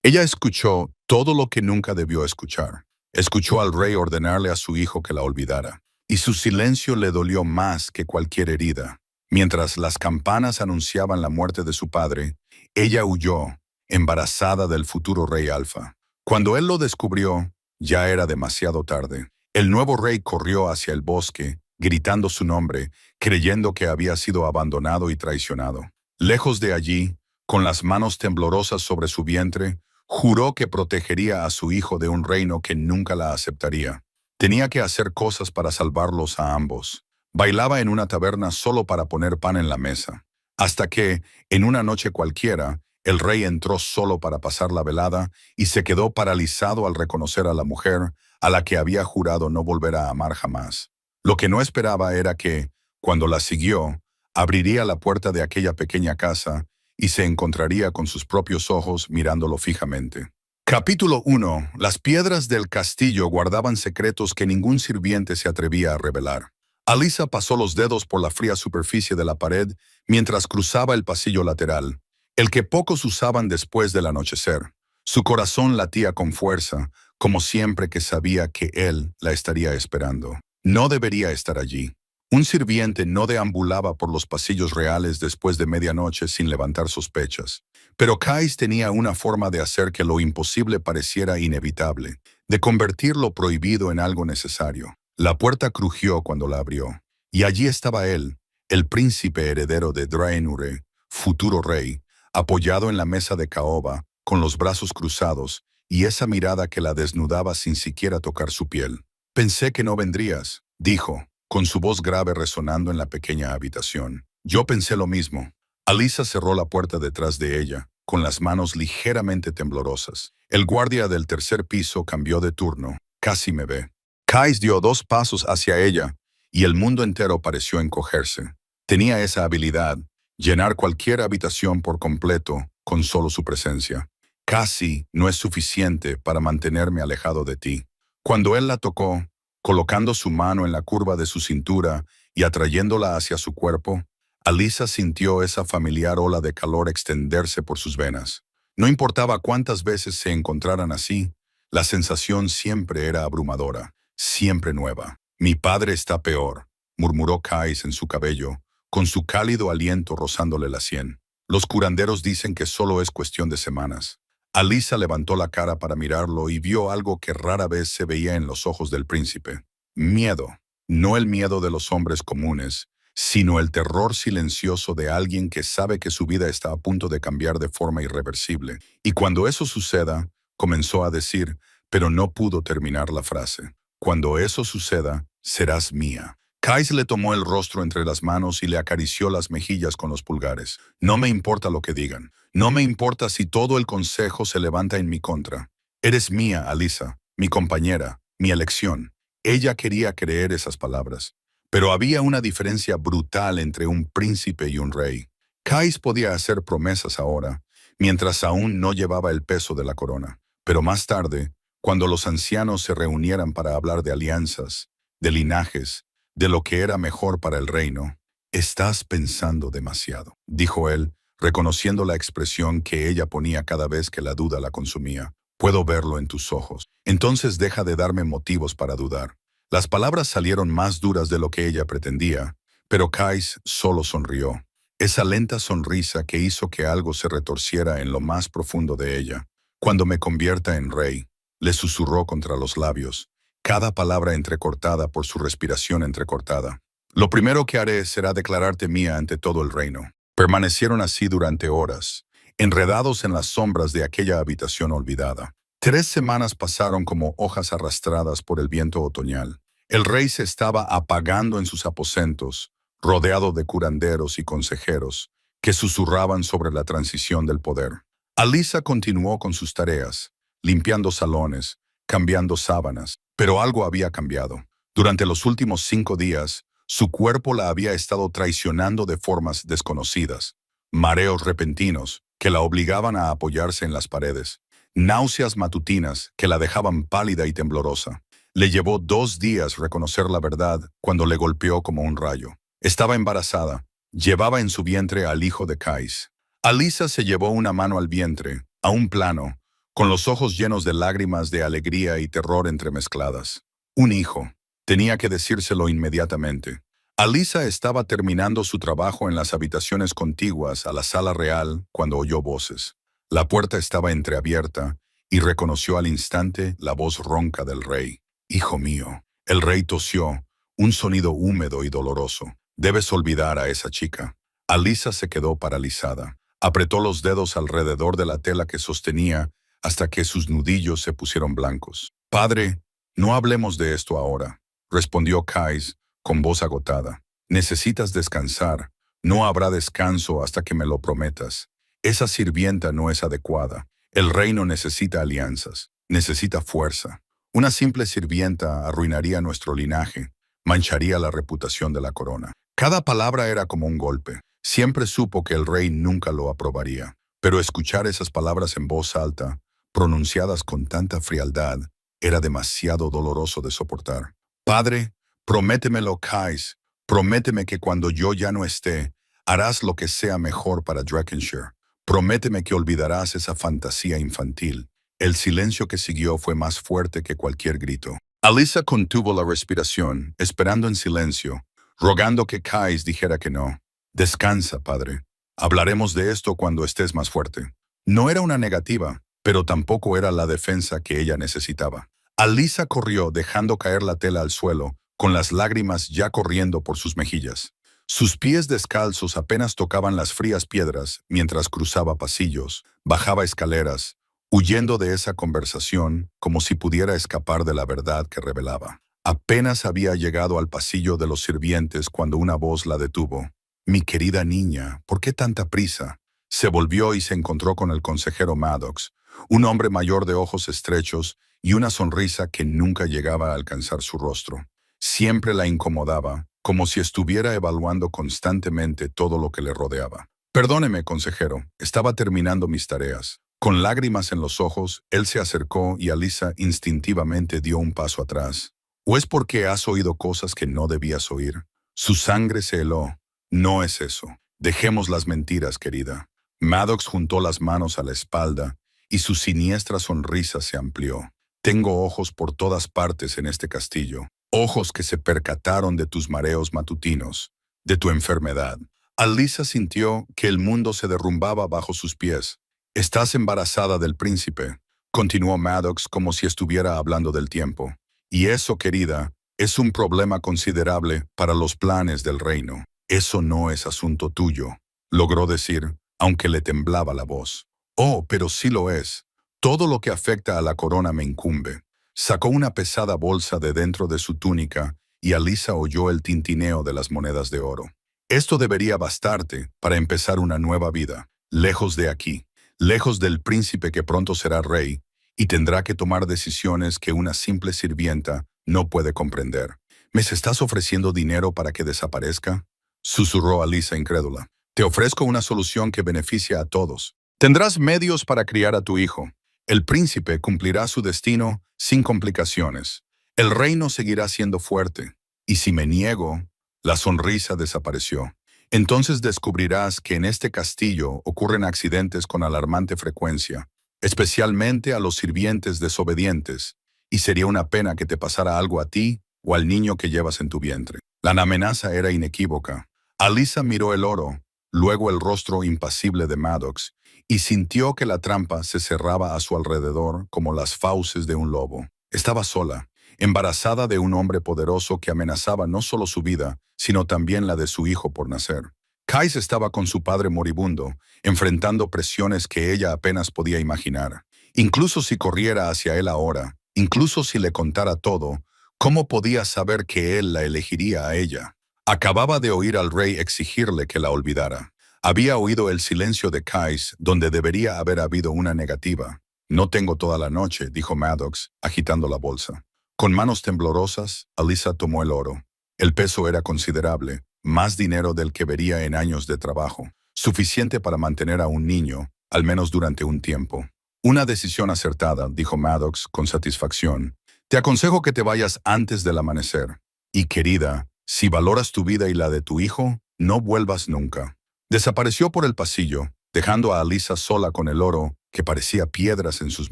Ella escuchó todo lo que nunca debió escuchar. Escuchó al rey ordenarle a su hijo que la olvidara, y su silencio le dolió más que cualquier herida. Mientras las campanas anunciaban la muerte de su padre, ella huyó, embarazada del futuro rey Alfa. Cuando él lo descubrió, ya era demasiado tarde. El nuevo rey corrió hacia el bosque, gritando su nombre, creyendo que había sido abandonado y traicionado. Lejos de allí, con las manos temblorosas sobre su vientre, juró que protegería a su hijo de un reino que nunca la aceptaría. Tenía que hacer cosas para salvarlos a ambos. Bailaba en una taberna solo para poner pan en la mesa. Hasta que, en una noche cualquiera, el rey entró solo para pasar la velada y se quedó paralizado al reconocer a la mujer a la que había jurado no volver a amar jamás. Lo que no esperaba era que, cuando la siguió, abriría la puerta de aquella pequeña casa y se encontraría con sus propios ojos mirándolo fijamente. Capítulo 1. Las piedras del castillo guardaban secretos que ningún sirviente se atrevía a revelar. Alisa pasó los dedos por la fría superficie de la pared mientras cruzaba el pasillo lateral, el que pocos usaban después del anochecer. Su corazón latía con fuerza, como siempre que sabía que él la estaría esperando. No debería estar allí. Un sirviente no deambulaba por los pasillos reales después de medianoche sin levantar sospechas. Pero Kais tenía una forma de hacer que lo imposible pareciera inevitable, de convertir lo prohibido en algo necesario. La puerta crujió cuando la abrió, y allí estaba él, el príncipe heredero de Draenure, futuro rey, apoyado en la mesa de caoba, con los brazos cruzados, y esa mirada que la desnudaba sin siquiera tocar su piel. «Pensé que no vendrías», dijo, con su voz grave resonando en la pequeña habitación. «Yo pensé lo mismo». Alisa cerró la puerta detrás de ella, con las manos ligeramente temblorosas. El guardia del tercer piso cambió de turno. «Casi me ve». Kais dio 2 pasos hacia ella, y el mundo entero pareció encogerse. Tenía esa habilidad, llenar cualquier habitación por completo con solo su presencia. «Casi no es suficiente para mantenerme alejado de ti». Cuando él la tocó, colocando su mano en la curva de su cintura y atrayéndola hacia su cuerpo, Alisa sintió esa familiar ola de calor extenderse por sus venas. No importaba cuántas veces se encontraran así, la sensación siempre era abrumadora, siempre nueva. «Mi padre está peor», murmuró Kais en su cabello, con su cálido aliento rozándole la sien. «Los curanderos dicen que solo es cuestión de semanas». Alisa levantó la cara para mirarlo y vio algo que rara vez se veía en los ojos del príncipe. Miedo. No el miedo de los hombres comunes, sino el terror silencioso de alguien que sabe que su vida está a punto de cambiar de forma irreversible. Y cuando eso suceda, comenzó a decir, pero no pudo terminar la frase. «Cuando eso suceda, serás mía». Kais le tomó el rostro entre las manos y le acarició las mejillas con los pulgares. «No me importa lo que digan. No me importa si todo el consejo se levanta en mi contra. Eres mía, Alisa, mi compañera, mi elección». Ella quería creer esas palabras. Pero había una diferencia brutal entre un príncipe y un rey. Kais podía hacer promesas ahora, mientras aún no llevaba el peso de la corona. Pero más tarde, cuando los ancianos se reunieran para hablar de alianzas, de linajes, de lo que era mejor para el reino. «Estás pensando demasiado», dijo él, reconociendo la expresión que ella ponía cada vez que la duda la consumía. «Puedo verlo en tus ojos. Entonces deja de darme motivos para dudar». Las palabras salieron más duras de lo que ella pretendía, pero Kais solo sonrió. Esa lenta sonrisa que hizo que algo se retorciera en lo más profundo de ella. «Cuando me convierta en rey», le susurró contra los labios, cada palabra entrecortada por su respiración entrecortada. «Lo primero que haré será declararte mía ante todo el reino». Permanecieron así durante horas, enredados en las sombras de aquella habitación olvidada. 3 semanas pasaron como hojas arrastradas por el viento otoñal. El rey se estaba apagando en sus aposentos, rodeado de curanderos y consejeros, que susurraban sobre la transición del poder. Alisa continuó con sus tareas, limpiando salones, cambiando sábanas, pero algo había cambiado. Durante los últimos 5 días, su cuerpo la había estado traicionando de formas desconocidas. Mareos repentinos que la obligaban a apoyarse en las paredes. Náuseas matutinas que la dejaban pálida y temblorosa. Le llevó 2 días reconocer la verdad cuando le golpeó como un rayo. Estaba embarazada. Llevaba en su vientre al hijo de Kais. Alisa se llevó una mano al vientre, a un plano, con los ojos llenos de lágrimas de alegría y terror entremezcladas. Un hijo. Tenía que decírselo inmediatamente. Alisa estaba terminando su trabajo en las habitaciones contiguas a la sala real cuando oyó voces. La puerta estaba entreabierta y reconoció al instante la voz ronca del rey. «Hijo mío». El rey tosió, un sonido húmedo y doloroso. «Debes olvidar a esa chica». Alisa se quedó paralizada. Apretó los dedos alrededor de la tela que sostenía hasta que sus nudillos se pusieron blancos. «Padre, no hablemos de esto ahora», respondió Kais con voz agotada. «Necesitas descansar. No habrá descanso hasta que me lo prometas. Esa sirvienta no es adecuada. El reino necesita alianzas, necesita fuerza. Una simple sirvienta arruinaría nuestro linaje, mancharía la reputación de la corona». Cada palabra era como un golpe. Siempre supo que el rey nunca lo aprobaría, pero escuchar esas palabras en voz alta, pronunciadas con tanta frialdad, era demasiado doloroso de soportar. «Padre, prométemelo, Kais. Prométeme que cuando yo ya no esté, harás lo que sea mejor para Drakenshire. Prométeme que olvidarás esa fantasía infantil». El silencio que siguió fue más fuerte que cualquier grito. Alisa contuvo la respiración, esperando en silencio, rogando que Kais dijera que no. «Descansa, padre. Hablaremos de esto cuando estés más fuerte». No era una negativa, pero tampoco era la defensa que ella necesitaba. Alisa corrió dejando caer la tela al suelo, con las lágrimas ya corriendo por sus mejillas. Sus pies descalzos apenas tocaban las frías piedras mientras cruzaba pasillos, bajaba escaleras, huyendo de esa conversación como si pudiera escapar de la verdad que revelaba. Apenas había llegado al pasillo de los sirvientes cuando una voz la detuvo. «Mi querida niña, ¿por qué tanta prisa?». Se volvió y se encontró con el consejero Maddox, un hombre mayor de ojos estrechos y una sonrisa que nunca llegaba a alcanzar su rostro. Siempre la incomodaba, como si estuviera evaluando constantemente todo lo que le rodeaba. «Perdóneme, consejero, estaba terminando mis tareas». Con lágrimas en los ojos, él se acercó y Alisa instintivamente dio un paso atrás. «¿O es porque has oído cosas que no debías oír?». Su sangre se heló. «No es eso. Dejemos las mentiras, querida». Maddox juntó las manos a la espalda y su siniestra sonrisa se amplió. «Tengo ojos por todas partes en este castillo. Ojos que se percataron de tus mareos matutinos, de tu enfermedad». Alisa sintió que el mundo se derrumbaba bajo sus pies. «Estás embarazada del príncipe», continuó Maddox como si estuviera hablando del tiempo. «Y eso, querida, es un problema considerable para los planes del reino». «Eso no es asunto tuyo», logró decir, aunque le temblaba la voz. «Oh, pero sí lo es. Todo lo que afecta a la corona me incumbe». Sacó una pesada bolsa de dentro de su túnica y Alisa oyó el tintineo de las monedas de oro. «Esto debería bastarte para empezar una nueva vida, lejos de aquí, lejos del príncipe que pronto será rey y tendrá que tomar decisiones que una simple sirvienta no puede comprender». «¿Me estás ofreciendo dinero para que desaparezca?», susurró Alisa incrédula. «Te ofrezco una solución que beneficia a todos. Tendrás medios para criar a tu hijo. El príncipe cumplirá su destino sin complicaciones. El reino seguirá siendo fuerte. Y si me niego…». La sonrisa desapareció. «Entonces descubrirás que en este castillo ocurren accidentes con alarmante frecuencia, especialmente a los sirvientes desobedientes, y sería una pena que te pasara algo a ti o al niño que llevas en tu vientre». La amenaza era inequívoca. Alisa miró el oro, luego el rostro impasible de Maddox, y sintió que la trampa se cerraba a su alrededor como las fauces de un lobo. Estaba sola, embarazada de un hombre poderoso que amenazaba no solo su vida, sino también la de su hijo por nacer. Kais estaba con su padre moribundo, enfrentando presiones que ella apenas podía imaginar. Incluso si corriera hacia él ahora, incluso si le contara todo, ¿cómo podía saber que él la elegiría a ella? Acababa de oír al rey exigirle que la olvidara. Había oído el silencio de Kais, donde debería haber habido una negativa. «No tengo toda la noche», dijo Maddox, agitando la bolsa. Con manos temblorosas, Alisa tomó el oro. El peso era considerable, más dinero del que vería en años de trabajo, suficiente para mantener a un niño, al menos durante un tiempo. «Una decisión acertada», dijo Maddox con satisfacción. «Te aconsejo que te vayas antes del amanecer. Y querida, si valoras tu vida y la de tu hijo, no vuelvas nunca». Desapareció por el pasillo, dejando a Alisa sola con el oro que parecía piedras en sus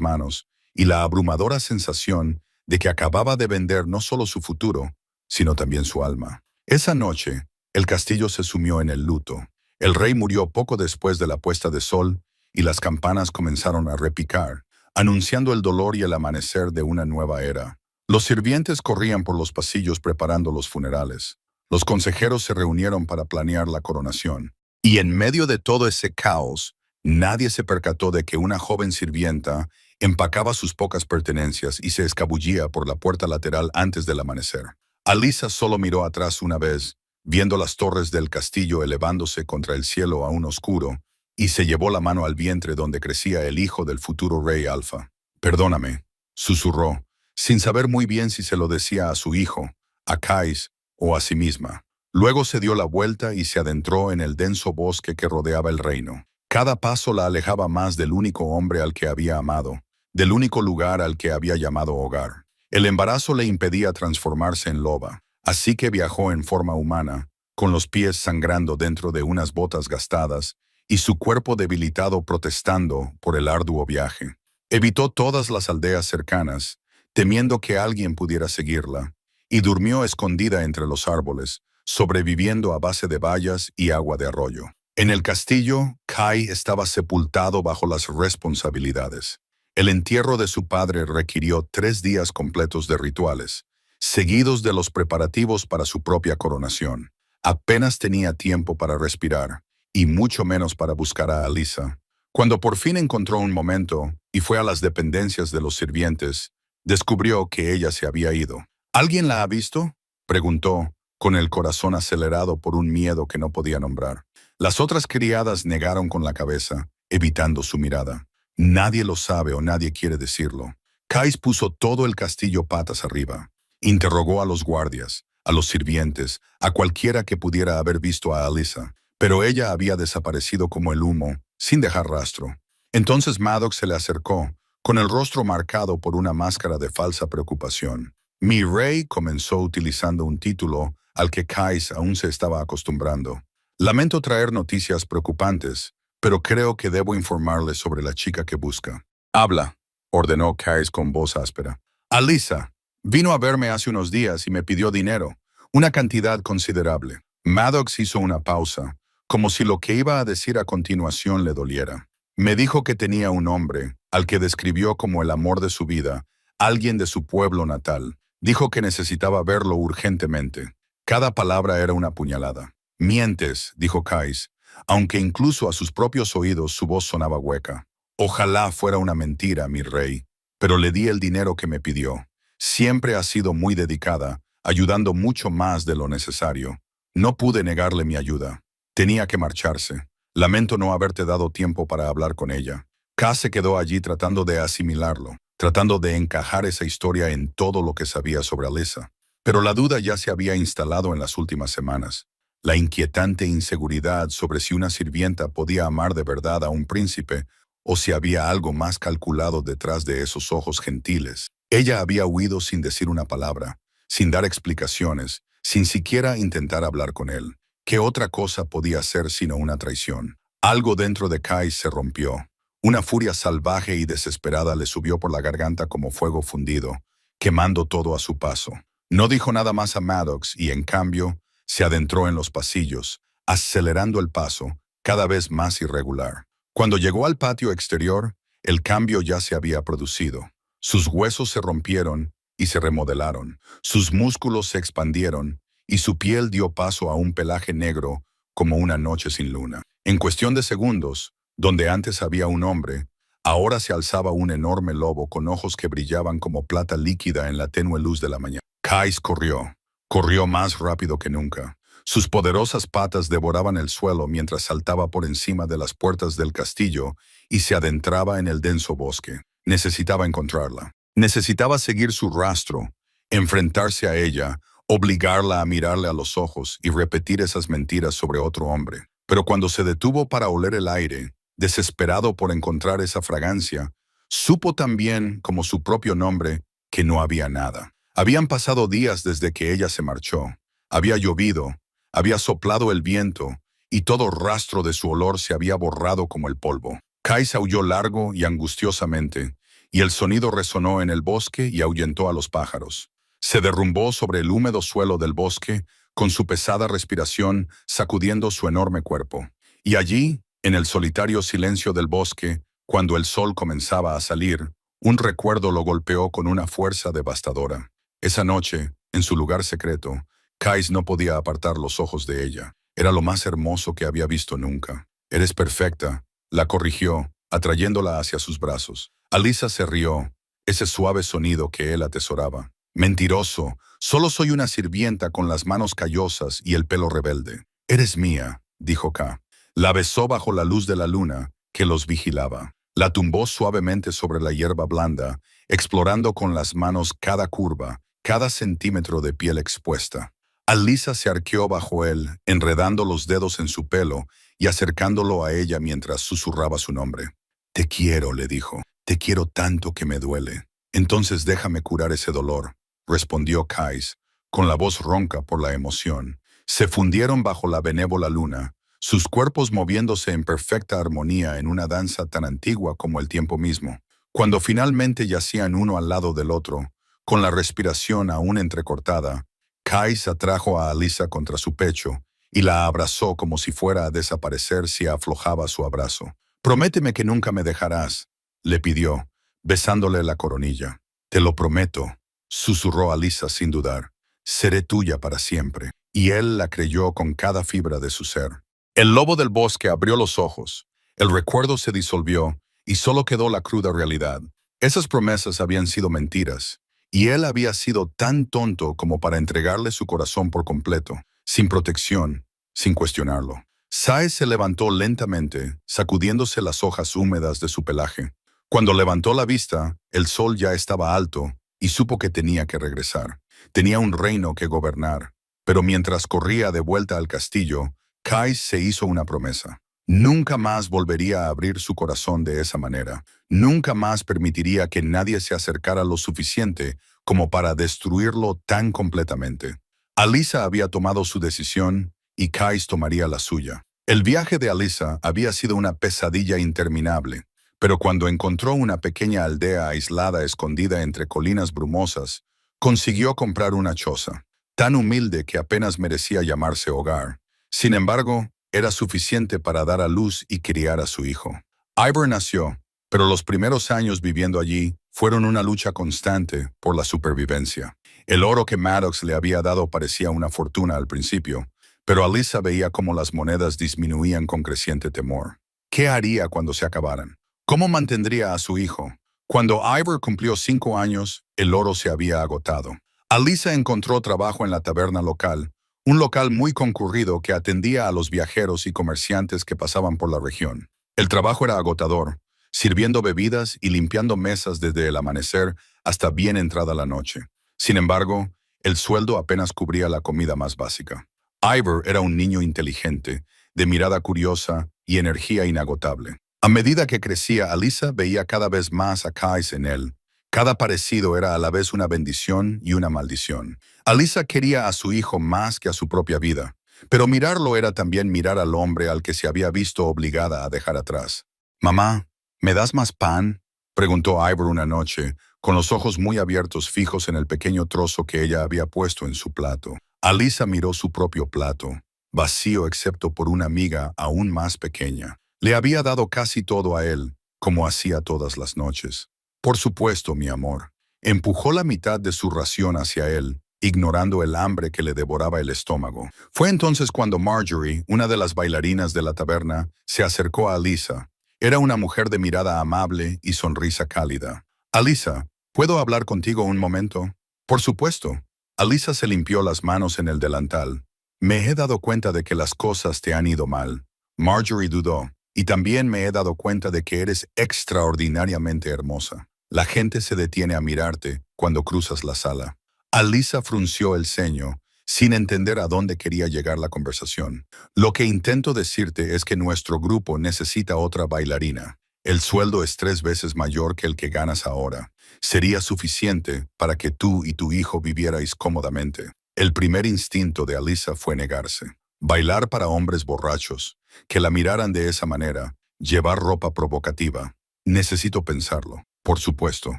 manos y la abrumadora sensación de que acababa de vender no solo su futuro, sino también su alma. Esa noche, el castillo se sumió en el luto. El rey murió poco después de la puesta de sol y las campanas comenzaron a repicar, anunciando el dolor y el amanecer de una nueva era. Los sirvientes corrían por los pasillos preparando los funerales. Los consejeros se reunieron para planear la coronación. Y en medio de todo ese caos, nadie se percató de que una joven sirvienta empacaba sus pocas pertenencias y se escabullía por la puerta lateral antes del amanecer. Alisa solo miró atrás una vez, viendo las torres del castillo elevándose contra el cielo aún oscuro, y se llevó la mano al vientre donde crecía el hijo del futuro rey Alfa. «Perdóname», susurró, sin saber muy bien si se lo decía a su hijo, a Kais o a sí misma. Luego se dio la vuelta y se adentró en el denso bosque que rodeaba el reino. Cada paso la alejaba más del único hombre al que había amado, del único lugar al que había llamado hogar. El embarazo le impedía transformarse en loba, así que viajó en forma humana, con los pies sangrando dentro de unas botas gastadas y su cuerpo debilitado protestando por el arduo viaje. Evitó todas las aldeas cercanas, temiendo que alguien pudiera seguirla, y durmió escondida entre los árboles, sobreviviendo a base de bayas y agua de arroyo. En el castillo, Kai estaba sepultado bajo las responsabilidades. El entierro de su padre requirió 3 días completos de rituales, seguidos de los preparativos para su propia coronación. Apenas tenía tiempo para respirar, y mucho menos para buscar a Alisa. Cuando por fin encontró un momento y fue a las dependencias de los sirvientes, descubrió que ella se había ido. ¿Alguien la ha visto?, preguntó, con el corazón acelerado por un miedo que no podía nombrar. Las otras criadas negaron con la cabeza, evitando su mirada. Nadie lo sabe o nadie quiere decirlo. Kais puso todo el castillo patas arriba. Interrogó a los guardias, a los sirvientes, a cualquiera que pudiera haber visto a Alisa, pero ella había desaparecido como el humo, sin dejar rastro. Entonces Maddox se le acercó, con el rostro marcado por una máscara de falsa preocupación. «Mi rey», comenzó utilizando un título al que Kais aún se estaba acostumbrando. «Lamento traer noticias preocupantes, pero creo que debo informarle sobre la chica que busca». «Habla», ordenó Kais con voz áspera. «Alisa. Vino a verme hace unos días y me pidió dinero, una cantidad considerable». Maddox hizo una pausa, como si lo que iba a decir a continuación le doliera. «Me dijo que tenía un hombre, al que describió como el amor de su vida, alguien de su pueblo natal. Dijo que necesitaba verlo urgentemente». Cada palabra era una puñalada. «Mientes», dijo Kais, aunque incluso a sus propios oídos su voz sonaba hueca. «Ojalá fuera una mentira, mi rey, pero le di el dinero que me pidió. Siempre ha sido muy dedicada, ayudando mucho más de lo necesario. No pude negarle mi ayuda. Tenía que marcharse. Lamento no haberte dado tiempo para hablar con ella». Kais se quedó allí tratando de asimilarlo, tratando de encajar esa historia en todo lo que sabía sobre Alisa. Pero la duda ya se había instalado en las últimas semanas. La inquietante inseguridad sobre si una sirvienta podía amar de verdad a un príncipe o si había algo más calculado detrás de esos ojos gentiles. Ella había huido sin decir una palabra, sin dar explicaciones, sin siquiera intentar hablar con él. ¿Qué otra cosa podía ser sino una traición? Algo dentro de Kais se rompió. Una furia salvaje y desesperada le subió por la garganta como fuego fundido, quemando todo a su paso. No dijo nada más a Maddox y, en cambio, se adentró en los pasillos, acelerando el paso, cada vez más irregular. Cuando llegó al patio exterior, el cambio ya se había producido. Sus huesos se rompieron y se remodelaron, sus músculos se expandieron y su piel dio paso a un pelaje negro como una noche sin luna. En cuestión de segundos, donde antes había un hombre, ahora se alzaba un enorme lobo con ojos que brillaban como plata líquida en la tenue luz de la mañana. Kais corrió más rápido que nunca. Sus poderosas patas devoraban el suelo mientras saltaba por encima de las puertas del castillo y se adentraba en el denso bosque. Necesitaba encontrarla. Necesitaba seguir su rastro, enfrentarse a ella, obligarla a mirarle a los ojos y repetir esas mentiras sobre otro hombre. Pero cuando se detuvo para oler el aire, desesperado por encontrar esa fragancia, supo también, como su propio nombre, que no había nada. Habían pasado días desde que ella se marchó. Había llovido, había soplado el viento, y todo rastro de su olor se había borrado como el polvo. Kais aulló largo y angustiosamente, y el sonido resonó en el bosque y ahuyentó a los pájaros. Se derrumbó sobre el húmedo suelo del bosque, con su pesada respiración sacudiendo su enorme cuerpo. Y allí, en el solitario silencio del bosque, cuando el sol comenzaba a salir, un recuerdo lo golpeó con una fuerza devastadora. Esa noche, en su lugar secreto, Kais no podía apartar los ojos de ella. Era lo más hermoso que había visto nunca. «Eres perfecta», la corrigió, atrayéndola hacia sus brazos. Alyssa se rió, ese suave sonido que él atesoraba. «Mentiroso, solo soy una sirvienta con las manos callosas y el pelo rebelde». «Eres mía», dijo K. La besó bajo la luz de la luna, que los vigilaba. La tumbó suavemente sobre la hierba blanda, explorando con las manos cada curva, cada centímetro de piel expuesta. Alyssa se arqueó bajo él, enredando los dedos en su pelo y acercándolo a ella mientras susurraba su nombre. «Te quiero», le dijo. «Te quiero tanto que me duele». «Entonces déjame curar ese dolor», respondió Kais, con la voz ronca por la emoción. Se fundieron bajo la benévola luna, sus cuerpos moviéndose en perfecta armonía en una danza tan antigua como el tiempo mismo. Cuando finalmente yacían uno al lado del otro, con la respiración aún entrecortada, Kais atrajo a Alyssa contra su pecho y la abrazó como si fuera a desaparecer si aflojaba su abrazo. «Prométeme que nunca me dejarás», le pidió, besándole la coronilla. «Te lo prometo», susurró Alyssa sin dudar. «Seré tuya para siempre». Y él la creyó con cada fibra de su ser. El lobo del bosque abrió los ojos. El recuerdo se disolvió y solo quedó la cruda realidad. Esas promesas habían sido mentiras, y él había sido tan tonto como para entregarle su corazón por completo, sin protección, sin cuestionarlo. Sae se levantó lentamente, sacudiéndose las hojas húmedas de su pelaje. Cuando levantó la vista, el sol ya estaba alto y supo que tenía que regresar. Tenía un reino que gobernar, pero mientras corría de vuelta al castillo, Kais se hizo una promesa. Nunca más volvería a abrir su corazón de esa manera. Nunca más permitiría que nadie se acercara lo suficiente como para destruirlo tan completamente. Alyssa había tomado su decisión y Kais tomaría la suya. El viaje de Alyssa había sido una pesadilla interminable, pero cuando encontró una pequeña aldea aislada escondida entre colinas brumosas, consiguió comprar una choza, tan humilde que apenas merecía llamarse hogar. Sin embargo, era suficiente para dar a luz y criar a su hijo. Ivor nació, pero los primeros años viviendo allí fueron una lucha constante por la supervivencia. El oro que Maddox le había dado parecía una fortuna al principio, pero Alyssa veía cómo las monedas disminuían con creciente temor. ¿Qué haría cuando se acabaran? ¿Cómo mantendría a su hijo? Cuando Ivor cumplió 5 años, el oro se había agotado. Alyssa encontró trabajo en la taberna local, un local muy concurrido que atendía a los viajeros y comerciantes que pasaban por la región. El trabajo era agotador, sirviendo bebidas y limpiando mesas desde el amanecer hasta bien entrada la noche. Sin embargo, el sueldo apenas cubría la comida más básica. Ivor era un niño inteligente, de mirada curiosa y energía inagotable. A medida que crecía, Alyssa veía cada vez más a Kais en él. Cada parecido era a la vez una bendición y una maldición. Alyssa quería a su hijo más que a su propia vida, pero mirarlo era también mirar al hombre al que se había visto obligada a dejar atrás. «Mamá, ¿me das más pan?», preguntó Ivor una noche, con los ojos muy abiertos fijos en el pequeño trozo que ella había puesto en su plato. Alyssa miró su propio plato, vacío excepto por una miga aún más pequeña. Le había dado casi todo a él, como hacía todas las noches. «Por supuesto, mi amor». Empujó la mitad de su ración hacia él, ignorando el hambre que le devoraba el estómago. Fue entonces cuando Marjorie, una de las bailarinas de la taberna, se acercó a Alyssa. Era una mujer de mirada amable y sonrisa cálida. «Alyssa, ¿puedo hablar contigo un momento?» «Por supuesto». Alyssa se limpió las manos en el delantal. «Me he dado cuenta de que las cosas te han ido mal». Marjorie dudó. «Y también me he dado cuenta de que eres extraordinariamente hermosa. La gente se detiene a mirarte cuando cruzas la sala». Alyssa frunció el ceño, sin entender a dónde quería llegar la conversación. «Lo que intento decirte es que nuestro grupo necesita otra bailarina. El sueldo es 3 veces mayor que el que ganas ahora. Sería suficiente para que tú y tu hijo vivierais cómodamente». El primer instinto de Alyssa fue negarse. Bailar para hombres borrachos, que la miraran de esa manera, llevar ropa provocativa. Necesito pensarlo, por supuesto.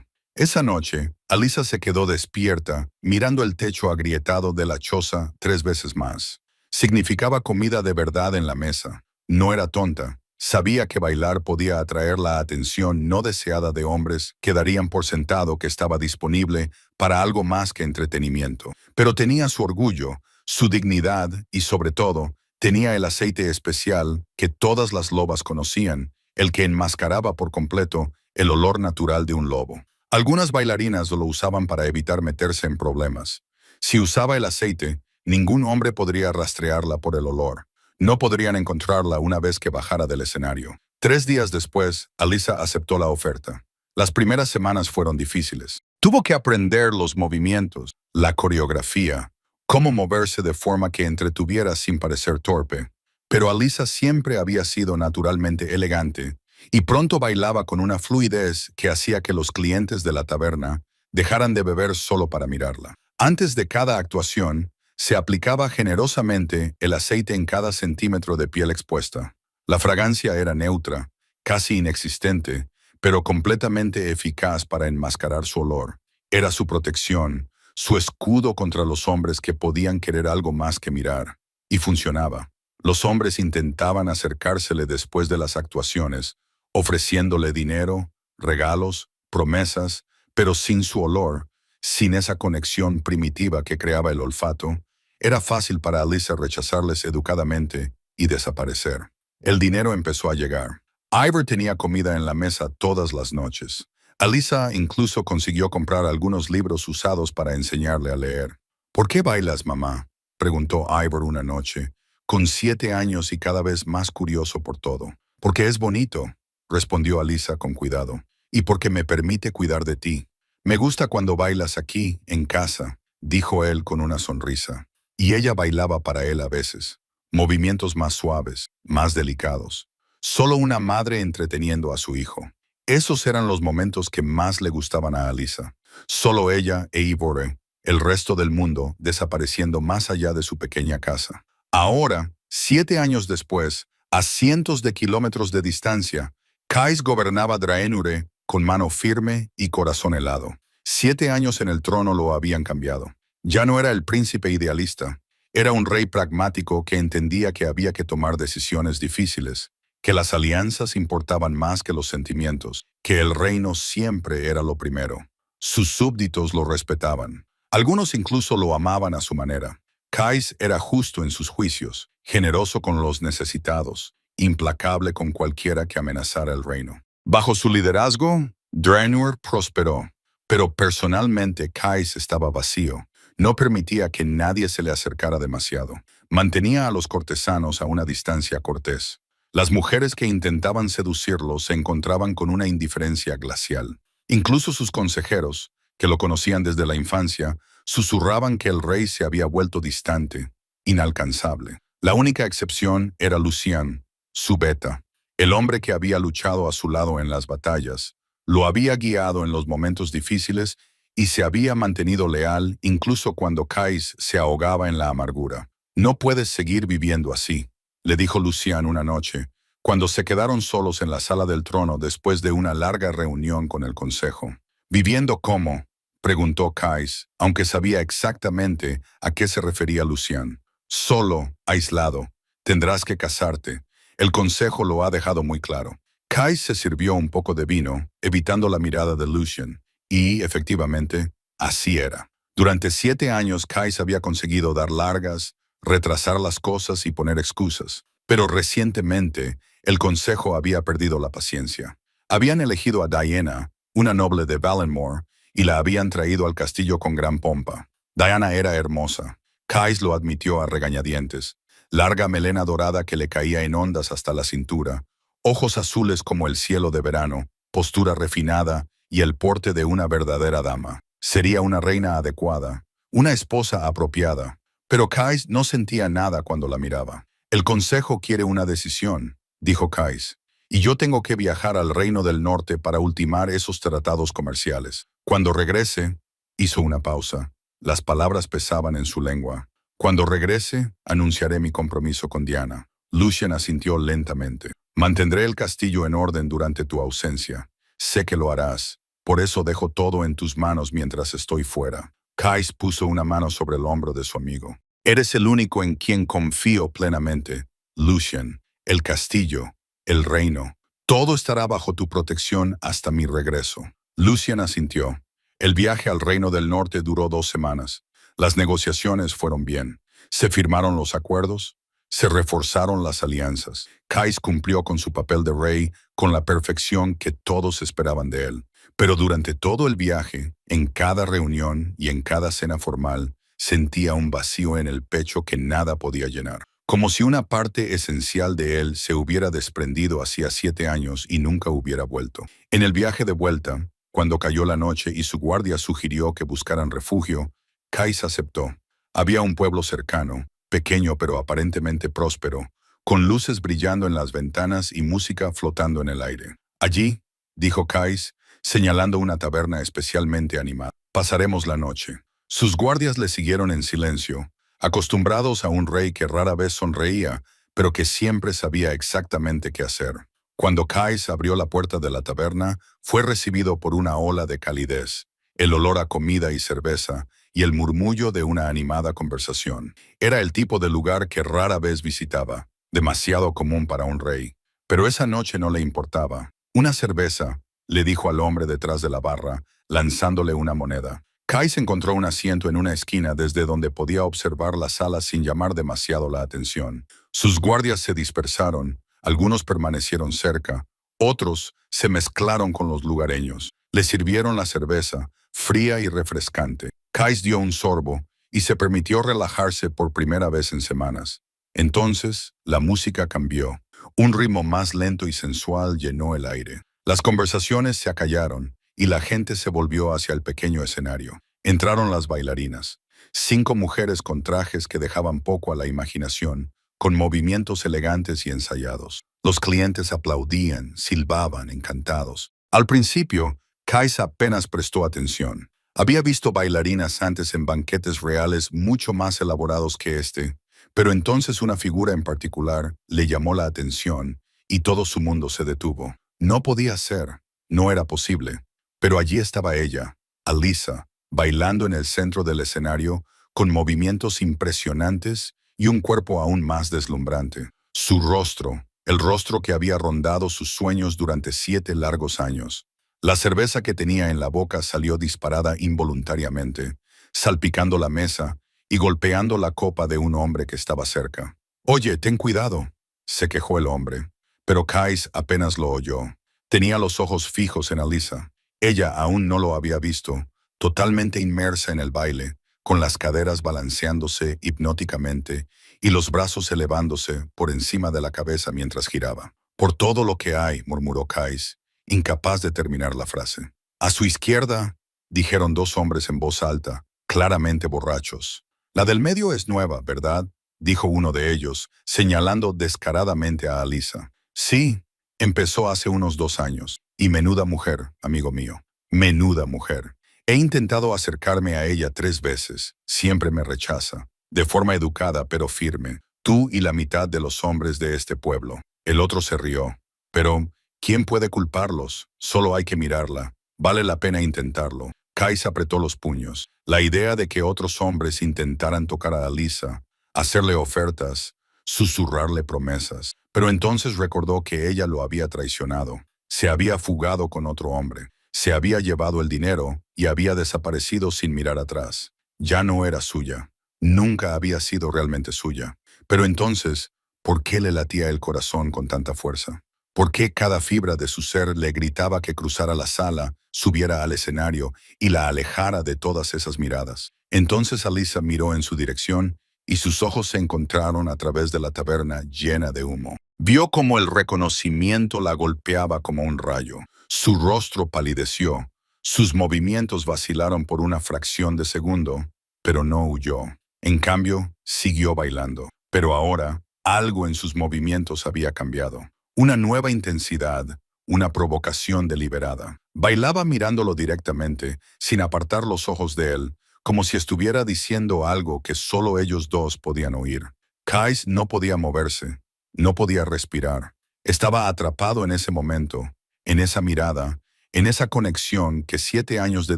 Esa noche, Alisa se quedó despierta, mirando el techo agrietado de la choza 3 veces más. Significaba comida de verdad en la mesa. No era tonta. Sabía que bailar podía atraer la atención no deseada de hombres que darían por sentado que estaba disponible para algo más que entretenimiento. Pero tenía su orgullo, su dignidad y, sobre todo, tenía el aceite especial que todas las lobas conocían, el que enmascaraba por completo el olor natural de un lobo. Algunas bailarinas lo usaban para evitar meterse en problemas. Si usaba el aceite, ningún hombre podría rastrearla por el olor. No podrían encontrarla una vez que bajara del escenario. 3 días después, Alisa aceptó la oferta. Las primeras semanas fueron difíciles. Tuvo que aprender los movimientos, la coreografía, cómo moverse de forma que entretuviera sin parecer torpe. Pero Alisa siempre había sido naturalmente elegante y pronto bailaba con una fluidez que hacía que los clientes de la taberna dejaran de beber solo para mirarla. Antes de cada actuación, se aplicaba generosamente el aceite en cada centímetro de piel expuesta. La fragancia era neutra, casi inexistente, pero completamente eficaz para enmascarar su olor. Era su protección, su escudo contra los hombres que podían querer algo más que mirar. Y funcionaba. Los hombres intentaban acercársele después de las actuaciones, ofreciéndole dinero, regalos, promesas, pero sin su olor, sin esa conexión primitiva que creaba el olfato, era fácil para Alisa rechazarles educadamente y desaparecer. El dinero empezó a llegar. Ivor tenía comida en la mesa todas las noches. Alisa incluso consiguió comprar algunos libros usados para enseñarle a leer. ¿Por qué bailas, mamá?, preguntó Ivor una noche, con 7 años y cada vez más curioso por todo. Porque es bonito, respondió Alisa con cuidado, y porque me permite cuidar de ti. Me gusta cuando bailas aquí, en casa, dijo él con una sonrisa. Y ella bailaba para él a veces, movimientos más suaves, más delicados. Solo una madre entreteniendo a su hijo. Esos eran los momentos que más le gustaban a Alisa. Solo ella e Ivor, el resto del mundo desapareciendo más allá de su pequeña casa. Ahora, 7 años después, a cientos de kilómetros de distancia, Kais gobernaba Draenure con mano firme y corazón helado. 7 años en el trono lo habían cambiado. Ya no era el príncipe idealista. Era un rey pragmático que entendía que había que tomar decisiones difíciles, que las alianzas importaban más que los sentimientos, que el reino siempre era lo primero. Sus súbditos lo respetaban. Algunos incluso lo amaban a su manera. Kais era justo en sus juicios, generoso con los necesitados, implacable con cualquiera que amenazara el reino. Bajo su liderazgo, Draenor prosperó, pero personalmente Kais estaba vacío. No permitía que nadie se le acercara demasiado. Mantenía a los cortesanos a una distancia cortés. Las mujeres que intentaban seducirlo se encontraban con una indiferencia glacial. Incluso sus consejeros, que lo conocían desde la infancia, susurraban que el rey se había vuelto distante, inalcanzable. La única excepción era Lucien, su beta, el hombre que había luchado a su lado en las batallas, lo había guiado en los momentos difíciles y se había mantenido leal incluso cuando Kais se ahogaba en la amargura. «No puedes seguir viviendo así», le dijo Lucien una noche, cuando se quedaron solos en la sala del trono después de una larga reunión con el consejo. «¿Viviendo cómo?», preguntó Kais, aunque sabía exactamente a qué se refería Lucien. «Solo, aislado. Tendrás que casarte. El consejo lo ha dejado muy claro». Kais se sirvió un poco de vino, evitando la mirada de Lucien. Y, efectivamente, así era. Durante 7 años, Kais había conseguido dar largas, retrasar las cosas y poner excusas. Pero recientemente, el consejo había perdido la paciencia. Habían elegido a Diana, una noble de Valenmore, y la habían traído al castillo con gran pompa. Diana era hermosa. Kais lo admitió a regañadientes. Larga melena dorada que le caía en ondas hasta la cintura, ojos azules como el cielo de verano, postura refinada, y el porte de una verdadera dama. Sería una reina adecuada, una esposa apropiada. Pero Kais no sentía nada cuando la miraba. «El consejo quiere una decisión», dijo Kais, «y yo tengo que viajar al Reino del Norte para ultimar esos tratados comerciales. Cuando regrese», hizo una pausa. Las palabras pesaban en su lengua. Cuando regrese, anunciaré mi compromiso con Diana. Lucien asintió lentamente. Mantendré el castillo en orden durante tu ausencia. Sé que lo harás. Por eso dejo todo en tus manos mientras estoy fuera. Kais puso una mano sobre el hombro de su amigo. Eres el único en quien confío plenamente, Lucien. El castillo, el reino, todo estará bajo tu protección hasta mi regreso. Lucien asintió. El viaje al Reino del Norte duró 2 semanas. Las negociaciones fueron bien. Se firmaron los acuerdos. Se reforzaron las alianzas. Kais cumplió con su papel de rey con la perfección que todos esperaban de él. Pero durante todo el viaje, en cada reunión y en cada cena formal, sentía un vacío en el pecho que nada podía llenar. Como si una parte esencial de él se hubiera desprendido hacía 7 años y nunca hubiera vuelto. En el viaje de vuelta, cuando cayó la noche y su guardia sugirió que buscaran refugio, Kais aceptó. Había un pueblo cercano, pequeño pero aparentemente próspero, con luces brillando en las ventanas y música flotando en el aire. Allí, dijo Kais, señalando una taberna especialmente animada, pasaremos la noche. Sus guardias le siguieron en silencio, acostumbrados a un rey que rara vez sonreía, pero que siempre sabía exactamente qué hacer. Cuando Kais abrió la puerta de la taberna, fue recibido por una ola de calidez, el olor a comida y cerveza, y el murmullo de una animada conversación. Era el tipo de lugar que rara vez visitaba, demasiado común para un rey. Pero esa noche no le importaba. Una cerveza, le dijo al hombre detrás de la barra, lanzándole una moneda. Kais encontró un asiento en una esquina desde donde podía observar la sala sin llamar demasiado la atención. Sus guardias se dispersaron, algunos permanecieron cerca, otros se mezclaron con los lugareños. Le sirvieron la cerveza, fría y refrescante. Kais dio un sorbo y se permitió relajarse por primera vez en semanas. Entonces, la música cambió. Un ritmo más lento y sensual llenó el aire. Las conversaciones se acallaron y la gente se volvió hacia el pequeño escenario. Entraron las bailarinas, 5 mujeres con trajes que dejaban poco a la imaginación, con movimientos elegantes y ensayados. Los clientes aplaudían, silbaban, encantados. Al principio, Kais apenas prestó atención. Había visto bailarinas antes en banquetes reales mucho más elaborados que este, pero entonces una figura en particular le llamó la atención y todo su mundo se detuvo. No podía ser, no era posible. Pero allí estaba ella, Alyssa, bailando en el centro del escenario, con movimientos impresionantes y un cuerpo aún más deslumbrante. Su rostro, el rostro que había rondado sus sueños durante 7 largos años. La cerveza que tenía en la boca salió disparada involuntariamente, salpicando la mesa y golpeando la copa de un hombre que estaba cerca. «Oye, ten cuidado», se quejó el hombre, pero Kais apenas lo oyó. Tenía los ojos fijos en Alyssa. Ella aún no lo había visto, totalmente inmersa en el baile, con las caderas balanceándose hipnóticamente y los brazos elevándose por encima de la cabeza mientras giraba. «Por todo lo que hay», murmuró Kais, incapaz de terminar la frase. «A su izquierda», dijeron 2 hombres en voz alta, claramente borrachos. «La del medio es nueva, ¿verdad?», dijo uno de ellos, señalando descaradamente a Alyssa. «Sí, empezó hace unos 2 años. Y menuda mujer, amigo mío. Menuda mujer. He intentado acercarme a ella 3 veces. Siempre me rechaza. De forma educada pero firme. Tú y la mitad de los hombres de este pueblo». El otro se rió. «Pero, ¿quién puede culparlos? Solo hay que mirarla. Vale la pena intentarlo». Kais apretó los puños. La idea de que otros hombres intentaran tocar a Alyssa, hacerle ofertas, susurrarle promesas. Pero entonces recordó que ella lo había traicionado. Se había fugado con otro hombre. Se había llevado el dinero y había desaparecido sin mirar atrás. Ya no era suya. Nunca había sido realmente suya. Pero entonces, ¿por qué le latía el corazón con tanta fuerza? ¿Por qué cada fibra de su ser le gritaba que cruzara la sala, subiera al escenario y la alejara de todas esas miradas? Entonces Alyssa miró en su dirección y sus ojos se encontraron a través de la taberna llena de humo. Vio cómo el reconocimiento la golpeaba como un rayo. Su rostro palideció, sus movimientos vacilaron por una fracción de segundo, pero no huyó. En cambio, siguió bailando. Pero ahora, algo en sus movimientos había cambiado. Una nueva intensidad, una provocación deliberada. Bailaba mirándolo directamente, sin apartar los ojos de él, como si estuviera diciendo algo que solo ellos dos podían oír. Kais no podía moverse, no podía respirar. Estaba atrapado en ese momento, en esa mirada, en esa conexión que 7 años de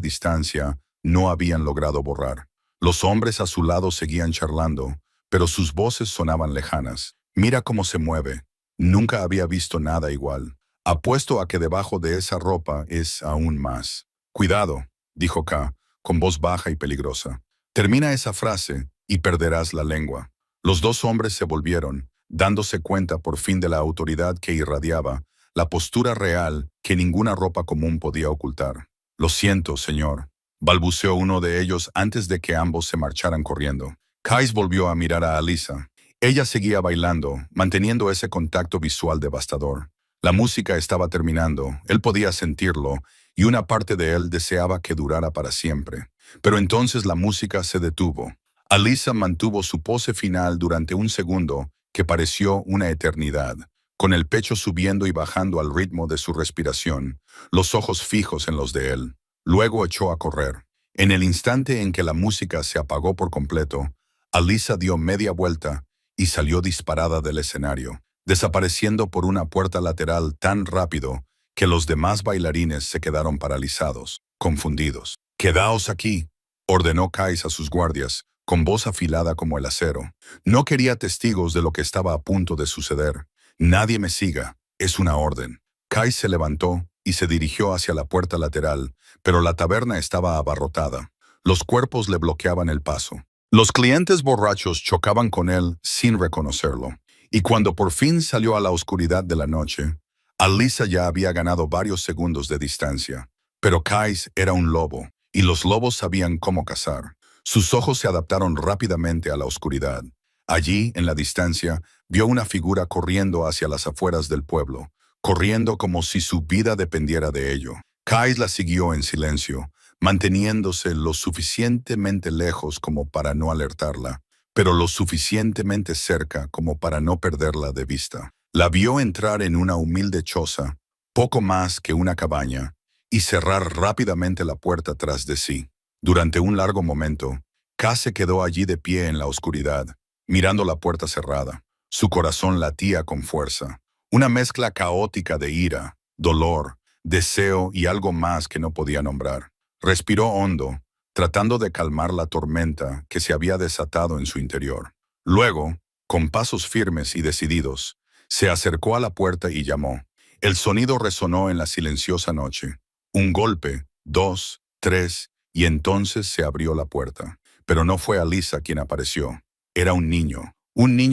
distancia no habían logrado borrar. Los hombres a su lado seguían charlando, pero sus voces sonaban lejanas. Mira cómo se mueve. Nunca había visto nada igual. Apuesto a que debajo de esa ropa es aún más. Cuidado, dijo K, con voz baja y peligrosa. Termina esa frase y perderás la lengua. Los dos hombres se volvieron, dándose cuenta por fin de la autoridad que irradiaba, la postura real que ninguna ropa común podía ocultar. Lo siento, señor, balbuceó uno de ellos antes de que ambos se marcharan corriendo. Kais volvió a mirar a Alyssa. Ella seguía bailando, manteniendo ese contacto visual devastador. La música estaba terminando, él podía sentirlo, y una parte de él deseaba que durara para siempre. Pero entonces la música se detuvo. Alyssa mantuvo su pose final durante un segundo que pareció una eternidad, con el pecho subiendo y bajando al ritmo de su respiración, los ojos fijos en los de él. Luego echó a correr. En el instante en que la música se apagó por completo, Alyssa dio media vuelta y salió disparada del escenario, desapareciendo por una puerta lateral tan rápido que los demás bailarines se quedaron paralizados, confundidos. «Quedaos aquí», ordenó Kais a sus guardias, con voz afilada como el acero. No quería testigos de lo que estaba a punto de suceder. «Nadie me siga, es una orden». Kais se levantó y se dirigió hacia la puerta lateral, pero la taberna estaba abarrotada. Los cuerpos le bloqueaban el paso. Los clientes borrachos chocaban con él sin reconocerlo. Y cuando por fin salió a la oscuridad de la noche, Alyssa ya había ganado varios segundos de distancia. Pero Kais era un lobo, y los lobos sabían cómo cazar. Sus ojos se adaptaron rápidamente a la oscuridad. Allí, en la distancia, vio una figura corriendo hacia las afueras del pueblo, corriendo como si su vida dependiera de ello. Kais la siguió en silencio, manteniéndose lo suficientemente lejos como para no alertarla, pero lo suficientemente cerca como para no perderla de vista. La vio entrar en una humilde choza, poco más que una cabaña, y cerrar rápidamente la puerta tras de sí. Durante un largo momento, K se quedó allí de pie en la oscuridad, mirando la puerta cerrada. Su corazón latía con fuerza, una mezcla caótica de ira, dolor, deseo y algo más que no podía nombrar. Respiró hondo, tratando de calmar la tormenta que se había desatado en su interior. Luego, con pasos firmes y decididos, se acercó a la puerta y llamó. El sonido resonó en la silenciosa noche. Un golpe, 2, 3, y entonces se abrió la puerta. Pero no fue Alyssa quien apareció. Era un niño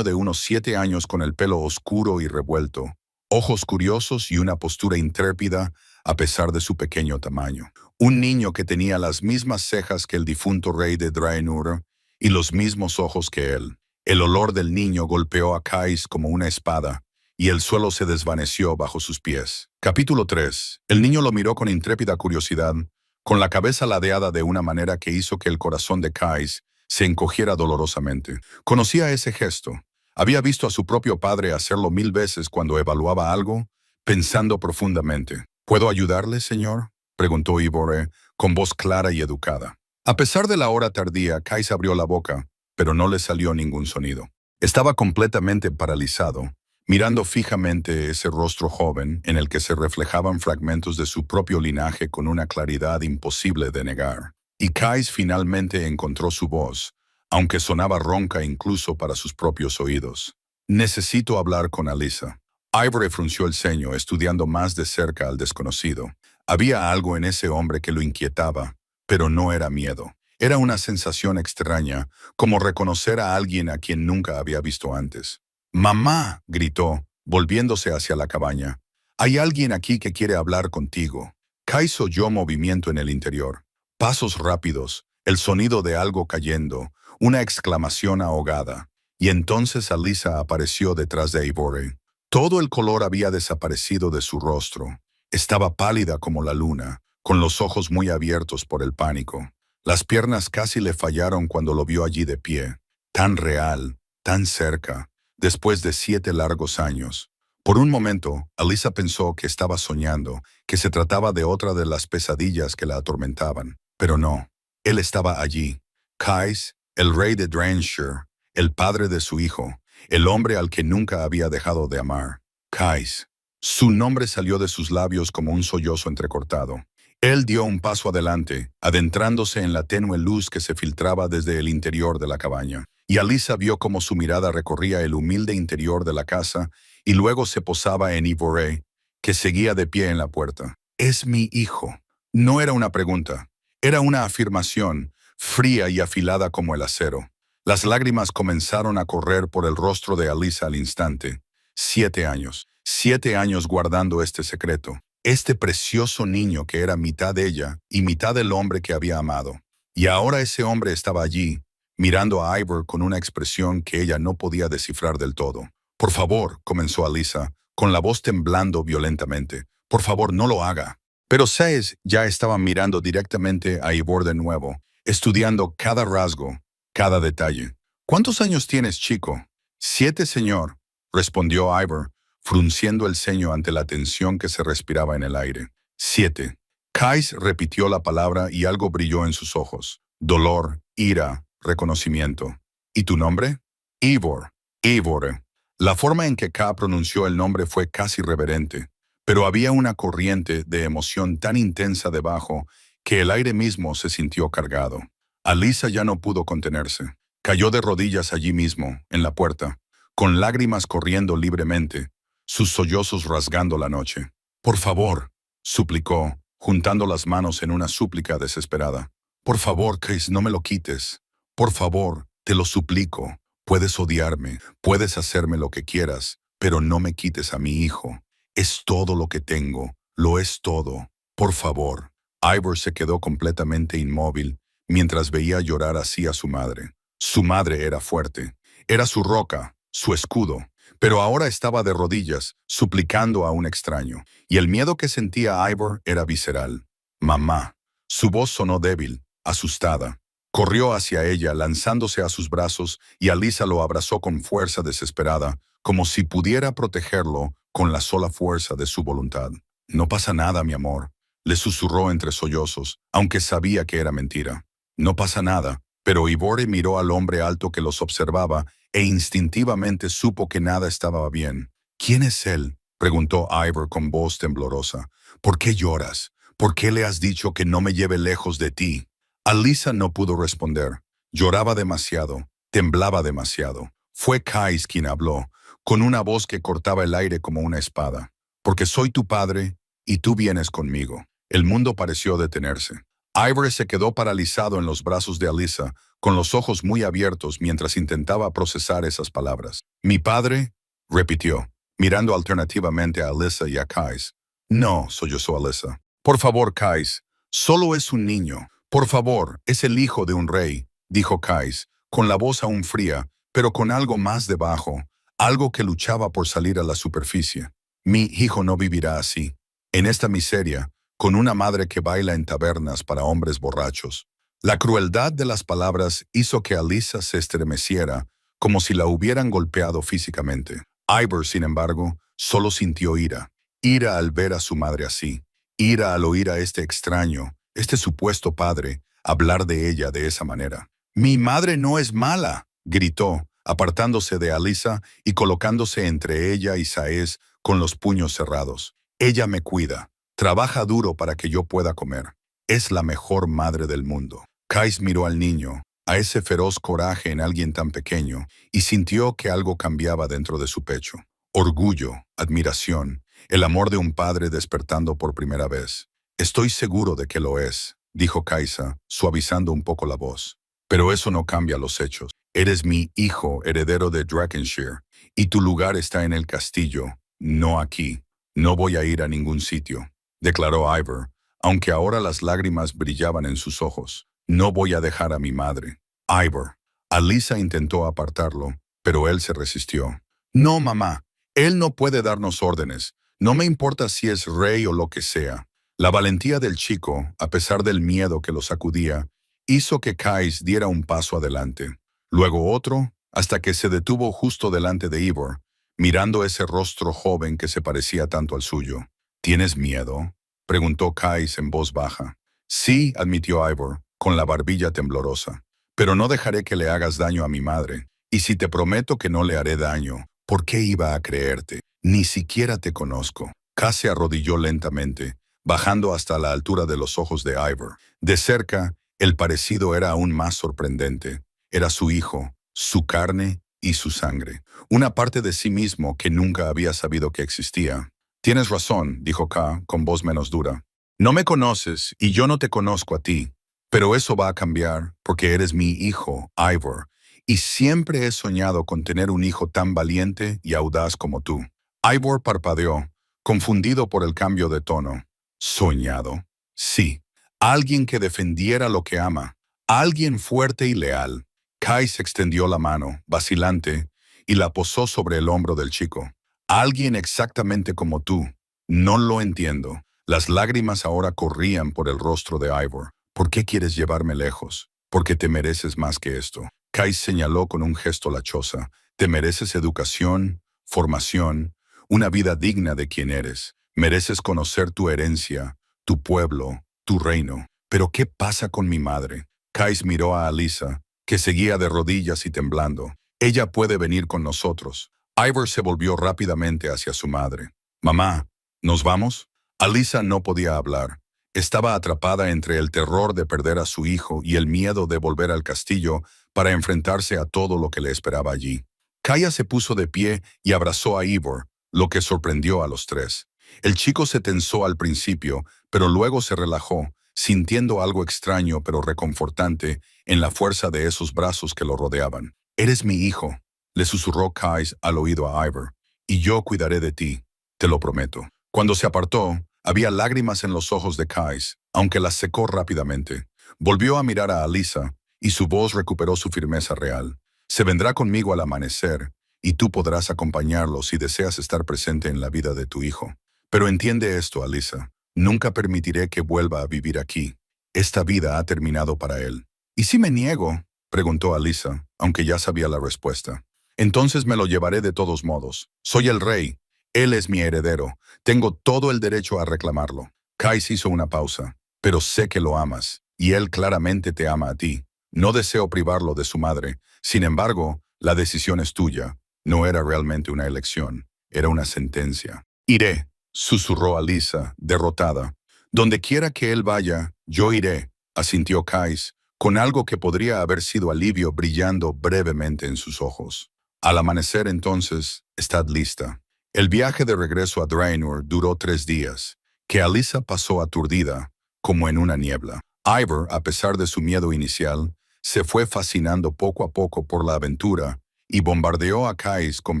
de unos 7 años con el pelo oscuro y revuelto, ojos curiosos y una postura intrépida a pesar de su pequeño tamaño. Un niño que tenía las mismas cejas que el difunto rey de Draenur y los mismos ojos que él. El olor del niño golpeó a Kais como una espada, y el suelo se desvaneció bajo sus pies. Capítulo 3. El niño lo miró con intrépida curiosidad, con la cabeza ladeada de una manera que hizo que el corazón de Kais se encogiera dolorosamente. Conocía ese gesto. Había visto a su propio padre hacerlo 1000 veces cuando evaluaba algo, pensando profundamente. «¿Puedo ayudarle, señor?», preguntó Ivore, con voz clara y educada. A pesar de la hora tardía, Kais abrió la boca, pero no le salió ningún sonido. Estaba completamente paralizado, mirando fijamente ese rostro joven en el que se reflejaban fragmentos de su propio linaje con una claridad imposible de negar. Y Kais finalmente encontró su voz, aunque sonaba ronca incluso para sus propios oídos. «Necesito hablar con Alyssa». Ivore frunció el ceño, estudiando más de cerca al desconocido. Había algo en ese hombre que lo inquietaba, pero no era miedo. Era una sensación extraña, como reconocer a alguien a quien nunca había visto antes. «¡Mamá!», gritó, volviéndose hacia la cabaña. «Hay alguien aquí que quiere hablar contigo». Kais oyó movimiento en el interior. Pasos rápidos, el sonido de algo cayendo, una exclamación ahogada. Y entonces Alyssa apareció detrás de Ivore. Todo el color había desaparecido de su rostro. Estaba pálida como la luna, con los ojos muy abiertos por el pánico. Las piernas casi le fallaron cuando lo vio allí de pie, tan real, tan cerca, después de 7 largos años. Por un momento, Alyssa pensó que estaba soñando, que se trataba de otra de las pesadillas que la atormentaban. Pero no, Él estaba allí. Kais, el rey de Draenshire, el padre de su hijo, el hombre al que nunca había dejado de amar. Kais. Su nombre salió de sus labios como un sollozo entrecortado. Él dio un paso adelante, adentrándose en la tenue luz que se filtraba desde el interior de la cabaña. Y Alyssa vio cómo su mirada recorría el humilde interior de la casa y luego se posaba en Ivore, que seguía de pie en la puerta. «Es mi hijo». No era una pregunta, era una afirmación, fría y afilada como el acero. Las lágrimas comenzaron a correr por el rostro de Alyssa al instante. 7 años, 7 años guardando este secreto. Este precioso niño que era mitad ella y mitad el hombre que había amado. Y ahora ese hombre estaba allí, mirando a Ivor con una expresión que ella no podía descifrar del todo. «Por favor», comenzó Alyssa, con la voz temblando violentamente. «Por favor, no lo haga». Pero Saez ya estaba mirando directamente a Ivor de nuevo, estudiando cada rasgo, cada detalle. «¿Cuántos años tienes, chico?» «7, señor», respondió Ivor, frunciendo el ceño ante la tensión que se respiraba en el aire. 7. Kais repitió la palabra y algo brilló en sus ojos. Dolor, ira, reconocimiento. ¿Y tu nombre? Ivor. Ivor. La forma en que K pronunció el nombre fue casi reverente, pero había una corriente de emoción tan intensa debajo que el aire mismo se sintió cargado. Alyssa ya no pudo contenerse. Cayó de rodillas allí mismo, en la puerta, con lágrimas corriendo libremente, sus sollozos rasgando la noche. «Por favor», suplicó, juntando las manos en una súplica desesperada. «Por favor, Kais, no me lo quites. Por favor, te lo suplico. Puedes odiarme, puedes hacerme lo que quieras, pero no me quites a mi hijo. Es todo lo que tengo, lo es todo. Por favor». Ivor se quedó completamente inmóvil mientras veía llorar así a su madre. Su madre era fuerte, era su roca, su escudo, pero ahora estaba de rodillas, suplicando a un extraño, y el miedo que sentía Ivor era visceral. «Mamá». Su voz sonó débil, asustada. Corrió hacia ella, lanzándose a sus brazos, y Alyssa lo abrazó con fuerza desesperada, como si pudiera protegerlo con la sola fuerza de su voluntad. «No pasa nada, mi amor», le susurró entre sollozos, aunque sabía que era mentira. «No pasa nada», pero Ivor miró al hombre alto que los observaba e instintivamente supo que nada estaba bien. «¿Quién es él?», preguntó Ivor con voz temblorosa. «¿Por qué lloras? ¿Por qué le has dicho que no me lleve lejos de ti?» Alyssa no pudo responder. Lloraba demasiado, temblaba demasiado. Fue Kais quien habló, con una voz que cortaba el aire como una espada. «Porque soy tu padre y tú vienes conmigo». El mundo pareció detenerse. Ivor se quedó paralizado en los brazos de Alyssa, con los ojos muy abiertos mientras intentaba procesar esas palabras. «¿Mi padre?», repitió, mirando alternativamente a Alyssa y a Kais. «No», sollozó Alyssa. «Por favor, Kais, solo es un niño. Por favor, es el hijo de un rey», dijo Kais, con la voz aún fría, pero con algo más debajo, algo que luchaba por salir a la superficie. «Mi hijo no vivirá así, en esta miseria, con una madre que baila en tabernas para hombres borrachos». La crueldad de las palabras hizo que Alyssa se estremeciera, como si la hubieran golpeado físicamente. Ivor, sin embargo, solo sintió ira. Ira al ver a su madre así. Ira al oír a este extraño, este supuesto padre, hablar de ella de esa manera. «Mi madre no es mala», gritó, apartándose de Alyssa y colocándose entre ella y Saez con los puños cerrados. «Ella me cuida. Trabaja duro para que yo pueda comer. Es la mejor madre del mundo». Kais miró al niño, a ese feroz coraje en alguien tan pequeño, y sintió que algo cambiaba dentro de su pecho. Orgullo, admiración, el amor de un padre despertando por primera vez. «Estoy seguro de que lo es», dijo Kaisa, suavizando un poco la voz. «Pero eso no cambia los hechos. Eres mi hijo heredero de Drakenshire, y tu lugar está en el castillo, no aquí. No voy a ir a ningún sitio», declaró Ivor, aunque ahora las lágrimas brillaban en sus ojos. «No voy a dejar a mi madre». «Ivor». Alyssa intentó apartarlo, pero él se resistió. «No, mamá. Él no puede darnos órdenes. No me importa si es rey o lo que sea». La valentía del chico, a pesar del miedo que lo sacudía, hizo que Kais diera un paso adelante, luego otro, hasta que se detuvo justo delante de Ivor, mirando ese rostro joven que se parecía tanto al suyo. «¿Tienes miedo?», preguntó Kais en voz baja. «Sí», admitió Ivor, con la barbilla temblorosa. Pero no dejaré que le hagas daño a mi madre. Y si te prometo que no le haré daño, ¿por qué iba a creerte? Ni siquiera te conozco. K se arrodilló lentamente, bajando hasta la altura de los ojos de Ivor. De cerca, el parecido era aún más sorprendente. Era su hijo, su carne y su sangre. Una parte de sí mismo que nunca había sabido que existía. Tienes razón, dijo K con voz menos dura. No me conoces y yo no te conozco a ti. Pero eso va a cambiar porque eres mi hijo, Ivor, y siempre he soñado con tener un hijo tan valiente y audaz como tú. Ivor parpadeó, confundido por el cambio de tono. ¿Soñado? Sí. Alguien que defendiera lo que ama. Alguien fuerte y leal. Kai se extendió la mano, vacilante, y la posó sobre el hombro del chico. Alguien exactamente como tú. No lo entiendo. Las lágrimas ahora corrían por el rostro de Ivor. ¿Por qué quieres llevarme lejos? Porque te mereces más que esto. Kai señaló con un gesto la choza. Te mereces educación, formación, una vida digna de quien eres. Mereces conocer tu herencia, tu pueblo, tu reino. Pero ¿qué pasa con mi madre? Kai miró a Alyssa, que seguía de rodillas y temblando. Ella puede venir con nosotros. Ivor se volvió rápidamente hacia su madre. Mamá, ¿nos vamos? Alyssa no podía hablar. Estaba atrapada entre el terror de perder a su hijo y el miedo de volver al castillo para enfrentarse a todo lo que le esperaba allí. Kaya se puso de pie y abrazó a Ivor, lo que sorprendió a los tres. El chico se tensó al principio, pero luego se relajó, sintiendo algo extraño pero reconfortante en la fuerza de esos brazos que lo rodeaban. Eres mi hijo, le susurró Kais al oído a Ivor, y yo cuidaré de ti, te lo prometo. Cuando se apartó, había lágrimas en los ojos de Kais, aunque las secó rápidamente. Volvió a mirar a Alyssa, y su voz recuperó su firmeza real. Se vendrá conmigo al amanecer, y tú podrás acompañarlo si deseas estar presente en la vida de tu hijo. Pero entiende esto, Alyssa. Nunca permitiré que vuelva a vivir aquí. Esta vida ha terminado para él. ¿Y si me niego? Preguntó Alyssa, aunque ya sabía la respuesta. Entonces me lo llevaré de todos modos. Soy el rey. Él es mi heredero. Tengo todo el derecho a reclamarlo. Kais hizo una pausa. Pero sé que lo amas, y él claramente te ama a ti. No deseo privarlo de su madre. Sin embargo, la decisión es tuya. No era realmente una elección. Era una sentencia. Iré, susurró Alyssa, derrotada. Donde quiera que él vaya, yo iré, asintió Kais, con algo que podría haber sido alivio brillando brevemente en sus ojos. Al amanecer entonces, estad lista. El viaje de regreso a Draenor duró 3 días, que Alyssa pasó aturdida, como en una niebla. Ivor, a pesar de su miedo inicial, se fue fascinando poco a poco por la aventura y bombardeó a Kais con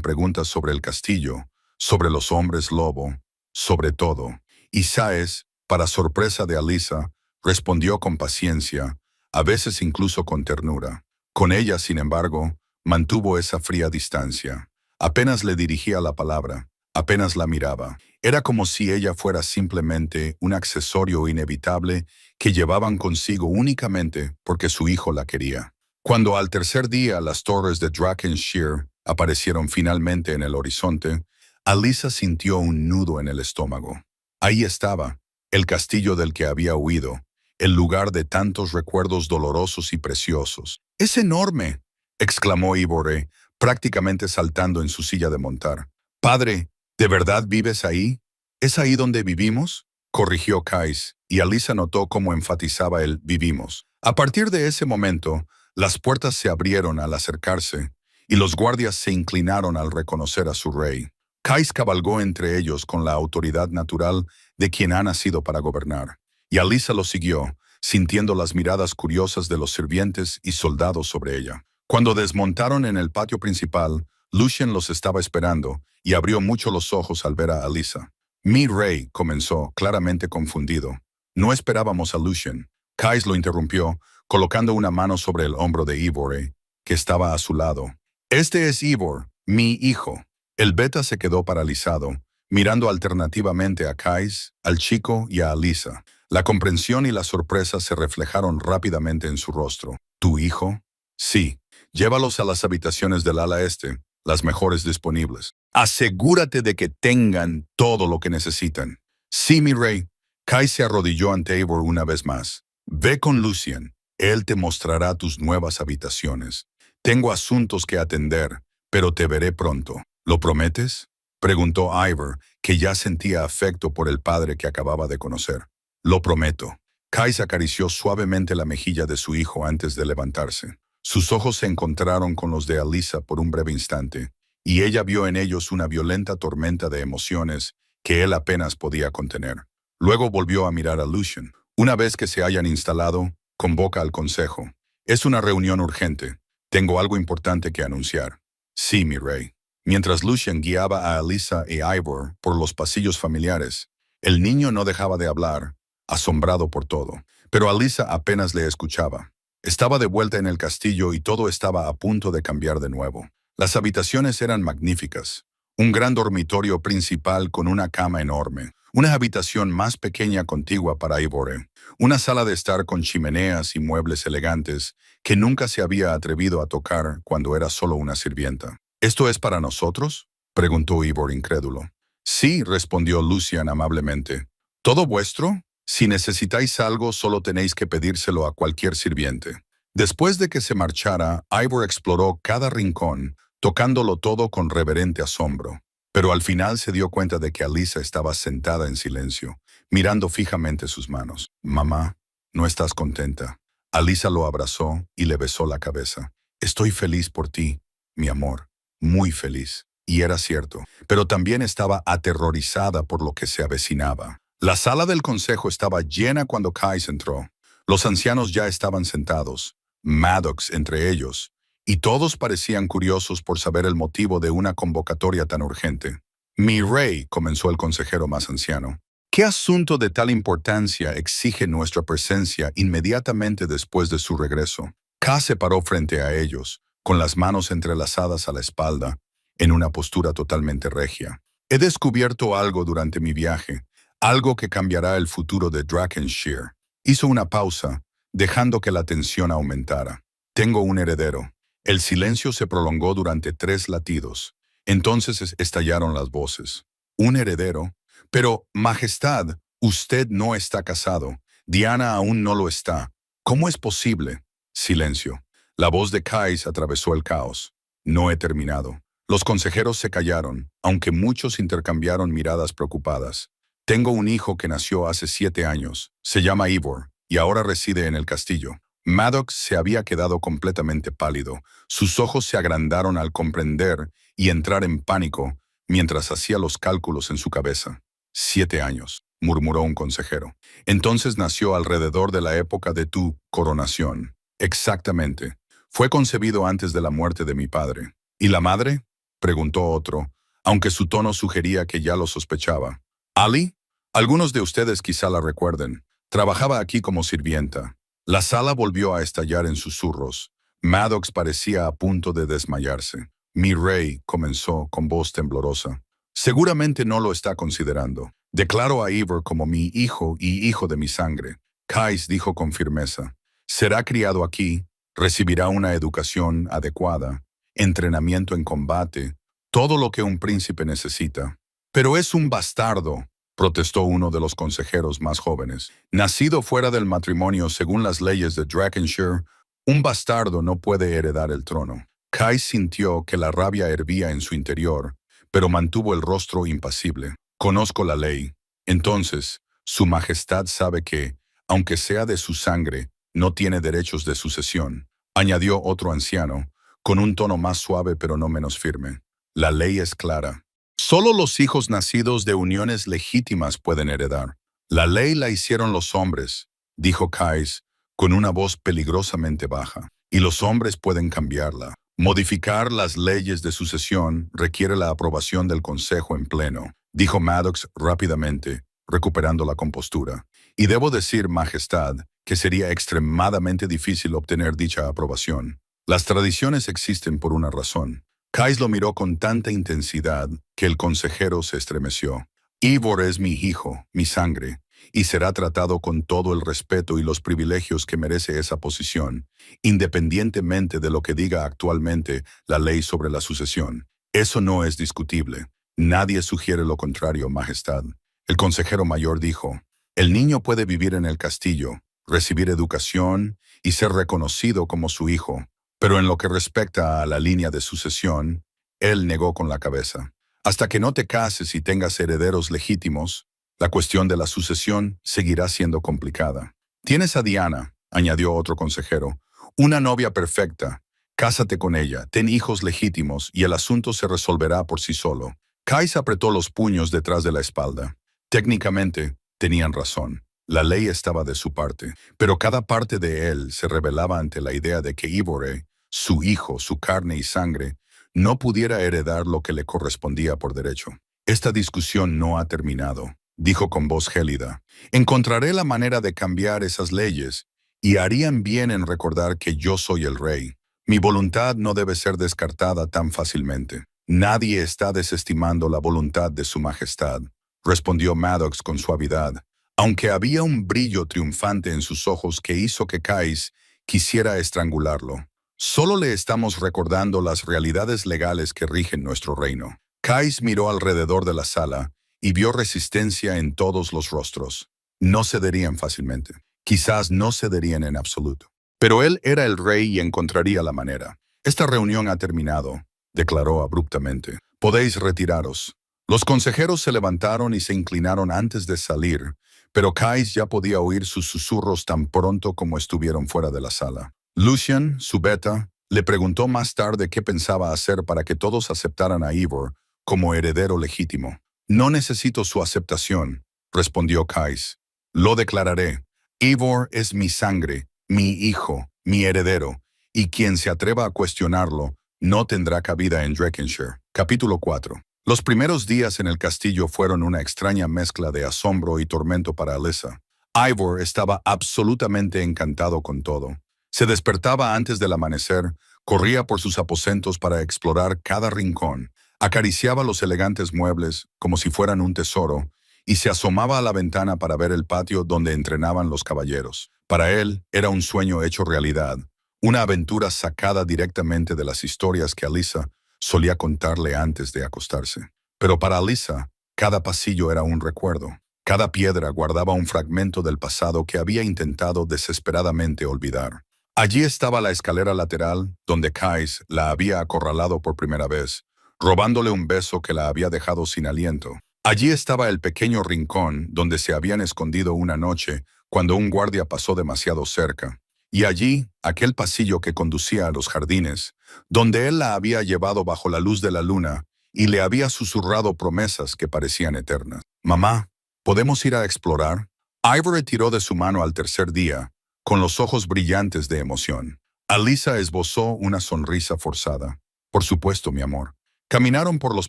preguntas sobre el castillo, sobre los hombres lobo, sobre todo. Y Saes, para sorpresa de Alyssa, respondió con paciencia, a veces incluso con ternura. Con ella, sin embargo, mantuvo esa fría distancia. Apenas le dirigía la palabra, apenas la miraba. Era como si ella fuera simplemente un accesorio inevitable que llevaban consigo únicamente porque su hijo la quería. Cuando al tercer día las torres de Drachenshire aparecieron finalmente en el horizonte, Alyssa sintió un nudo en el estómago. Ahí estaba, el castillo del que había huido, el lugar de tantos recuerdos dolorosos y preciosos. ¡Es enorme!, exclamó Ivor, prácticamente saltando en su silla de montar. «Padre, ¿de verdad vives ahí? ¿Es ahí donde vivimos?», corrigió Kais, y Alyssa notó cómo enfatizaba el «vivimos». A partir de ese momento, las puertas se abrieron al acercarse, y los guardias se inclinaron al reconocer a su rey. Kais cabalgó entre ellos con la autoridad natural de quien ha nacido para gobernar, y Alyssa lo siguió, sintiendo las miradas curiosas de los sirvientes y soldados sobre ella. Cuando desmontaron en el patio principal, Lucien los estaba esperando y abrió mucho los ojos al ver a Alyssa. «Mi rey», comenzó, claramente confundido. «No esperábamos a Lucien». Kais lo interrumpió, colocando una mano sobre el hombro de Ivor, que estaba a su lado. «Este es Ivor, mi hijo». El beta se quedó paralizado, mirando alternativamente a Kais, al chico y a Alyssa. La comprensión y la sorpresa se reflejaron rápidamente en su rostro. «¿Tu hijo?» «Sí. Llévalos a las habitaciones del ala este, las mejores disponibles. Asegúrate de que tengan todo lo que necesitan». «Sí, mi rey». Kais se arrodilló ante Eivor una vez más. «Ve con Lucien. Él te mostrará tus nuevas habitaciones. Tengo asuntos que atender, pero te veré pronto. ¿Lo prometes?, preguntó Ivor, que ya sentía afecto por el padre que acababa de conocer. Lo prometo. Kais acarició suavemente la mejilla de su hijo antes de levantarse. Sus ojos se encontraron con los de Alyssa por un breve instante, y ella vio en ellos una violenta tormenta de emociones que él apenas podía contener. Luego volvió a mirar a Lucien. Una vez que se hayan instalado, convoca al consejo. Es una reunión urgente. Tengo algo importante que anunciar. Sí, mi rey. Mientras Lucien guiaba a Alyssa y Ivor por los pasillos familiares, el niño no dejaba de hablar, asombrado por todo. Pero Alyssa apenas le escuchaba. Estaba de vuelta en el castillo y todo estaba a punto de cambiar de nuevo. Las habitaciones eran magníficas. Un gran dormitorio principal con una cama enorme. Una habitación más pequeña contigua para Ivor. Una sala de estar con chimeneas y muebles elegantes que nunca se había atrevido a tocar cuando era solo una sirvienta. ¿Esto es para nosotros?, preguntó Ivor incrédulo. Sí, respondió Lucien amablemente. ¿Todo vuestro? Si necesitáis algo, solo tenéis que pedírselo a cualquier sirviente. Después de que se marchara, Ivor exploró cada rincón, tocándolo todo con reverente asombro. Pero al final se dio cuenta de que Alyssa estaba sentada en silencio, mirando fijamente sus manos. Mamá, ¿no estás contenta? Alyssa lo abrazó y le besó la cabeza. Estoy feliz por ti, mi amor. Muy feliz. Y era cierto, pero también estaba aterrorizada por lo que se avecinaba. La sala del consejo estaba llena cuando Kais entró. Los ancianos ya estaban sentados, Maddox entre ellos, y todos parecían curiosos por saber el motivo de una convocatoria tan urgente. Mi rey, comenzó el consejero más anciano, ¿qué asunto de tal importancia exige nuestra presencia inmediatamente después de su regreso? Ka se paró frente a ellos, con las manos entrelazadas a la espalda, en una postura totalmente regia. He descubierto algo durante mi viaje, algo que cambiará el futuro de Drachenshire. Hizo una pausa, dejando que la tensión aumentara. Tengo un heredero. El silencio se prolongó durante 3 latidos. Entonces estallaron las voces. ¿Un heredero? Pero, Majestad, usted no está casado. Diana aún no lo está. ¿Cómo es posible? Silencio. La voz de Kais atravesó el caos. No he terminado. Los consejeros se callaron, aunque muchos intercambiaron miradas preocupadas. Tengo un hijo que nació hace 7 años. Se llama Ivor, y ahora reside en el castillo. Maddox se había quedado completamente pálido. Sus ojos se agrandaron al comprender y entrar en pánico mientras hacía los cálculos en su cabeza. 7 años, murmuró un consejero. Entonces nació alrededor de la época de tu coronación. Exactamente. Fue concebido antes de la muerte de mi padre. ¿Y la madre?, preguntó otro, aunque su tono sugería que ya lo sospechaba. ¿Ali? Algunos de ustedes quizá la recuerden. Trabajaba aquí como sirvienta. La sala volvió a estallar en susurros. Maddox parecía a punto de desmayarse. Mi rey, comenzó con voz temblorosa. Seguramente no lo está considerando. Declaro a Ivor como mi hijo y hijo de mi sangre. Kais dijo con firmeza. Será criado aquí, recibirá una educación adecuada, entrenamiento en combate, todo lo que un príncipe necesita. Pero es un bastardo, protestó uno de los consejeros más jóvenes. Nacido fuera del matrimonio según las leyes de Drachenshire, un bastardo no puede heredar el trono. Kais sintió que la rabia hervía en su interior, pero mantuvo el rostro impasible. Conozco la ley. Entonces, su majestad sabe que, aunque sea de su sangre, no tiene derechos de sucesión, añadió otro anciano, con un tono más suave pero no menos firme. La ley es clara. Solo los hijos nacidos de uniones legítimas pueden heredar. La ley la hicieron los hombres, dijo Kais, con una voz peligrosamente baja, y los hombres pueden cambiarla. Modificar las leyes de sucesión requiere la aprobación del Consejo en pleno, dijo Maddox rápidamente, recuperando la compostura. Y debo decir, Majestad, que sería extremadamente difícil obtener dicha aprobación. Las tradiciones existen por una razón. Kais lo miró con tanta intensidad que el consejero se estremeció. Ivor es mi hijo, mi sangre, y será tratado con todo el respeto y los privilegios que merece esa posición, independientemente de lo que diga actualmente la ley sobre la sucesión. Eso no es discutible. Nadie sugiere lo contrario, Majestad. El consejero mayor dijo, el niño puede vivir en el castillo, recibir educación y ser reconocido como su hijo, pero en lo que respecta a la línea de sucesión, él negó con la cabeza. Hasta que no te cases y tengas herederos legítimos, la cuestión de la sucesión seguirá siendo complicada. Tienes a Diana, añadió otro consejero, una novia perfecta. Cásate con ella, ten hijos legítimos y el asunto se resolverá por sí solo. Kais apretó los puños detrás de la espalda. Técnicamente, tenían razón. La ley estaba de su parte, pero cada parte de él se rebelaba ante la idea de que Ivore, su hijo, su carne y sangre, no pudiera heredar lo que le correspondía por derecho. Esta discusión no ha terminado, dijo con voz gélida. Encontraré la manera de cambiar esas leyes, y harían bien en recordar que yo soy el rey. Mi voluntad no debe ser descartada tan fácilmente. Nadie está desestimando la voluntad de su majestad, respondió Maddox con suavidad, aunque había un brillo triunfante en sus ojos que hizo que Kais quisiera estrangularlo. Solo le estamos recordando las realidades legales que rigen nuestro reino. Kais miró alrededor de la sala y vio resistencia en todos los rostros. No cederían fácilmente. Quizás no cederían en absoluto. Pero él era el rey y encontraría la manera. Esta reunión ha terminado, declaró abruptamente. Podéis retiraros. Los consejeros se levantaron y se inclinaron antes de salir, pero Kais ya podía oír sus susurros tan pronto como estuvieron fuera de la sala. Lucian, su beta, le preguntó más tarde qué pensaba hacer para que todos aceptaran a Ivor como heredero legítimo. No necesito su aceptación, respondió Kais. Lo declararé. Ivor es mi sangre, mi hijo, mi heredero, y quien se atreva a cuestionarlo no tendrá cabida en Drakenshire. Capítulo 4. Los primeros días en el castillo fueron una extraña mezcla de asombro y tormento para Alyssa. Ivor estaba absolutamente encantado con todo. Se despertaba antes del amanecer, corría por sus aposentos para explorar cada rincón, acariciaba los elegantes muebles como si fueran un tesoro, y se asomaba a la ventana para ver el patio donde entrenaban los caballeros. Para él era un sueño hecho realidad, una aventura sacada directamente de las historias que Alyssa solía contarle antes de acostarse. Pero para Alyssa, cada pasillo era un recuerdo. Cada piedra guardaba un fragmento del pasado que había intentado desesperadamente olvidar. Allí estaba la escalera lateral, donde Kais la había acorralado por primera vez, robándole un beso que la había dejado sin aliento. Allí estaba el pequeño rincón donde se habían escondido una noche cuando un guardia pasó demasiado cerca. Y allí, aquel pasillo que conducía a los jardines, donde él la había llevado bajo la luz de la luna y le había susurrado promesas que parecían eternas. «Mamá, ¿podemos ir a explorar?» Ivor retiró de su mano al tercer día, con los ojos brillantes de emoción. Alyssa esbozó una sonrisa forzada. «Por supuesto, mi amor». Caminaron por los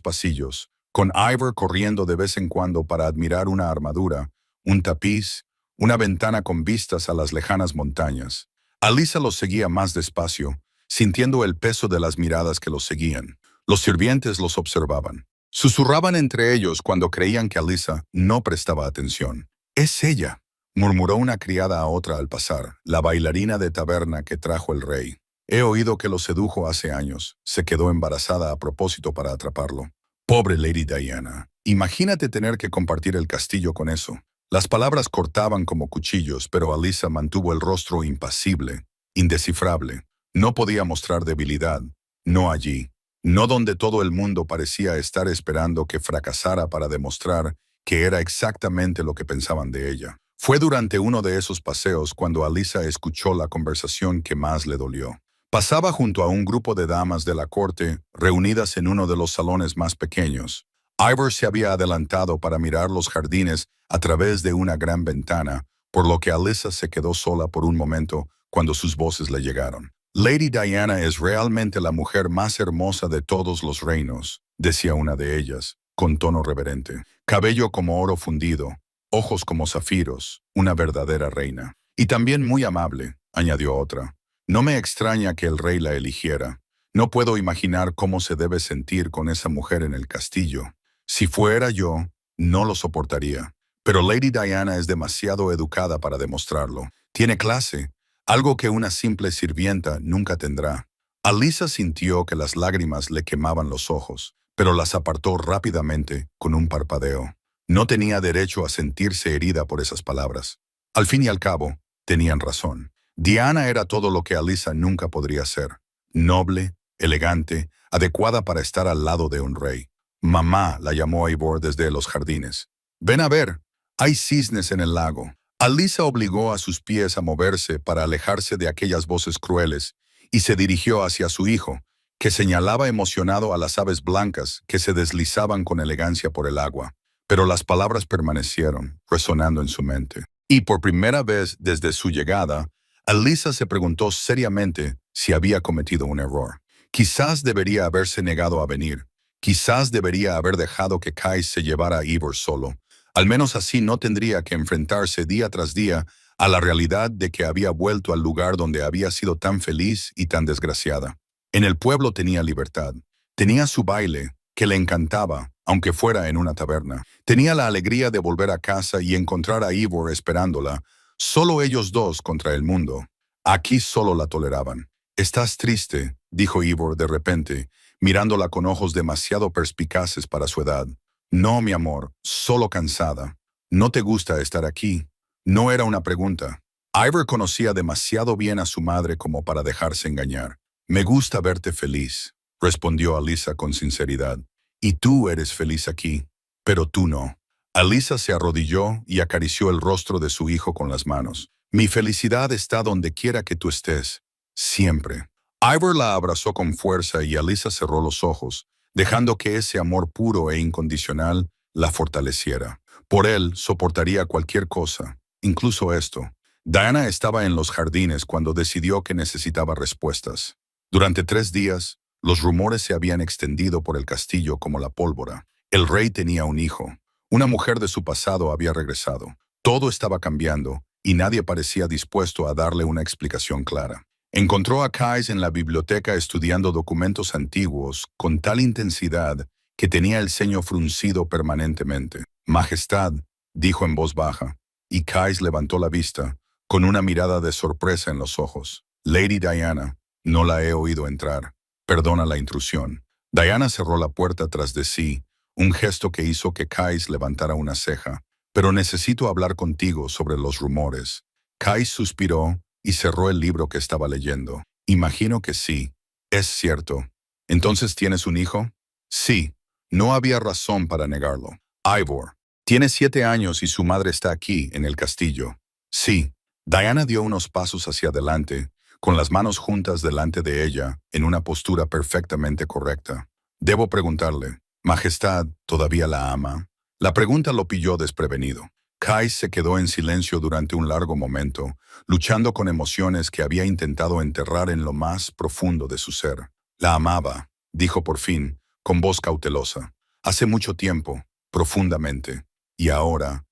pasillos, con Ivor corriendo de vez en cuando para admirar una armadura, un tapiz, una ventana con vistas a las lejanas montañas. Alyssa los seguía más despacio, sintiendo el peso de las miradas que los seguían. Los sirvientes los observaban. Susurraban entre ellos cuando creían que Alyssa no prestaba atención. «Es ella», murmuró una criada a otra al pasar, la bailarina de taberna que trajo el rey. «He oído que lo sedujo hace años. Se quedó embarazada a propósito para atraparlo». Pobre Lady Diana. Imagínate tener que compartir el castillo con eso. Las palabras cortaban como cuchillos, pero Alyssa mantuvo el rostro impasible, indescifrable. No podía mostrar debilidad. No allí. No donde todo el mundo parecía estar esperando que fracasara para demostrar que era exactamente lo que pensaban de ella. Fue durante uno de esos paseos cuando Alyssa escuchó la conversación que más le dolió. Pasaba junto a un grupo de damas de la corte reunidas en uno de los salones más pequeños. Ivor se había adelantado para mirar los jardines a través de una gran ventana, por lo que Alyssa se quedó sola por un momento cuando sus voces le llegaron. «Lady Diana es realmente la mujer más hermosa de todos los reinos», decía una de ellas, con tono reverente. «Cabello como oro fundido, ojos como zafiros, una verdadera reina. Y también muy amable», añadió otra. «No me extraña que el rey la eligiera. No puedo imaginar cómo se debe sentir con esa mujer en el castillo. Si fuera yo, no lo soportaría. Pero Lady Diana es demasiado educada para demostrarlo. Tiene clase, algo que una simple sirvienta nunca tendrá». Alyssa sintió que las lágrimas le quemaban los ojos, pero las apartó rápidamente con un parpadeo. No tenía derecho a sentirse herida por esas palabras. Al fin y al cabo, tenían razón. Diana era todo lo que Alyssa nunca podría ser. Noble, elegante, adecuada para estar al lado de un rey. Mamá, la llamó Eivor desde los jardines. Ven a ver, hay cisnes en el lago. Alyssa obligó a sus pies a moverse para alejarse de aquellas voces crueles y se dirigió hacia su hijo, que señalaba emocionado a las aves blancas que se deslizaban con elegancia por el agua. Pero las palabras permanecieron, resonando en su mente. Y por primera vez desde su llegada, Alyssa se preguntó seriamente si había cometido un error. Quizás debería haberse negado a venir. Quizás debería haber dejado que Kais se llevara a Eivor solo. Al menos así no tendría que enfrentarse día tras día a la realidad de que había vuelto al lugar donde había sido tan feliz y tan desgraciada. En el pueblo tenía libertad. Tenía su baile, que le encantaba, aunque fuera en una taberna. Tenía la alegría de volver a casa y encontrar a Eivor esperándola. Solo ellos dos contra el mundo. Aquí solo la toleraban. «Estás triste», dijo Eivor de repente, mirándola con ojos demasiado perspicaces para su edad. «No, mi amor, solo cansada. ¿No te gusta estar aquí?» No era una pregunta. Eivor conocía demasiado bien a su madre como para dejarse engañar. «Me gusta verte feliz», respondió Alyssa con sinceridad. «Y tú eres feliz aquí, pero tú no». Alyssa se arrodilló y acarició el rostro de su hijo con las manos. «Mi felicidad está donde quiera que tú estés, siempre». Eivor la abrazó con fuerza y Alyssa cerró los ojos, dejando que ese amor puro e incondicional la fortaleciera. Por él soportaría cualquier cosa, incluso esto. Diana estaba en los jardines cuando decidió que necesitaba respuestas. Durante 3 días, los rumores se habían extendido por el castillo como la pólvora. El rey tenía un hijo. Una mujer de su pasado había regresado. Todo estaba cambiando y nadie parecía dispuesto a darle una explicación clara. Encontró a Kais en la biblioteca estudiando documentos antiguos con tal intensidad que tenía el ceño fruncido permanentemente. «Majestad», dijo en voz baja, y Kais levantó la vista, con una mirada de sorpresa en los ojos. «Lady Diana, no la he oído entrar. Perdona la intrusión». Diana cerró la puerta tras de sí, un gesto que hizo que Kais levantara una ceja. «Pero necesito hablar contigo sobre los rumores». Kais suspiró y cerró el libro que estaba leyendo. «Imagino que sí. Es cierto. ¿Entonces tienes un hijo?» «Sí». No había razón para negarlo. «Eivor. Tiene 7 años y su madre está aquí, en el castillo». «Sí». Diana dio unos pasos hacia adelante, con las manos juntas delante de ella, en una postura perfectamente correcta. «Debo preguntarle, Majestad, ¿todavía la ama?» La pregunta lo pilló desprevenido. Kais se quedó en silencio durante un largo momento, luchando con emociones que había intentado enterrar en lo más profundo de su ser. «La amaba», dijo por fin, con voz cautelosa. «Hace mucho tiempo, profundamente. Y ahora».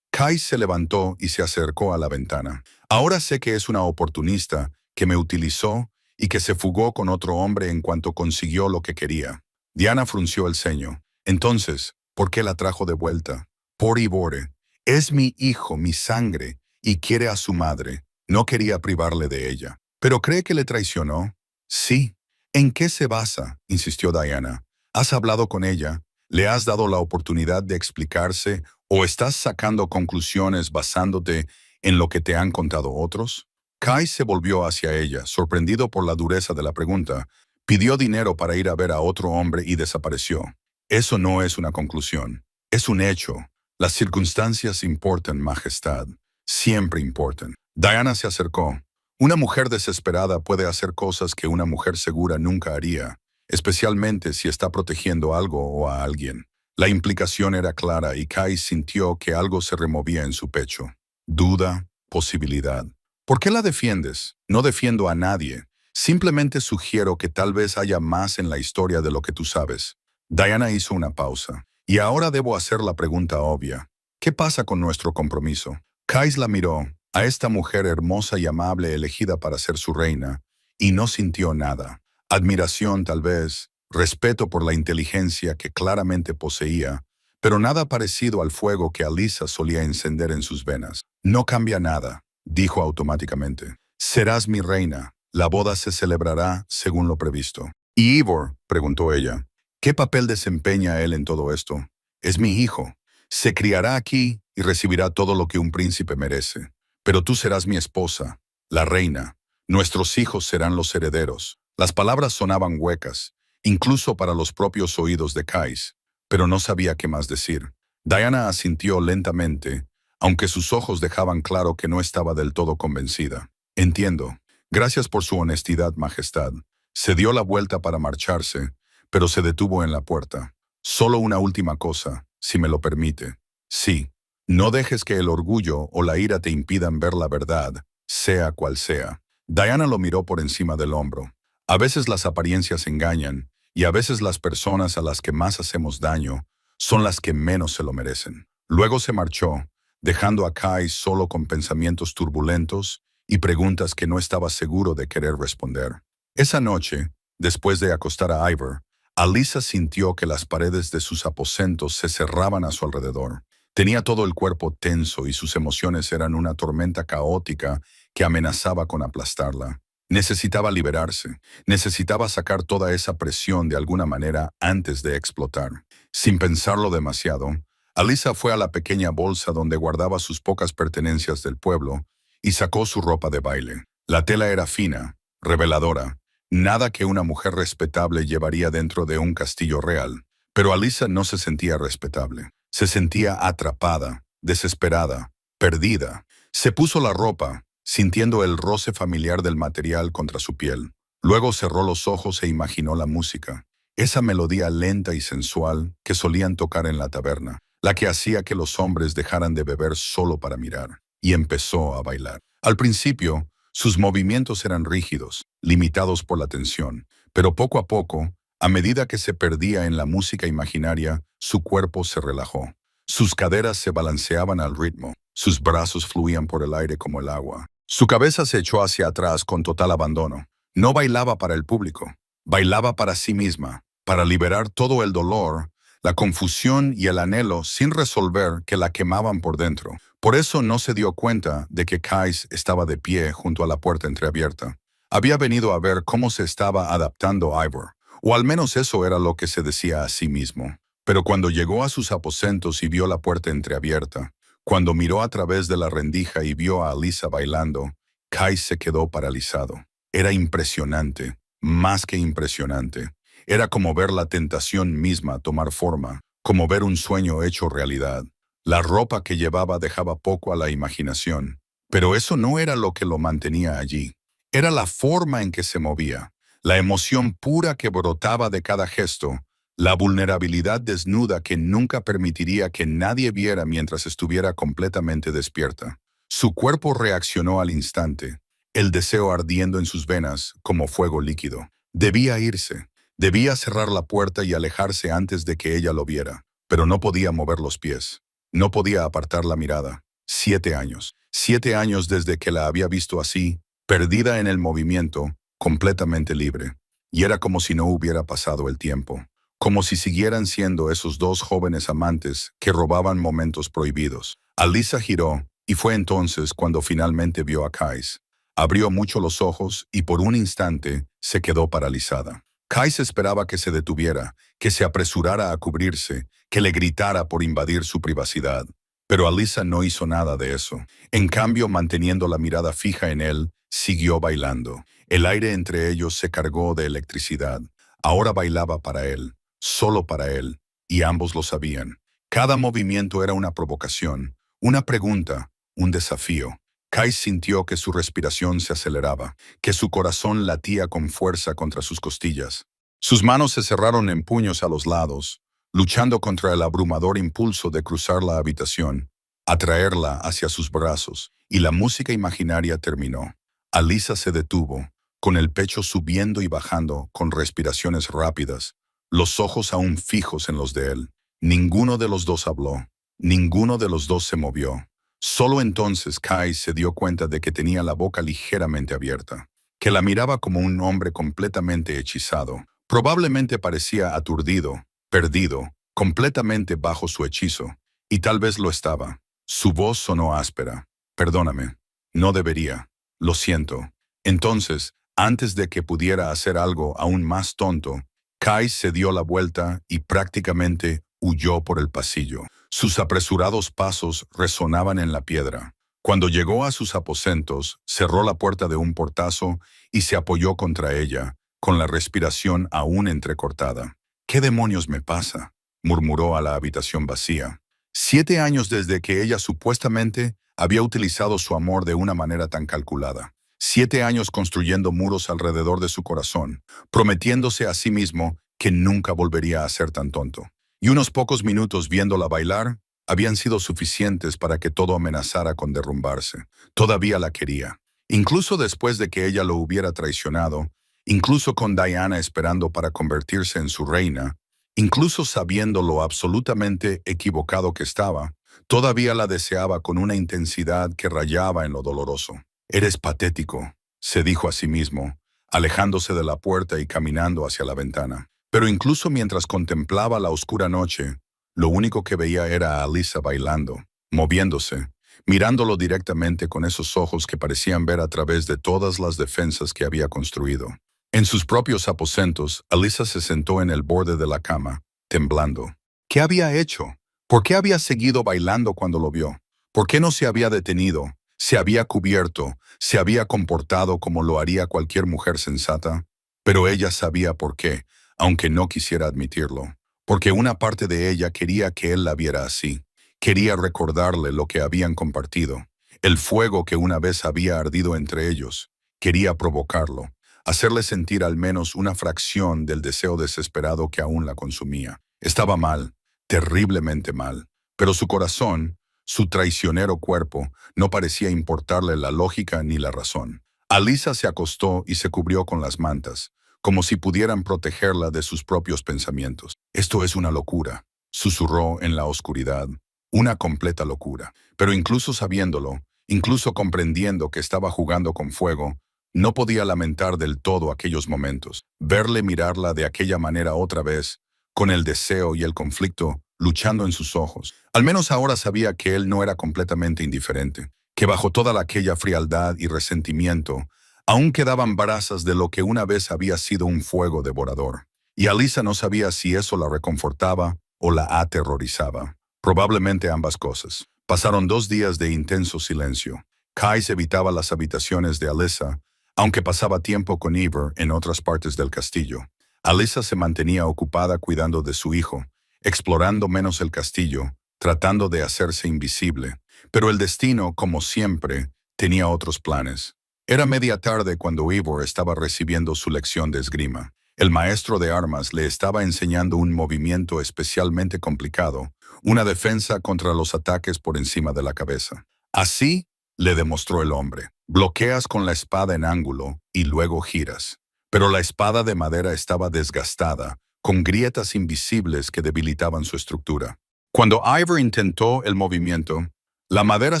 Kais se levantó y se acercó a la ventana. «Ahora sé que es una oportunista, que me utilizó y que se fugó con otro hombre en cuanto consiguió lo que quería». Diana frunció el ceño. «Entonces, ¿por qué la trajo de vuelta?» «Por Eivor. Es mi hijo, mi sangre, y quiere a su madre. No quería privarle de ella». «¿Pero cree que le traicionó?» «Sí». «¿En qué se basa?», insistió Diana. «¿Has hablado con ella? ¿Le has dado la oportunidad de explicarse o estás sacando conclusiones basándote en lo que te han contado otros?» Kais se volvió hacia ella, sorprendido por la dureza de la pregunta. Pidió dinero para ir a ver a otro hombre y desapareció. «Eso no es una conclusión. Es un hecho. Las circunstancias importan, Majestad. Siempre importan». Diana se acercó. Una mujer desesperada puede hacer cosas que una mujer segura nunca haría, especialmente si está protegiendo algo o a alguien. La implicación era clara y Kais sintió que algo se removía en su pecho. Duda, posibilidad. «¿Por qué la defiendes?» «No defiendo a nadie. Simplemente sugiero que tal vez haya más en la historia de lo que tú sabes». Diana hizo una pausa. «Y ahora debo hacer la pregunta obvia. ¿Qué pasa con nuestro compromiso?» Kais la miró, a esta mujer hermosa y amable elegida para ser su reina, y no sintió nada. Admiración tal vez, respeto por la inteligencia que claramente poseía, pero nada parecido al fuego que Alyssa solía encender en sus venas. «No cambia nada», dijo automáticamente. «Serás mi reina. La boda se celebrará según lo previsto». «¿Y Eivor?», preguntó ella. «¿Qué papel desempeña él en todo esto?» «Es mi hijo. Se criará aquí y recibirá todo lo que un príncipe merece. Pero tú serás mi esposa, La reina. Nuestros hijos serán los herederos. Las palabras sonaban huecas, incluso para los propios oídos de Kais, pero no sabía qué más decir. Diana asintió lentamente, aunque sus ojos dejaban claro que no estaba del todo convencida. Entiendo. Gracias por su honestidad, Majestad. Se dio la vuelta para marcharse, pero se detuvo en la puerta. Solo una última cosa, si me lo permite. Sí. No dejes que el orgullo o la ira te impidan ver la verdad, sea cual sea. Diana lo miró por encima del hombro. A veces las apariencias engañan, y a veces las personas a las que más hacemos daño son las que menos se lo merecen. Luego se marchó, dejando a Kai solo con pensamientos turbulentos y preguntas que no estaba seguro de querer responder. Esa noche, después de acostar a Ivor, Alyssa sintió que las paredes de sus aposentos se cerraban a su alrededor. Tenía todo el cuerpo tenso y sus emociones eran una tormenta caótica que amenazaba con aplastarla. Necesitaba liberarse, necesitaba sacar toda esa presión de alguna manera antes de explotar. Sin pensarlo demasiado, Alyssa fue a la pequeña bolsa donde guardaba sus pocas pertenencias del pueblo y sacó su ropa de baile. La tela era fina, reveladora, nada que una mujer respetable llevaría dentro de un castillo real. Pero Alyssa no se sentía respetable. Se sentía atrapada, desesperada, perdida. Se puso la ropa, sintiendo el roce familiar del material contra su piel. Luego cerró los ojos e imaginó la música. Esa melodía lenta y sensual que solían tocar en la taberna, la que hacía que los hombres dejaran de beber solo para mirar. Y empezó a bailar. Al principio, sus movimientos eran rígidos, limitados por la tensión, pero poco a poco, a medida que se perdía en la música imaginaria, su cuerpo se relajó. Sus caderas se balanceaban al ritmo, sus brazos fluían por el aire como el agua. Su cabeza se echó hacia atrás con total abandono. No bailaba para el público, bailaba para sí misma, para liberar todo el dolor, la confusión y el anhelo sin resolver que la quemaban por dentro. Por eso no se dio cuenta de que Kais estaba de pie junto a la puerta entreabierta. Había venido a ver cómo se estaba adaptando Ivor, o al menos eso era lo que se decía a sí mismo. Pero cuando llegó a sus aposentos y vio la puerta entreabierta, cuando miró a través de la rendija y vio a Alyssa bailando, Kais se quedó paralizado. Era impresionante, más que impresionante. Era como ver la tentación misma tomar forma, como ver un sueño hecho realidad. La ropa que llevaba dejaba poco a la imaginación, pero eso no era lo que lo mantenía allí. Era la forma en que se movía, la emoción pura que brotaba de cada gesto, la vulnerabilidad desnuda que nunca permitiría que nadie viera mientras estuviera completamente despierta. Su cuerpo reaccionó al instante, el deseo ardiendo en sus venas como fuego líquido. Debía irse, debía cerrar la puerta y alejarse antes de que ella lo viera, pero no podía mover los pies, no podía apartar la mirada. 7 años, 7 años desde que la había visto así, perdida en el movimiento, completamente libre. Y era como si no hubiera pasado el tiempo, como si siguieran siendo esos dos jóvenes amantes que robaban momentos prohibidos. Alyssa giró, y fue entonces cuando finalmente vio a Kais. Abrió mucho los ojos y por un instante se quedó paralizada. Kais esperaba que se detuviera, que se apresurara a cubrirse, que le gritara por invadir su privacidad. Pero Alyssa no hizo nada de eso. En cambio, manteniendo la mirada fija en él, siguió bailando. El aire entre ellos se cargó de electricidad. Ahora bailaba para él, solo para él, y ambos lo sabían. Cada movimiento era una provocación, una pregunta, un desafío. Kais sintió que su respiración se aceleraba, que su corazón latía con fuerza contra sus costillas. Sus manos se cerraron en puños a los lados, luchando contra el abrumador impulso de cruzar la habitación, atraerla hacia sus brazos, y la música imaginaria terminó. Alyssa se detuvo, con el pecho subiendo y bajando con respiraciones rápidas, los ojos aún fijos en los de él. Ninguno de los dos habló, ninguno de los dos se movió. Solo entonces Kais se dio cuenta de que tenía la boca ligeramente abierta, que la miraba como un hombre completamente hechizado. Probablemente parecía aturdido, perdido, completamente bajo su hechizo, y tal vez lo estaba. Su voz sonó áspera. Perdóname, no debería, lo siento. Entonces, antes de que pudiera hacer algo aún más tonto, Kais se dio la vuelta y prácticamente huyó por el pasillo. Sus apresurados pasos resonaban en la piedra. Cuando llegó a sus aposentos, cerró la puerta de un portazo y se apoyó contra ella, con la respiración aún entrecortada. ¿Qué demonios me pasa?, murmuró a la habitación vacía. 7 años desde que ella supuestamente había utilizado su amor de una manera tan calculada. 7 años construyendo muros alrededor de su corazón, prometiéndose a sí mismo que nunca volvería a ser tan tonto. Y unos pocos minutos viéndola bailar habían sido suficientes para que todo amenazara con derrumbarse. Todavía la quería. Incluso después de que ella lo hubiera traicionado, incluso con Diana esperando para convertirse en su reina, incluso sabiendo lo absolutamente equivocado que estaba, todavía la deseaba con una intensidad que rayaba en lo doloroso. «Eres patético», se dijo a sí mismo, alejándose de la puerta y caminando hacia la ventana. Pero incluso mientras contemplaba la oscura noche, lo único que veía era a Alyssa bailando, moviéndose, mirándolo directamente con esos ojos que parecían ver a través de todas las defensas que había construido. En sus propios aposentos, Alyssa se sentó en el borde de la cama, temblando. ¿Qué había hecho? ¿Por qué había seguido bailando cuando lo vio? ¿Por qué no se había detenido? ¿Se había cubierto? ¿Se había comportado como lo haría cualquier mujer sensata? Pero ella sabía por qué, aunque no quisiera admitirlo. Porque una parte de ella quería que él la viera así. Quería recordarle lo que habían compartido, el fuego que una vez había ardido entre ellos. Quería provocarlo, hacerle sentir al menos una fracción del deseo desesperado que aún la consumía. Estaba mal, terriblemente mal, pero su corazón, su traicionero cuerpo, no parecía importarle la lógica ni la razón. Alyssa se acostó y se cubrió con las mantas, como si pudieran protegerla de sus propios pensamientos. «Esto es una locura», susurró en la oscuridad. Una completa locura. Pero incluso sabiéndolo, incluso comprendiendo que estaba jugando con fuego, no podía lamentar del todo aquellos momentos. Verle mirarla de aquella manera otra vez, con el deseo y el conflicto luchando en sus ojos. Al menos ahora sabía que él no era completamente indiferente, que bajo toda aquella frialdad y resentimiento, aún quedaban brasas de lo que una vez había sido un fuego devorador. Y Alyssa no sabía si eso la reconfortaba o la aterrorizaba. Probablemente ambas cosas. Pasaron 2 días de intenso silencio. Kais evitaba las habitaciones de Alyssa, aunque pasaba tiempo con Eivor en otras partes del castillo. Alyssa se mantenía ocupada cuidando de su hijo, explorando menos el castillo, tratando de hacerse invisible. Pero el destino, como siempre, tenía otros planes. Era media tarde cuando Eivor estaba recibiendo su lección de esgrima. El maestro de armas le estaba enseñando un movimiento especialmente complicado, una defensa contra los ataques por encima de la cabeza. Así, le demostró el hombre, bloqueas con la espada en ángulo y luego giras. Pero la espada de madera estaba desgastada, con grietas invisibles que debilitaban su estructura. Cuando Eivor intentó el movimiento, la madera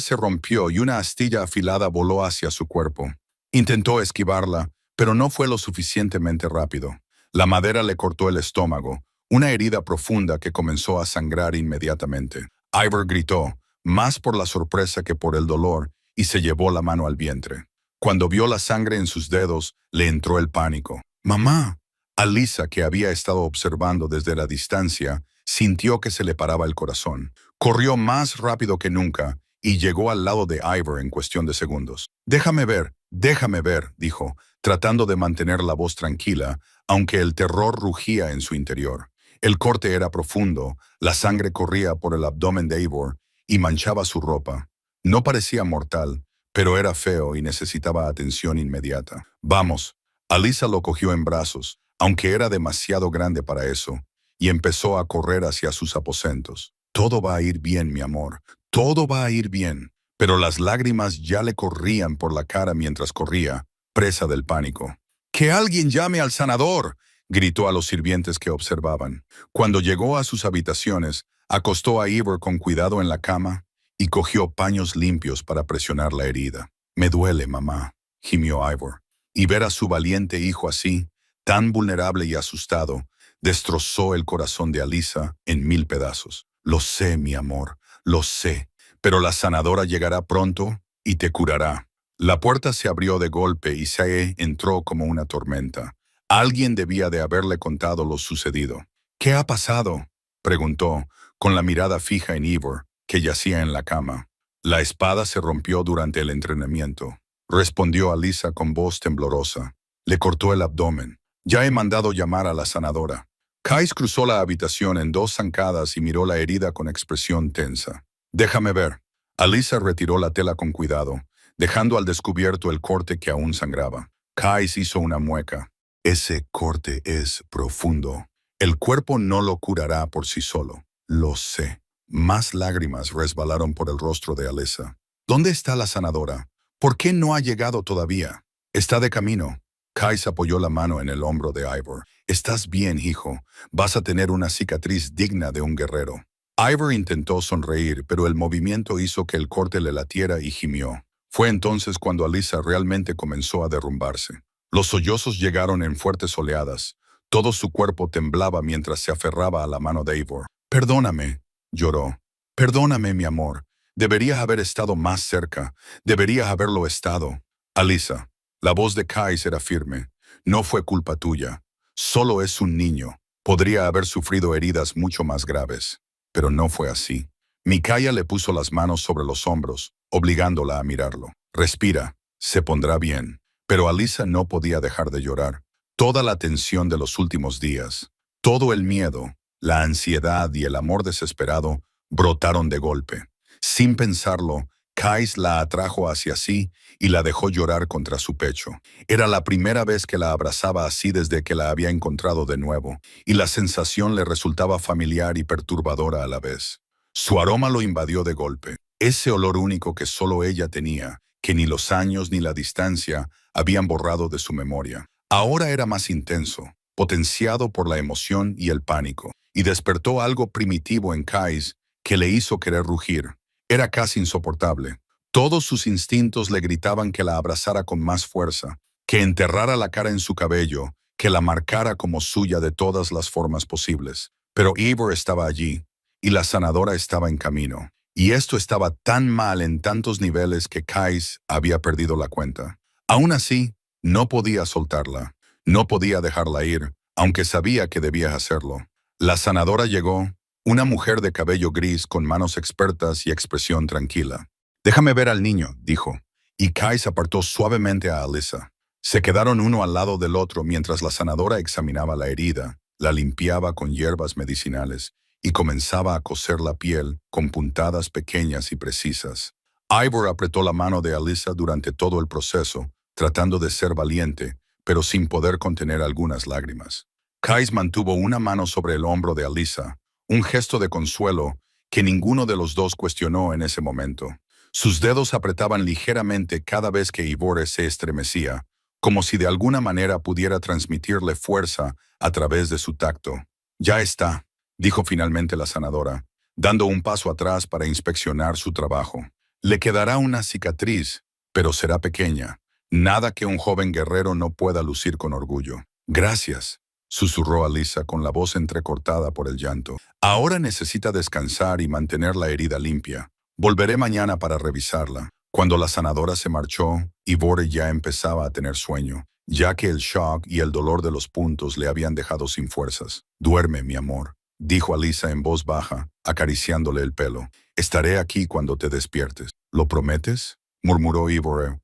se rompió y una astilla afilada voló hacia su cuerpo. Intentó esquivarla, pero no fue lo suficientemente rápido. La madera le cortó el estómago, una herida profunda que comenzó a sangrar inmediatamente. Eivor gritó, más por la sorpresa que por el dolor, y se llevó la mano al vientre. Cuando vio la sangre en sus dedos, le entró el pánico. «¡Mamá!». Alyssa, que había estado observando desde la distancia, sintió que se le paraba el corazón. Corrió más rápido que nunca y llegó al lado de Eivor en cuestión de segundos. déjame ver», dijo, tratando de mantener la voz tranquila, aunque el terror rugía en su interior. El corte era profundo, la sangre corría por el abdomen de Eivor y manchaba su ropa. No parecía mortal, pero era feo y necesitaba atención inmediata. «Vamos». Alyssa lo cogió en brazos, aunque era demasiado grande para eso, y empezó a correr hacia sus aposentos. «Todo va a ir bien, mi amor, todo va a ir bien». Pero las lágrimas ya le corrían por la cara mientras corría, presa del pánico. «¡Que alguien llame al sanador!», gritó a los sirvientes que observaban. Cuando llegó a sus habitaciones, acostó a Eivor con cuidado en la cama y cogió paños limpios para presionar la herida. «Me duele, mamá», gimió Eivor. Y ver a su valiente hijo así, tan vulnerable y asustado, destrozó el corazón de Alyssa en 1000 pedazos. «Lo sé, mi amor, lo sé, pero la sanadora llegará pronto y te curará». La puerta se abrió de golpe y Sae entró como una tormenta. Alguien debía de haberle contado lo sucedido. «¿Qué ha pasado?», preguntó, con la mirada fija en Eivor, que yacía en la cama. La espada se rompió durante el entrenamiento, respondió Alisa con voz temblorosa. Le cortó el abdomen. Ya he mandado llamar a la sanadora. Kais cruzó la habitación en 2 zancadas y miró la herida con expresión tensa. Déjame ver. Alisa retiró la tela con cuidado, dejando al descubierto el corte que aún sangraba. Kais hizo una mueca. Ese corte es profundo. El cuerpo no lo curará por sí solo. Lo sé. Más lágrimas resbalaron por el rostro de Alisa. ¿Dónde está la sanadora? ¿Por qué no ha llegado todavía? Está de camino. Kais apoyó la mano en el hombro de Ivor. Estás bien, hijo. Vas a tener una cicatriz digna de un guerrero. Ivor intentó sonreír, pero el movimiento hizo que el corte le latiera y gimió. Fue entonces cuando Alisa realmente comenzó a derrumbarse. Los sollozos llegaron en fuertes oleadas. Todo su cuerpo temblaba mientras se aferraba a la mano de Ivor. Perdóname, lloró. Perdóname, mi amor. Deberías haber estado más cerca. Deberías haberlo estado. Alisa. La voz de Kais era firme. No fue culpa tuya. Solo es un niño. Podría haber sufrido heridas mucho más graves. Pero no fue así. Micaiah le puso las manos sobre los hombros, obligándola a mirarlo. Respira. Se pondrá bien. Pero Alisa no podía dejar de llorar. Toda la tensión de los últimos días, todo el miedo, la ansiedad y el amor desesperado brotaron de golpe. Sin pensarlo, Kais la atrajo hacia sí y la dejó llorar contra su pecho. Era la primera vez que la abrazaba así desde que la había encontrado de nuevo, y la sensación le resultaba familiar y perturbadora a la vez. Su aroma lo invadió de golpe, ese olor único que solo ella tenía, que ni los años ni la distancia habían borrado de su memoria. Ahora era más intenso, potenciado por la emoción y el pánico, y despertó algo primitivo en Kais que le hizo querer rugir. Era casi insoportable. Todos sus instintos le gritaban que la abrazara con más fuerza, que enterrara la cara en su cabello, que la marcara como suya de todas las formas posibles. Pero Ivor estaba allí, y la sanadora estaba en camino. Y esto estaba tan mal en tantos niveles que Kais había perdido la cuenta. Aún así, no podía soltarla. No podía dejarla ir, aunque sabía que debía hacerlo. La sanadora llegó, una mujer de cabello gris con manos expertas y expresión tranquila. «Déjame ver al niño», dijo, y Kais apartó suavemente a Alisa. Se quedaron uno al lado del otro mientras la sanadora examinaba la herida, la limpiaba con hierbas medicinales y comenzaba a coser la piel con puntadas pequeñas y precisas. Ivor apretó la mano de Alisa durante todo el proceso, tratando de ser valiente, pero sin poder contener algunas lágrimas. Kais mantuvo una mano sobre el hombro de Alisa, un gesto de consuelo que ninguno de los dos cuestionó en ese momento. Sus dedos apretaban ligeramente cada vez que Ivor se estremecía, como si de alguna manera pudiera transmitirle fuerza a través de su tacto. «Ya está», dijo finalmente la sanadora, dando un paso atrás para inspeccionar su trabajo. «Le quedará una cicatriz, pero será pequeña. Nada que un joven guerrero no pueda lucir con orgullo». «Gracias», susurró Alisa con la voz entrecortada por el llanto. «Ahora necesita descansar y mantener la herida limpia. Volveré mañana para revisarla». Cuando la sanadora se marchó, Ivor ya empezaba a tener sueño, ya que el shock y el dolor de los puntos le habían dejado sin fuerzas. «Duerme, mi amor», dijo Alisa en voz baja, acariciándole el pelo. «Estaré aquí cuando te despiertes». «¿Lo prometes?», murmuró Ivor,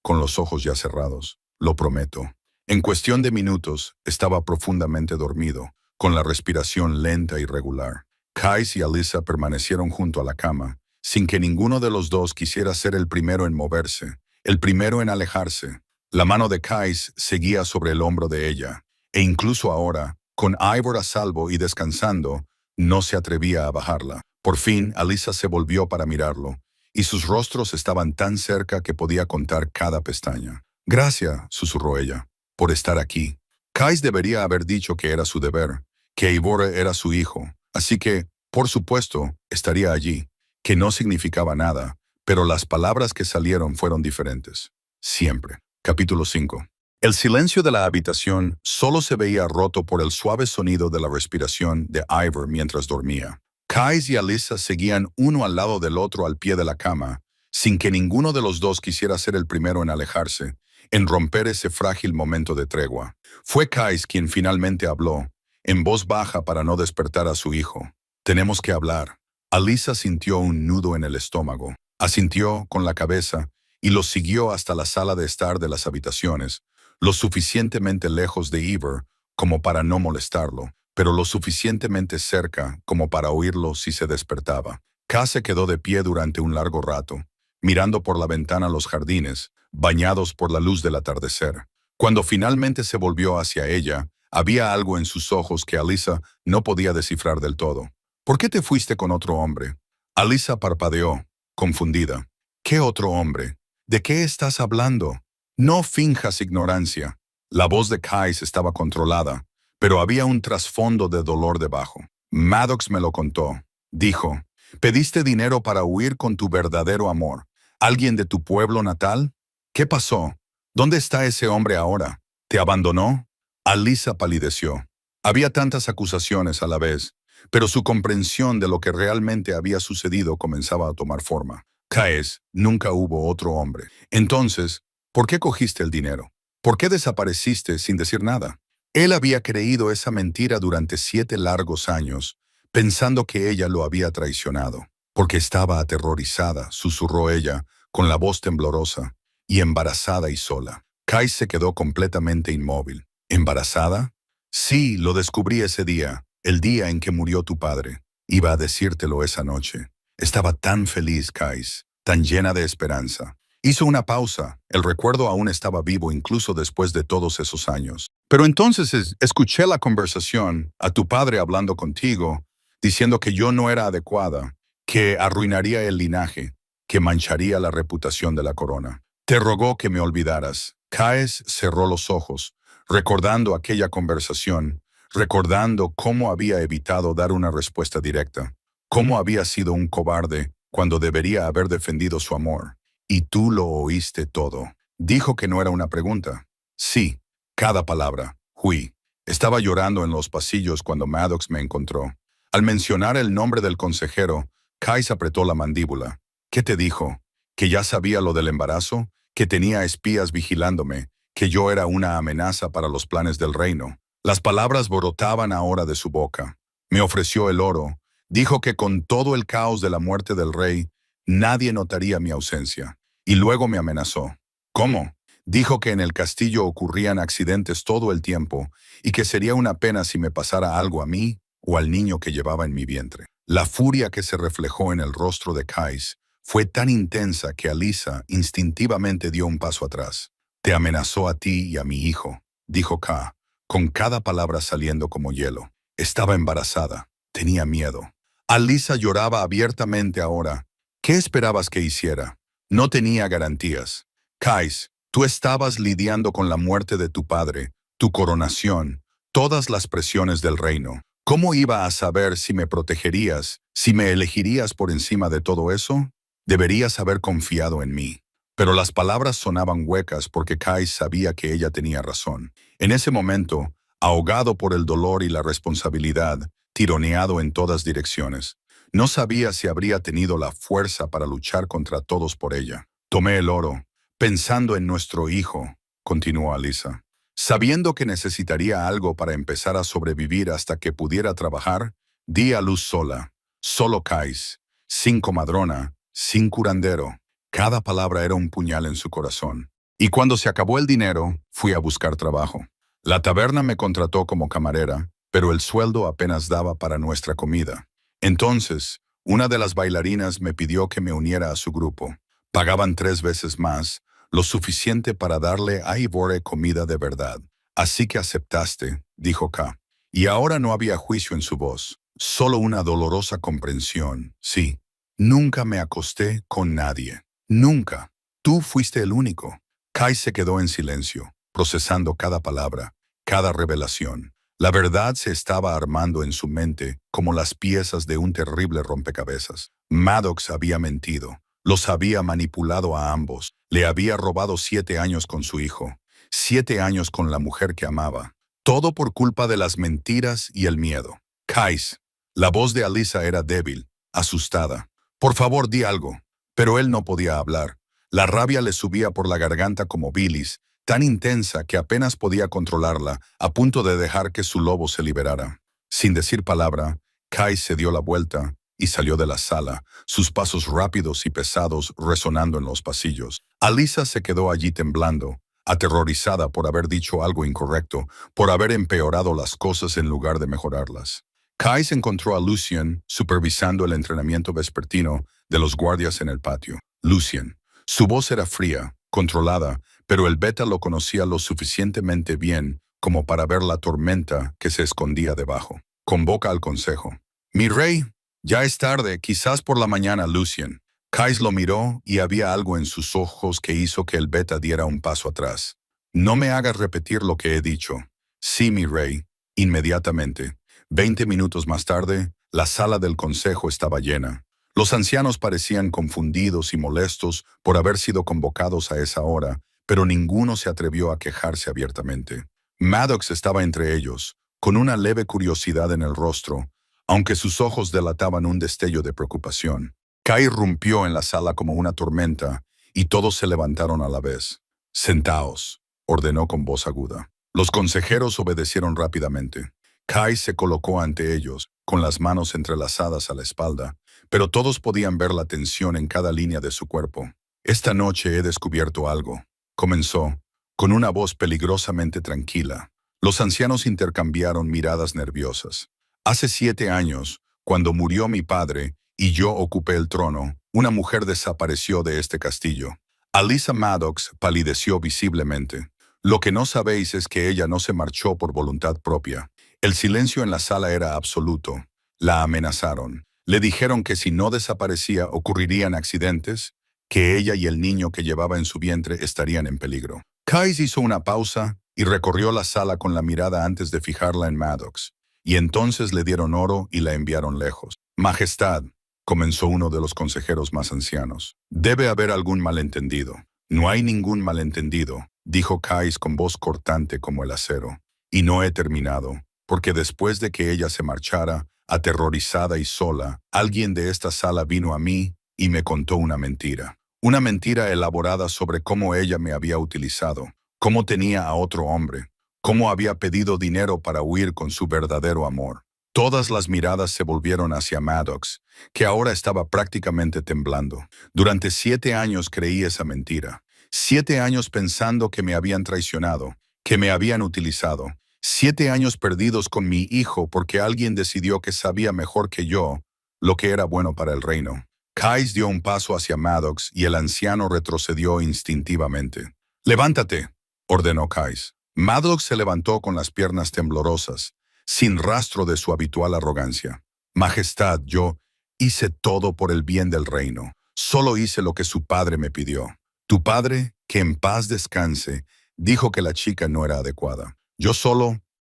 con los ojos ya cerrados. «Lo prometo». En cuestión de minutos, estaba profundamente dormido, con la respiración lenta y regular. Kais y Alisa permanecieron junto a la cama, sin que ninguno de los dos quisiera ser el primero en moverse, el primero en alejarse. La mano de Kais seguía sobre el hombro de ella, e incluso ahora, con Ivor a salvo y descansando, no se atrevía a bajarla. Por fin, Alisa se volvió para mirarlo, y sus rostros estaban tan cerca que podía contar cada pestaña. «Gracias», susurró ella, «por estar aquí». Kais debería haber dicho que era su deber, que Ivor era su hijo, así que, por supuesto, estaría allí, que no significaba nada, pero las palabras que salieron fueron diferentes. Siempre. Capítulo 5. El silencio de la habitación solo se veía roto por el suave sonido de la respiración de Ivor mientras dormía. Kais y Alisa seguían uno al lado del otro al pie de la cama, sin que ninguno de los dos quisiera ser el primero en alejarse, en romper ese frágil momento de tregua. Fue Kais quien finalmente habló, en voz baja para no despertar a su hijo. «Tenemos que hablar». Alisa sintió un nudo en el estómago. Asintió con la cabeza y los siguió hasta la sala de estar de las habitaciones, lo suficientemente lejos de Ever como para no molestarlo, pero lo suficientemente cerca como para oírlo si se despertaba. K se quedó de pie durante un largo rato, mirando por la ventana los jardines, bañados por la luz del atardecer. Cuando finalmente se volvió hacia ella, había algo en sus ojos que Alyssa no podía descifrar del todo. ¿Por qué te fuiste con otro hombre? Alyssa parpadeó, confundida. ¿Qué otro hombre? ¿De qué estás hablando? No finjas ignorancia. La voz de Kais estaba controlada, pero había un trasfondo de dolor debajo. Maddox me lo contó. Dijo, ¿pediste dinero para huir con tu verdadero amor? ¿Alguien de tu pueblo natal? ¿Qué pasó? ¿Dónde está ese hombre ahora? ¿Te abandonó? Alyssa palideció. Había tantas acusaciones a la vez, pero su comprensión de lo que realmente había sucedido comenzaba a tomar forma. Kais, nunca hubo otro hombre. Entonces, ¿por qué cogiste el dinero? ¿Por qué desapareciste sin decir nada? Él había creído esa mentira durante 7 largos años, pensando que ella lo había traicionado. Porque estaba aterrorizada, susurró ella, con la voz temblorosa, y embarazada y sola. Kais se quedó completamente inmóvil. ¿Embarazada? Sí, lo descubrí ese día, el día en que murió tu padre. Iba a decírtelo esa noche. Estaba tan feliz, Kais, tan llena de esperanza. Hizo una pausa. El recuerdo aún estaba vivo incluso después de todos esos años. Pero entonces escuché la conversación, a tu padre hablando contigo, diciendo que yo no era adecuada, que arruinaría el linaje, que mancharía la reputación de la corona. Te rogó que me olvidaras. Kais cerró los ojos, recordando aquella conversación, recordando cómo había evitado dar una respuesta directa, cómo había sido un cobarde cuando debería haber defendido su amor. Y tú lo oíste todo. Dijo que no era una pregunta. Sí, cada palabra. Hui. Estaba llorando en los pasillos cuando Maddox me encontró. Al mencionar el nombre del consejero, Kais apretó la mandíbula. ¿Qué te dijo? ¿Que ya sabía lo del embarazo? ¿Que tenía espías vigilándome? ¿Que yo era una amenaza para los planes del reino? Las palabras brotaban ahora de su boca. Me ofreció el oro. Dijo que con todo el caos de la muerte del rey, nadie notaría mi ausencia. Y luego me amenazó. ¿Cómo? Dijo que en el castillo ocurrían accidentes todo el tiempo y que sería una pena si me pasara algo a mí o al niño que llevaba en mi vientre. La furia que se reflejó en el rostro de Kais fue tan intensa que Alyssa instintivamente dio un paso atrás. Te amenazó a ti y a mi hijo, dijo K, con cada palabra saliendo como hielo. Estaba embarazada. Tenía miedo. Alyssa lloraba abiertamente ahora. ¿Qué esperabas que hiciera? No tenía garantías. Kais, tú estabas lidiando con la muerte de tu padre, tu coronación, todas las presiones del reino. ¿Cómo iba a saber si me protegerías, si me elegirías por encima de todo eso? Deberías haber confiado en mí. Pero las palabras sonaban huecas porque Kais sabía que ella tenía razón. En ese momento, ahogado por el dolor y la responsabilidad, tironeado en todas direcciones, no sabía si habría tenido la fuerza para luchar contra todos por ella. Tomé el oro, pensando en nuestro hijo, continuó Alyssa. Sabiendo que necesitaría algo para empezar a sobrevivir hasta que pudiera trabajar, di a luz sola, solo Kais, sin comadrona, sin curandero. Cada palabra era un puñal en su corazón. Y cuando se acabó el dinero, fui a buscar trabajo. La taberna me contrató como camarera, pero el sueldo apenas daba para nuestra comida. Entonces, una de las bailarinas me pidió que me uniera a su grupo. Pagaban 3 veces más, lo suficiente para darle a Ivore comida de verdad. Así que aceptaste, dijo K. Y ahora no había juicio en su voz, solo una dolorosa comprensión. Sí, nunca me acosté con nadie. Nunca. Tú fuiste el único. Kai se quedó en silencio, procesando cada palabra, cada revelación. La verdad se estaba armando en su mente como las piezas de un terrible rompecabezas. Maddox había mentido. Los había manipulado a ambos. Le había robado 7 años con su hijo, 7 años con la mujer que amaba. Todo por culpa de las mentiras y el miedo. Kais. La voz de Alyssa era débil, asustada. Por favor, di algo. Pero él no podía hablar. La rabia le subía por la garganta como bilis, tan intensa que apenas podía controlarla, a punto de dejar que su lobo se liberara. Sin decir palabra, Kais se dio la vuelta y salió de la sala, sus pasos rápidos y pesados resonando en los pasillos. Alyssa se quedó allí temblando, aterrorizada por haber dicho algo incorrecto, por haber empeorado las cosas en lugar de mejorarlas. Kais encontró a Lucien supervisando el entrenamiento vespertino de los guardias en el patio. Lucien. Su voz era fría, controlada, pero el beta lo conocía lo suficientemente bien como para ver la tormenta que se escondía debajo. Convoca al consejo. Mi rey, ya es tarde, quizás por la mañana, Lucien. Kais lo miró y había algo en sus ojos que hizo que el beta diera un paso atrás. No me hagas repetir lo que he dicho. Sí, mi rey. Inmediatamente. 20 minutos más tarde, la sala del consejo estaba llena. Los ancianos parecían confundidos y molestos por haber sido convocados a esa hora, pero ninguno se atrevió a quejarse abiertamente. Maddox estaba entre ellos, con una leve curiosidad en el rostro, aunque sus ojos delataban un destello de preocupación. Kai irrumpió en la sala como una tormenta, y todos se levantaron a la vez. «Sentaos», ordenó con voz aguda. Los consejeros obedecieron rápidamente. Kai se colocó ante ellos, con las manos entrelazadas a la espalda, pero todos podían ver la tensión en cada línea de su cuerpo. «Esta noche he descubierto algo», comenzó, con una voz peligrosamente tranquila. Los ancianos intercambiaron miradas nerviosas. «Hace 7 años, cuando murió mi padre y yo ocupé el trono, una mujer desapareció de este castillo». Alyssa Maddox palideció visiblemente. «Lo que no sabéis es que ella no se marchó por voluntad propia». El silencio en la sala era absoluto. La amenazaron. Le dijeron que si no desaparecía ocurrirían accidentes, que ella y el niño que llevaba en su vientre estarían en peligro. Kais hizo una pausa y recorrió la sala con la mirada antes de fijarla en Maddox, y entonces le dieron oro y la enviaron lejos. «Majestad», comenzó uno de los consejeros más ancianos, «debe haber algún malentendido». «No hay ningún malentendido», dijo Kais con voz cortante como el acero. «Y no he terminado, porque después de que ella se marchara, aterrorizada y sola, alguien de esta sala vino a mí y me contó una mentira. Una mentira elaborada sobre cómo ella me había utilizado, cómo tenía a otro hombre, cómo había pedido dinero para huir con su verdadero amor». Todas las miradas se volvieron hacia Maddox, que ahora estaba prácticamente temblando. «Durante 7 años creí esa mentira. 7 años pensando que me habían traicionado, que me habían utilizado. 7 años perdidos con mi hijo porque alguien decidió que sabía mejor que yo lo que era bueno para el reino». Kais dio un paso hacia Maddox y el anciano retrocedió instintivamente. «Levántate», ordenó Kais. Maddox se levantó con las piernas temblorosas, sin rastro de su habitual arrogancia. «Majestad, yo hice todo por el bien del reino. Solo hice lo que su padre me pidió. Tu padre, que en paz descanse, dijo que la chica no era adecuada.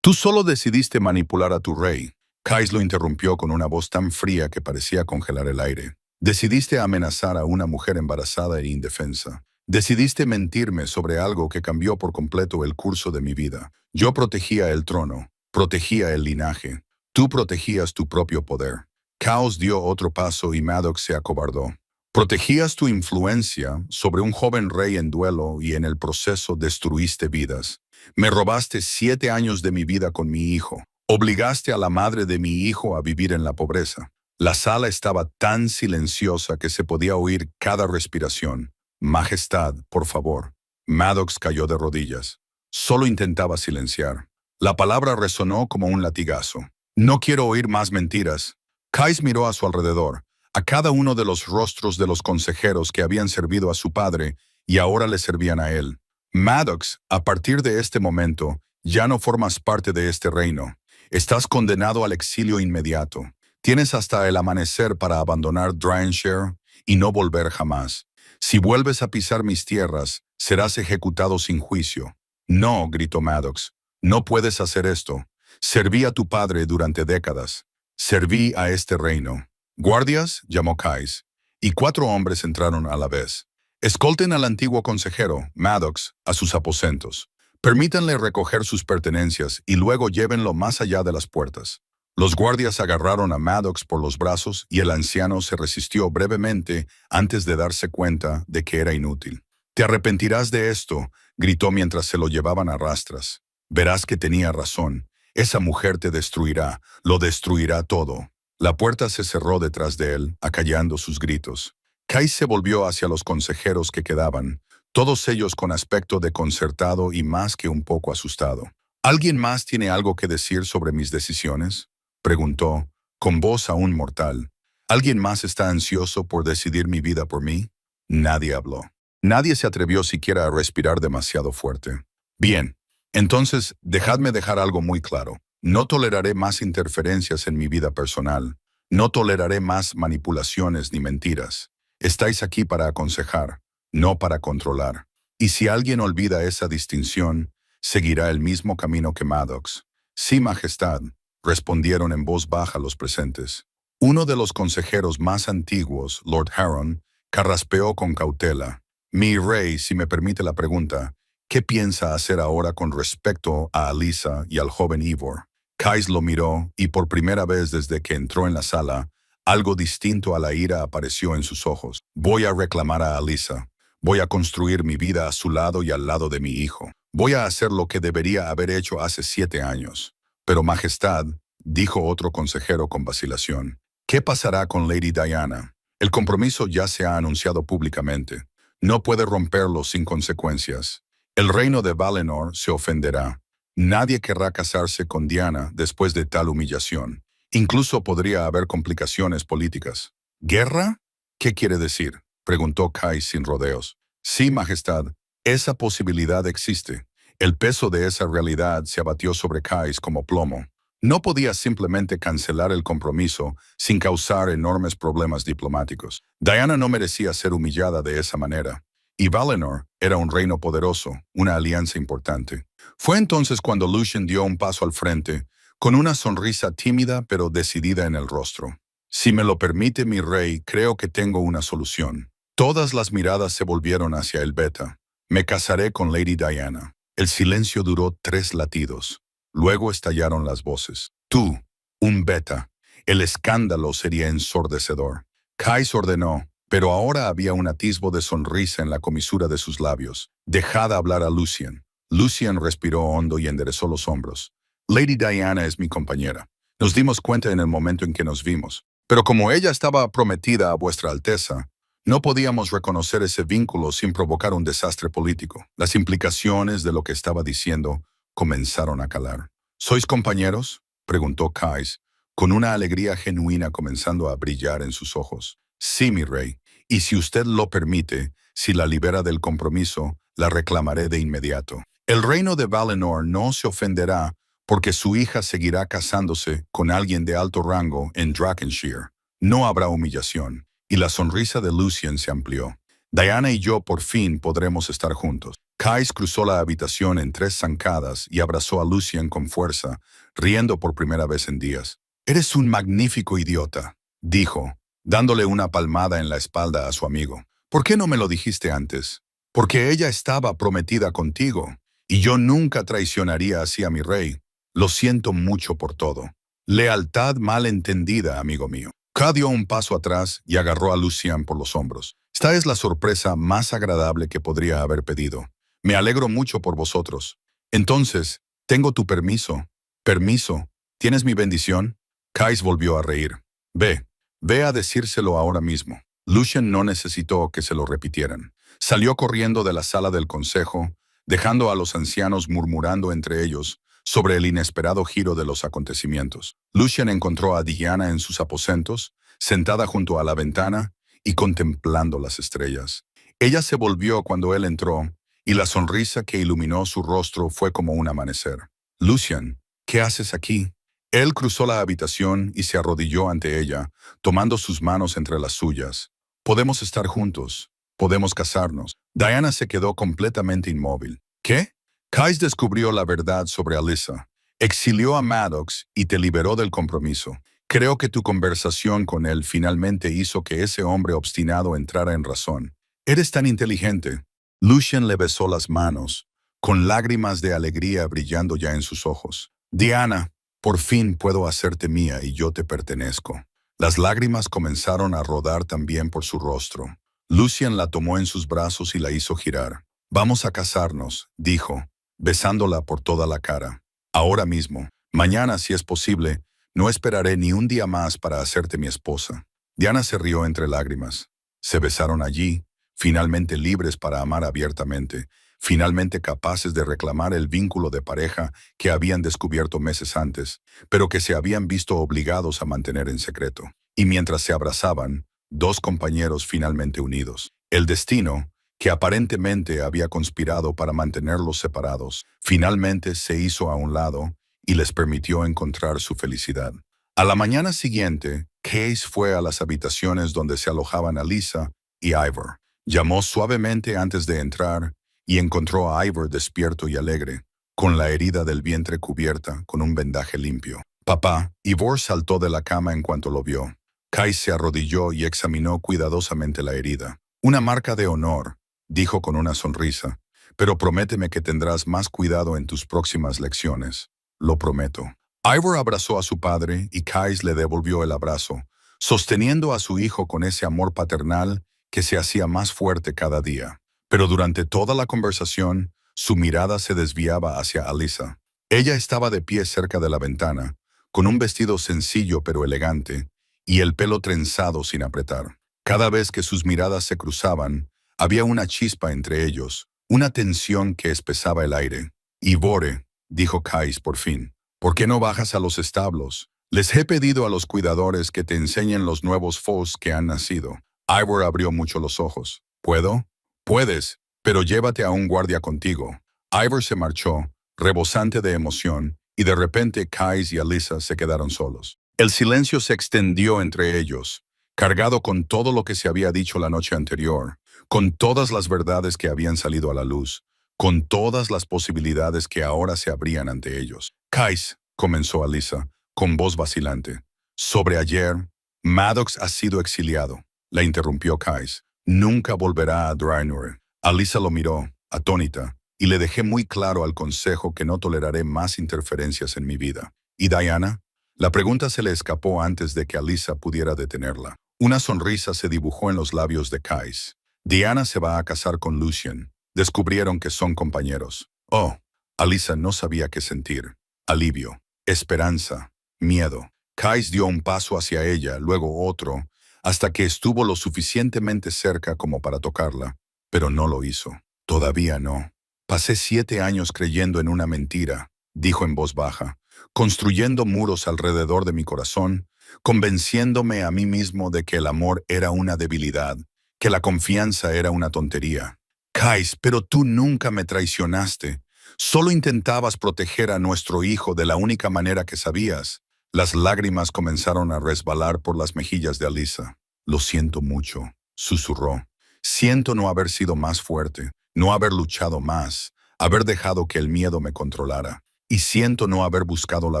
Tú solo decidiste manipular a tu rey». Kais lo interrumpió con una voz tan fría que parecía congelar el aire. «Decidiste amenazar a una mujer embarazada e indefensa. Decidiste mentirme sobre algo que cambió por completo el curso de mi vida. Yo protegía el trono, protegía el linaje. Tú protegías tu propio poder». Kais dio otro paso y Maddox se acobardó. «Protegías tu influencia sobre un joven rey en duelo y en el proceso destruiste vidas. Me robaste 7 años de mi vida con mi hijo. Obligaste a la madre de mi hijo a vivir en la pobreza». La sala estaba tan silenciosa que se podía oír cada respiración. «Majestad, por favor». Maddox cayó de rodillas. Solo intentaba silenciar. La palabra resonó como un latigazo. «No quiero oír más mentiras». Kais miró a su alrededor, a cada uno de los rostros de los consejeros que habían servido a su padre y ahora le servían a él. «Maddox, a partir de este momento, ya no formas parte de este reino. Estás condenado al exilio inmediato. Tienes hasta el amanecer para abandonar Drynshire y no volver jamás. Si vuelves a pisar mis tierras, serás ejecutado sin juicio». «No», gritó Maddox, «no puedes hacer esto. Serví a tu padre durante décadas. Serví a este reino». «Guardias», llamó Kais, y 4 hombres entraron a la vez. «Escolten al antiguo consejero, Maddox, a sus aposentos. Permítanle recoger sus pertenencias y luego llévenlo más allá de las puertas». Los guardias agarraron a Maddox por los brazos y el anciano se resistió brevemente antes de darse cuenta de que era inútil. «Te arrepentirás de esto», gritó mientras se lo llevaban a rastras. «Verás que tenía razón. Esa mujer te destruirá, lo destruirá todo». La puerta se cerró detrás de él, acallando sus gritos. Kais se volvió hacia los consejeros que quedaban, todos ellos con aspecto desconcertado y más que un poco asustado. ¿Alguien más tiene algo que decir sobre mis decisiones?, preguntó, con voz aún mortal. ¿Alguien más está ansioso por decidir mi vida por mí? Nadie habló. Nadie se atrevió siquiera a respirar demasiado fuerte. Bien, entonces dejadme dejar algo muy claro. No toleraré más interferencias en mi vida personal. No toleraré más manipulaciones ni mentiras. Estáis aquí para aconsejar, no para controlar. Y si alguien olvida esa distinción, seguirá el mismo camino que Maddox. Sí, Majestad, respondieron en voz baja los presentes. Uno de los consejeros más antiguos, Lord Harron, carraspeó con cautela. Mi rey, si me permite la pregunta, ¿qué piensa hacer ahora con respecto a Alyssa y al joven Ivor? Kais lo miró y por primera vez desde que entró en la sala, algo distinto a la ira apareció en sus ojos. Voy a reclamar a Alyssa. Voy a construir mi vida a su lado y al lado de mi hijo. Voy a hacer lo que debería haber hecho hace 7 años. Pero, Majestad, dijo otro consejero con vacilación, ¿qué pasará con Lady Diana? El compromiso ya se ha anunciado públicamente. No puede romperlo sin consecuencias. El reino de Valinor se ofenderá. Nadie querrá casarse con Diana después de tal humillación. Incluso podría haber complicaciones políticas. ¿Guerra? ¿Qué quiere decir?, preguntó Kais sin rodeos. Sí, Majestad, esa posibilidad existe. El peso de esa realidad se abatió sobre Kais como plomo. No podía simplemente cancelar el compromiso sin causar enormes problemas diplomáticos. Diana no merecía ser humillada de esa manera. Y Valinor era un reino poderoso, una alianza importante. Fue entonces cuando Lucien dio un paso al frente, con una sonrisa tímida pero decidida en el rostro. Si me lo permite mi rey, creo que tengo una solución. Todas las miradas se volvieron hacia el beta. Me casaré con Lady Diana. El silencio duró 3 latidos. Luego estallaron las voces. Tú, un beta. El escándalo sería ensordecedor. Kais ordenó, pero ahora había un atisbo de sonrisa en la comisura de sus labios. Dejad hablar a Lucien. Lucien respiró hondo y enderezó los hombros. Lady Diana es mi compañera. Nos dimos cuenta en el momento en que nos vimos. Pero como ella estaba prometida a vuestra alteza, no podíamos reconocer ese vínculo sin provocar un desastre político. Las implicaciones de lo que estaba diciendo comenzaron a calar. ¿Sois compañeros?, preguntó Kais, con una alegría genuina comenzando a brillar en sus ojos. Sí, mi rey, y si usted lo permite, si la libera del compromiso, la reclamaré de inmediato. El reino de Valinor no se ofenderá porque su hija seguirá casándose con alguien de alto rango en Drakenshire. No habrá humillación. Y la sonrisa de Lucien se amplió. Diana y yo por fin podremos estar juntos. Kais cruzó la habitación en 3 zancadas y abrazó a Lucien con fuerza, riendo por primera vez en días. «Eres un magnífico idiota», dijo, dándole una palmada en la espalda a su amigo. «¿Por qué no me lo dijiste antes? Porque ella estaba prometida contigo, y yo nunca traicionaría así a mi rey. Lo siento mucho por todo. Lealtad mal entendida, amigo mío». K dio un paso atrás y agarró a Lucien por los hombros. «Esta es la sorpresa más agradable que podría haber pedido. Me alegro mucho por vosotros. Entonces, tengo tu permiso». «¿Permiso? ¿Tienes mi bendición?». Kais volvió a reír. Ve a decírselo ahora mismo». Lucien no necesitó que se lo repitieran. Salió corriendo de la sala del consejo, dejando a los ancianos murmurando entre ellos sobre el inesperado giro de los acontecimientos. Lucien encontró a Diana en sus aposentos, sentada junto a la ventana y contemplando las estrellas. Ella se volvió cuando él entró, y la sonrisa que iluminó su rostro fue como un amanecer. «Lucien, ¿qué haces aquí?». Él cruzó la habitación y se arrodilló ante ella, tomando sus manos entre las suyas. «Podemos estar juntos. Podemos casarnos». Diana se quedó completamente inmóvil. «¿Qué?». Kais descubrió la verdad sobre Alyssa. Exilió a Maddox y te liberó del compromiso. Creo que tu conversación con él finalmente hizo que ese hombre obstinado entrara en razón. Eres tan inteligente». Lucien le besó las manos, con lágrimas de alegría brillando ya en sus ojos. «Diana, por fin puedo hacerte mía y yo te pertenezco». Las lágrimas comenzaron a rodar también por su rostro. Lucien la tomó en sus brazos y la hizo girar. «Vamos a casarnos», dijo, besándola por toda la cara. «Ahora mismo. Mañana, si es posible, No esperaré ni un día más para hacerte mi esposa. Diana se rió entre lágrimas. Se besaron allí, finalmente libres para amar abiertamente, finalmente capaces de reclamar el vínculo de pareja que habían descubierto meses antes, pero que se habían visto obligados a mantener en secreto. Y mientras se abrazaban, dos compañeros finalmente unidos. El destino, que aparentemente había conspirado para mantenerlos separados, finalmente se hizo a un lado y les permitió encontrar su felicidad. A la mañana siguiente, Case fue a las habitaciones donde se alojaban Alyssa y Ivor. Llamó suavemente antes de entrar y encontró a Ivor despierto y alegre, con la herida del vientre cubierta con un vendaje limpio. Papá, Ivor saltó de la cama en cuanto lo vio. Case se arrodilló y examinó cuidadosamente la herida. Una marca de honor, dijo con una sonrisa, pero prométeme que tendrás más cuidado en tus próximas lecciones. Lo prometo. Ivor abrazó a su padre y Case le devolvió el abrazo, sosteniendo a su hijo con ese amor paternal que se hacía más fuerte cada día. Pero durante toda la conversación, su mirada se desviaba hacia Alyssa. Ella estaba de pie cerca de la ventana, con un vestido sencillo pero elegante, y el pelo trenzado sin apretar. Cada vez que sus miradas se cruzaban, había una chispa entre ellos, una tensión que espesaba el aire. Ivore, dijo Case por fin, ¿por qué no bajas a los establos? Les he pedido a los cuidadores que te enseñen los nuevos Foss que han nacido. Ivor abrió mucho los ojos. ¿Puedo? Puedes, pero llévate a un guardia contigo. Ivor se marchó, rebosante de emoción, y de repente Case y Alyssa se quedaron solos. El silencio se extendió entre ellos, cargado con todo lo que se había dicho la noche anterior, con todas las verdades que habían salido a la luz, con todas las posibilidades que ahora se abrían ante ellos. Case, comenzó Alyssa, con voz vacilante. Sobre ayer, Maddox ha sido exiliado, la interrumpió Case. Nunca volverá a Draenor. Alyssa lo miró, atónita, y le dejé muy claro al consejo que no toleraré más interferencias en mi vida. ¿Y Diana? La pregunta se le escapó antes de que Alyssa pudiera detenerla. Una sonrisa se dibujó en los labios de Case. Diana se va a casar con Lucien. Descubrieron que son compañeros. Oh, Alyssa no sabía qué sentir. Alivio, esperanza, miedo. Case dio un paso hacia ella, luego otro, hasta que estuvo lo suficientemente cerca como para tocarla, pero no lo hizo. Todavía no. Pasé 7 años creyendo en una mentira, dijo en voz baja, construyendo muros alrededor de mi corazón, convenciéndome a mí mismo de que el amor era una debilidad, que la confianza era una tontería. Case, pero tú nunca me traicionaste. Solo intentabas proteger a nuestro hijo de la única manera que sabías. Las lágrimas comenzaron a resbalar por las mejillas de Alyssa. Lo siento mucho, susurró. Siento no haber sido más fuerte, no haber luchado más, haber dejado que el miedo me controlara. Y siento no haber buscado la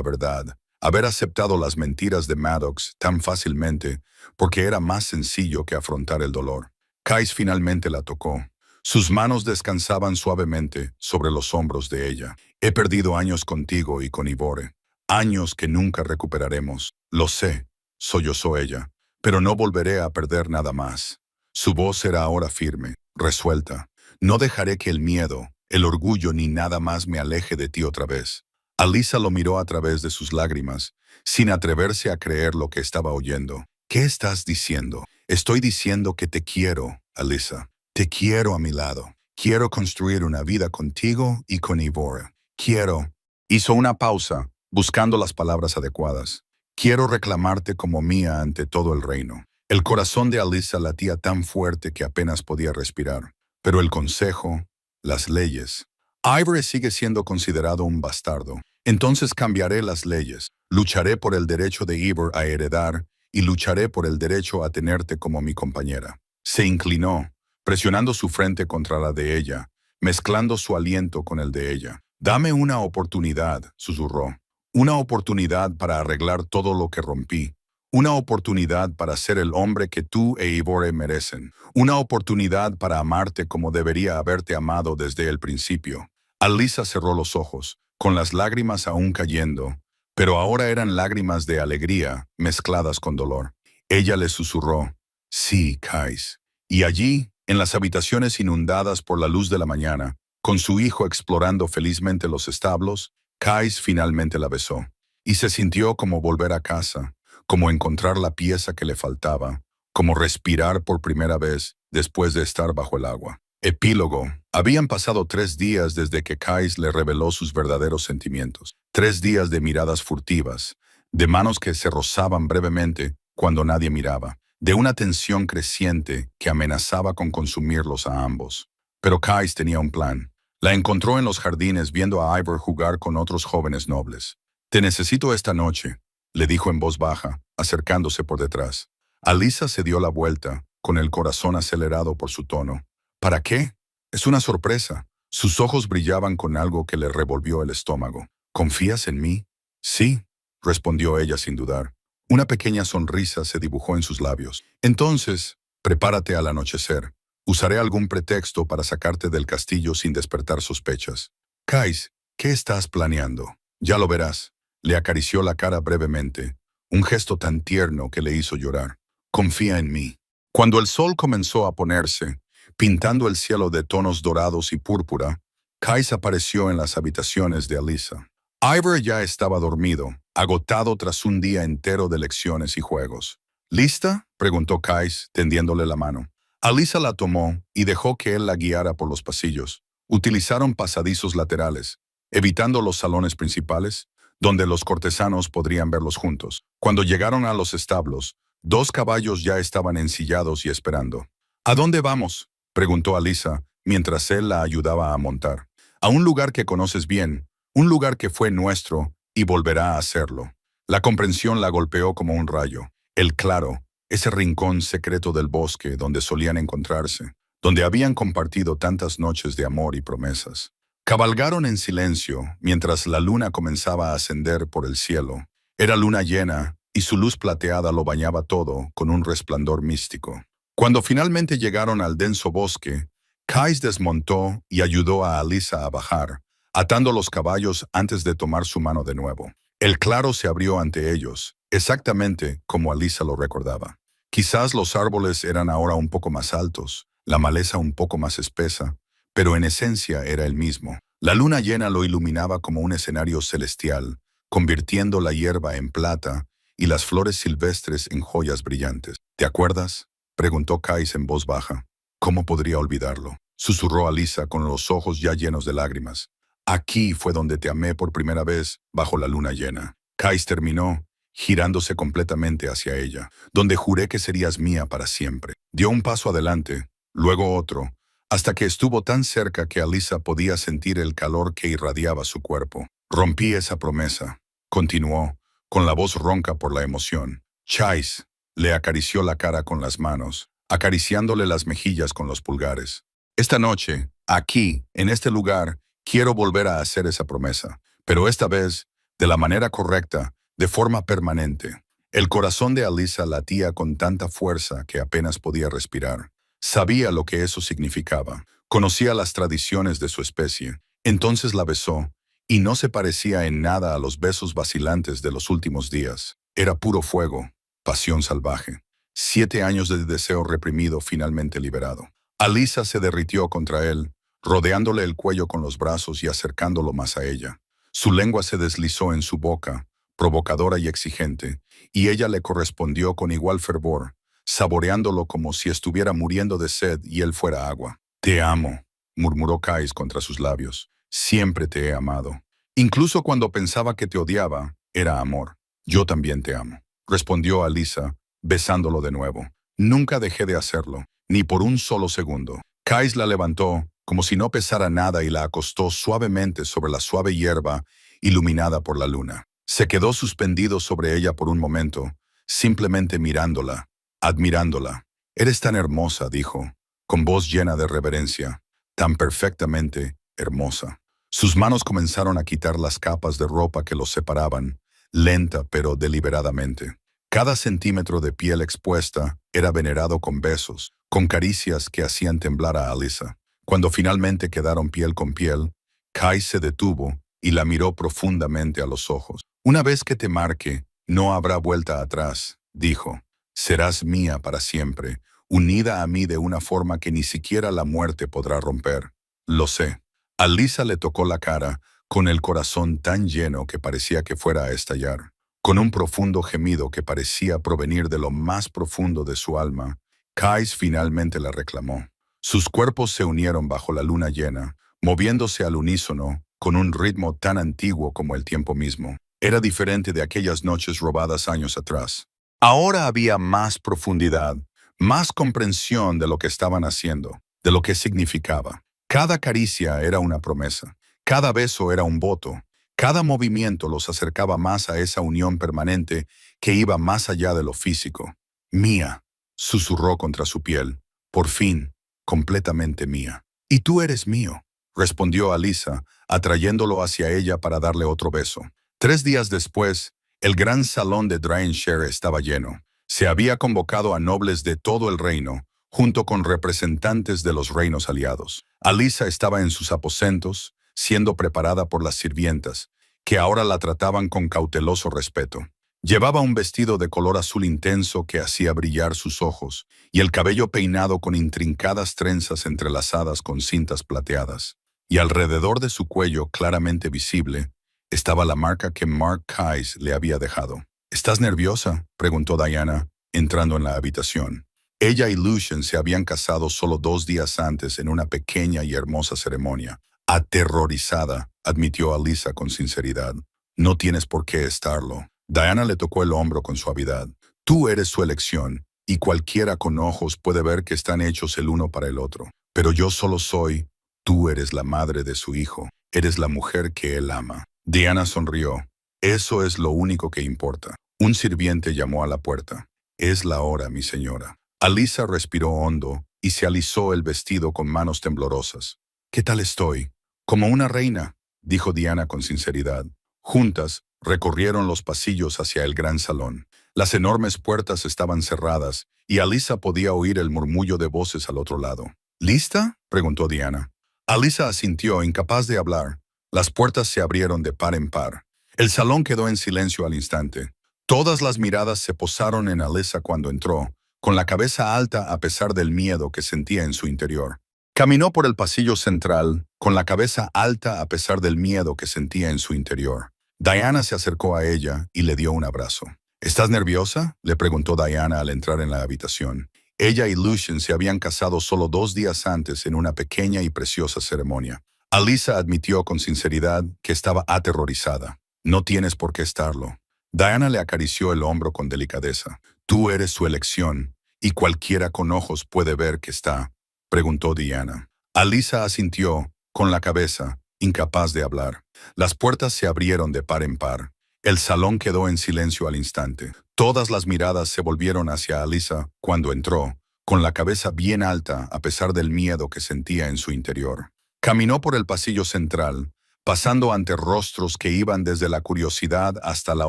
verdad, haber aceptado las mentiras de Maddox tan fácilmente, porque era más sencillo que afrontar el dolor. Case finalmente la tocó. Sus manos descansaban suavemente sobre los hombros de ella. He perdido años contigo y con Ivore. Años que nunca recuperaremos. Lo sé, sollozó ella, pero no volveré a perder nada más. Su voz era ahora firme, resuelta. No dejaré que el miedo, el orgullo ni nada más me aleje de ti otra vez. Alyssa lo miró a través de sus lágrimas, sin atreverse a creer lo que estaba oyendo. ¿Qué estás diciendo? Estoy diciendo que te quiero, Alyssa. Te quiero a mi lado. Quiero construir una vida contigo y con Ivore. Quiero. Hizo una pausa, buscando las palabras adecuadas. Quiero reclamarte como mía ante todo el reino. El corazón de Alyssa latía tan fuerte que apenas podía respirar. Pero el consejo, las leyes. Ivor sigue siendo considerado un bastardo. Entonces cambiaré las leyes. Lucharé por el derecho de Ivor a heredar y lucharé por el derecho a tenerte como mi compañera. Se inclinó, presionando su frente contra la de ella, mezclando su aliento con el de ella. Dame una oportunidad, susurró. Una oportunidad para arreglar todo lo que rompí. Una oportunidad para ser el hombre que tú e Ivore merecen. Una oportunidad para amarte como debería haberte amado desde el principio. Alyssa cerró los ojos, con las lágrimas aún cayendo, pero ahora eran lágrimas de alegría mezcladas con dolor. Ella le susurró, sí, Case. Y allí, en las habitaciones inundadas por la luz de la mañana, con su hijo explorando felizmente los establos, Case finalmente la besó. y se sintió como volver a casa, como encontrar la pieza que le faltaba, como respirar por primera vez después de estar bajo el agua. Epílogo. Habían pasado 3 días desde que Kais le reveló sus verdaderos sentimientos. 3 días de miradas furtivas, de manos que se rozaban brevemente cuando nadie miraba, de una tensión creciente que amenazaba con consumirlos a ambos. Pero Kais tenía un plan. La encontró en los jardines viendo a Ivor jugar con otros jóvenes nobles. «Te necesito esta noche», le dijo en voz baja, acercándose por detrás. Alyssa se dio la vuelta, con el corazón acelerado por su tono. «¿Para qué? Es una sorpresa». Sus ojos brillaban con algo que le revolvió el estómago. «¿Confías en mí?» «Sí», respondió ella sin dudar. Una pequeña sonrisa se dibujó en sus labios. «Entonces, prepárate al anochecer. Usaré algún pretexto para sacarte del castillo sin despertar sospechas». «Kais, ¿qué estás planeando?» «Ya lo verás». Le acarició la cara brevemente, un gesto tan tierno que le hizo llorar. «Confía en mí». Cuando el sol comenzó a ponerse, pintando el cielo de tonos dorados y púrpura, Kais apareció en las habitaciones de Alyssa. Ivor ya estaba dormido, agotado tras un día entero de lecciones y juegos. «¿Lista?», preguntó Kais, tendiéndole la mano. Alyssa la tomó y dejó que él la guiara por los pasillos. Utilizaron pasadizos laterales, evitando los salones principales, donde los cortesanos podrían verlos juntos. Cuando llegaron a los establos, 2 caballos ya estaban ensillados y esperando. «¿A dónde vamos?», preguntó Alyssa, mientras él la ayudaba a montar. «A un lugar que conoces bien, un lugar que fue nuestro y volverá a serlo». La comprensión la golpeó como un rayo. El claro, ese rincón secreto del bosque donde solían encontrarse, donde habían compartido tantas noches de amor y promesas. Cabalgaron en silencio mientras la luna comenzaba a ascender por el cielo. Era luna llena y su luz plateada lo bañaba todo con un resplandor místico. Cuando finalmente llegaron al denso bosque, Kais desmontó y ayudó a Alyssa a bajar, atando los caballos antes de tomar su mano de nuevo. El claro se abrió ante ellos, exactamente como Alyssa lo recordaba. Quizás los árboles eran ahora un poco más altos, la maleza un poco más espesa, pero en esencia era el mismo. La luna llena lo iluminaba como un escenario celestial, convirtiendo la hierba en plata y las flores silvestres en joyas brillantes. «¿Te acuerdas?», preguntó Kais en voz baja. «¿Cómo podría olvidarlo?», susurró Alyssa con los ojos ya llenos de lágrimas. «Aquí fue donde te amé por primera vez, bajo la luna llena». Kais terminó, girándose completamente hacia ella. «Donde juré que serías mía para siempre». Dio un paso adelante, luego otro, hasta que estuvo tan cerca que Alyssa podía sentir el calor que irradiaba su cuerpo. «Rompí esa promesa», continuó, con la voz ronca por la emoción. «Kais», le acarició la cara con las manos, acariciándole las mejillas con los pulgares. «Esta noche, aquí, en este lugar, quiero volver a hacer esa promesa, pero esta vez, de la manera correcta, de forma permanente». El corazón de Alyssa latía con tanta fuerza que apenas podía respirar. Sabía lo que eso significaba. Conocía las tradiciones de su especie. Entonces la besó, y no se parecía en nada a los besos vacilantes de los últimos días. Era puro fuego, pasión salvaje. 7 años de deseo reprimido finalmente liberado. Alyssa se derritió contra él, rodeándole el cuello con los brazos y acercándolo más a ella. Su lengua se deslizó en su boca, provocadora y exigente, y ella le correspondió con igual fervor, saboreándolo como si estuviera muriendo de sed y él fuera agua. «Te amo», murmuró Kais contra sus labios. «Siempre te he amado. Incluso cuando pensaba que te odiaba, era amor». «Yo también te amo», respondió Alyssa, besándolo de nuevo. «Nunca dejé de hacerlo, ni por un solo segundo». Kais la levantó, como si no pesara nada, y la acostó suavemente sobre la suave hierba iluminada por la luna. Se quedó suspendido sobre ella por un momento, simplemente mirándola, admirándola. «Eres tan hermosa», dijo, con voz llena de reverencia, «tan perfectamente hermosa». Sus manos comenzaron a quitar las capas de ropa que los separaban, lenta pero deliberadamente. Cada centímetro de piel expuesta era venerado con besos, con caricias que hacían temblar a Alyssa. Cuando finalmente quedaron piel con piel, Kais se detuvo y la miró profundamente a los ojos. «Una vez que te marque, no habrá vuelta atrás», dijo. «Serás mía para siempre, unida a mí de una forma que ni siquiera la muerte podrá romper». «Lo sé». Alyssa le tocó la cara, con el corazón tan lleno que parecía que fuera a estallar. Con un profundo gemido que parecía provenir de lo más profundo de su alma, Kais finalmente la reclamó. Sus cuerpos se unieron bajo la luna llena, moviéndose al unísono, con un ritmo tan antiguo como el tiempo mismo. Era diferente de aquellas noches robadas años atrás. Ahora había más profundidad, más comprensión de lo que estaban haciendo, de lo que significaba. Cada caricia era una promesa, cada beso era un voto, cada movimiento los acercaba más a esa unión permanente que iba más allá de lo físico. Mía, susurró contra su piel, por fin, completamente mía. Y tú eres mío, respondió Alyssa, atrayéndolo hacia ella para darle otro beso. 3 días después, el gran salón de Drynshire estaba lleno. Se había convocado a nobles de todo el reino, junto con representantes de los reinos aliados. Alyssa estaba en sus aposentos, siendo preparada por las sirvientas, que ahora la trataban con cauteloso respeto. Llevaba un vestido de color azul intenso que hacía brillar sus ojos, y el cabello peinado con intrincadas trenzas entrelazadas con cintas plateadas. Y alrededor de su cuello, claramente visible, estaba la marca que Mark Kais le había dejado. ¿Estás nerviosa?, preguntó Diana, entrando en la habitación. Ella y Lucien se habían casado solo 2 días antes en una pequeña y hermosa ceremonia. Aterrorizada, admitió Alyssa con sinceridad. No tienes por qué estarlo. Diana le tocó el hombro con suavidad. Tú eres su elección, y cualquiera con ojos puede ver que están hechos el uno para el otro. Pero yo solo soy, tú eres la madre de su hijo, eres la mujer que él ama. Diana sonrió. Eso es lo único que importa. Un sirviente llamó a la puerta. Es la hora, mi señora. Alyssa respiró hondo y se alisó el vestido con manos temblorosas. ¿Qué tal estoy? Como una reina, dijo Diana con sinceridad. Juntas, recorrieron los pasillos hacia el gran salón. Las enormes puertas estaban cerradas y Alyssa podía oír el murmullo de voces al otro lado. ¿Lista?, preguntó Diana. Alyssa asintió, incapaz de hablar. Las puertas se abrieron de par en par. El salón quedó en silencio al instante. Todas las miradas se posaron en Alyssa cuando entró, con la cabeza alta a pesar del miedo que sentía en su interior. Caminó por el pasillo central, con la cabeza alta a pesar del miedo que sentía en su interior. Diana se acercó a ella y le dio un abrazo. ¿Estás nerviosa?, le preguntó Diana al entrar en la habitación. Ella y Lucien se habían casado solo 2 días antes en una pequeña y preciosa ceremonia. Alyssa admitió con sinceridad que estaba aterrorizada. No tienes por qué estarlo. Diana le acarició el hombro con delicadeza. Tú eres su elección, y cualquiera con ojos puede ver que está, preguntó Diana. Alyssa asintió, con la cabeza, incapaz de hablar. Las puertas se abrieron de par en par. El salón quedó en silencio al instante. Todas las miradas se volvieron hacia Alyssa cuando entró, con la cabeza bien alta a pesar del miedo que sentía en su interior. Caminó por el pasillo central, pasando ante rostros que iban desde la curiosidad hasta la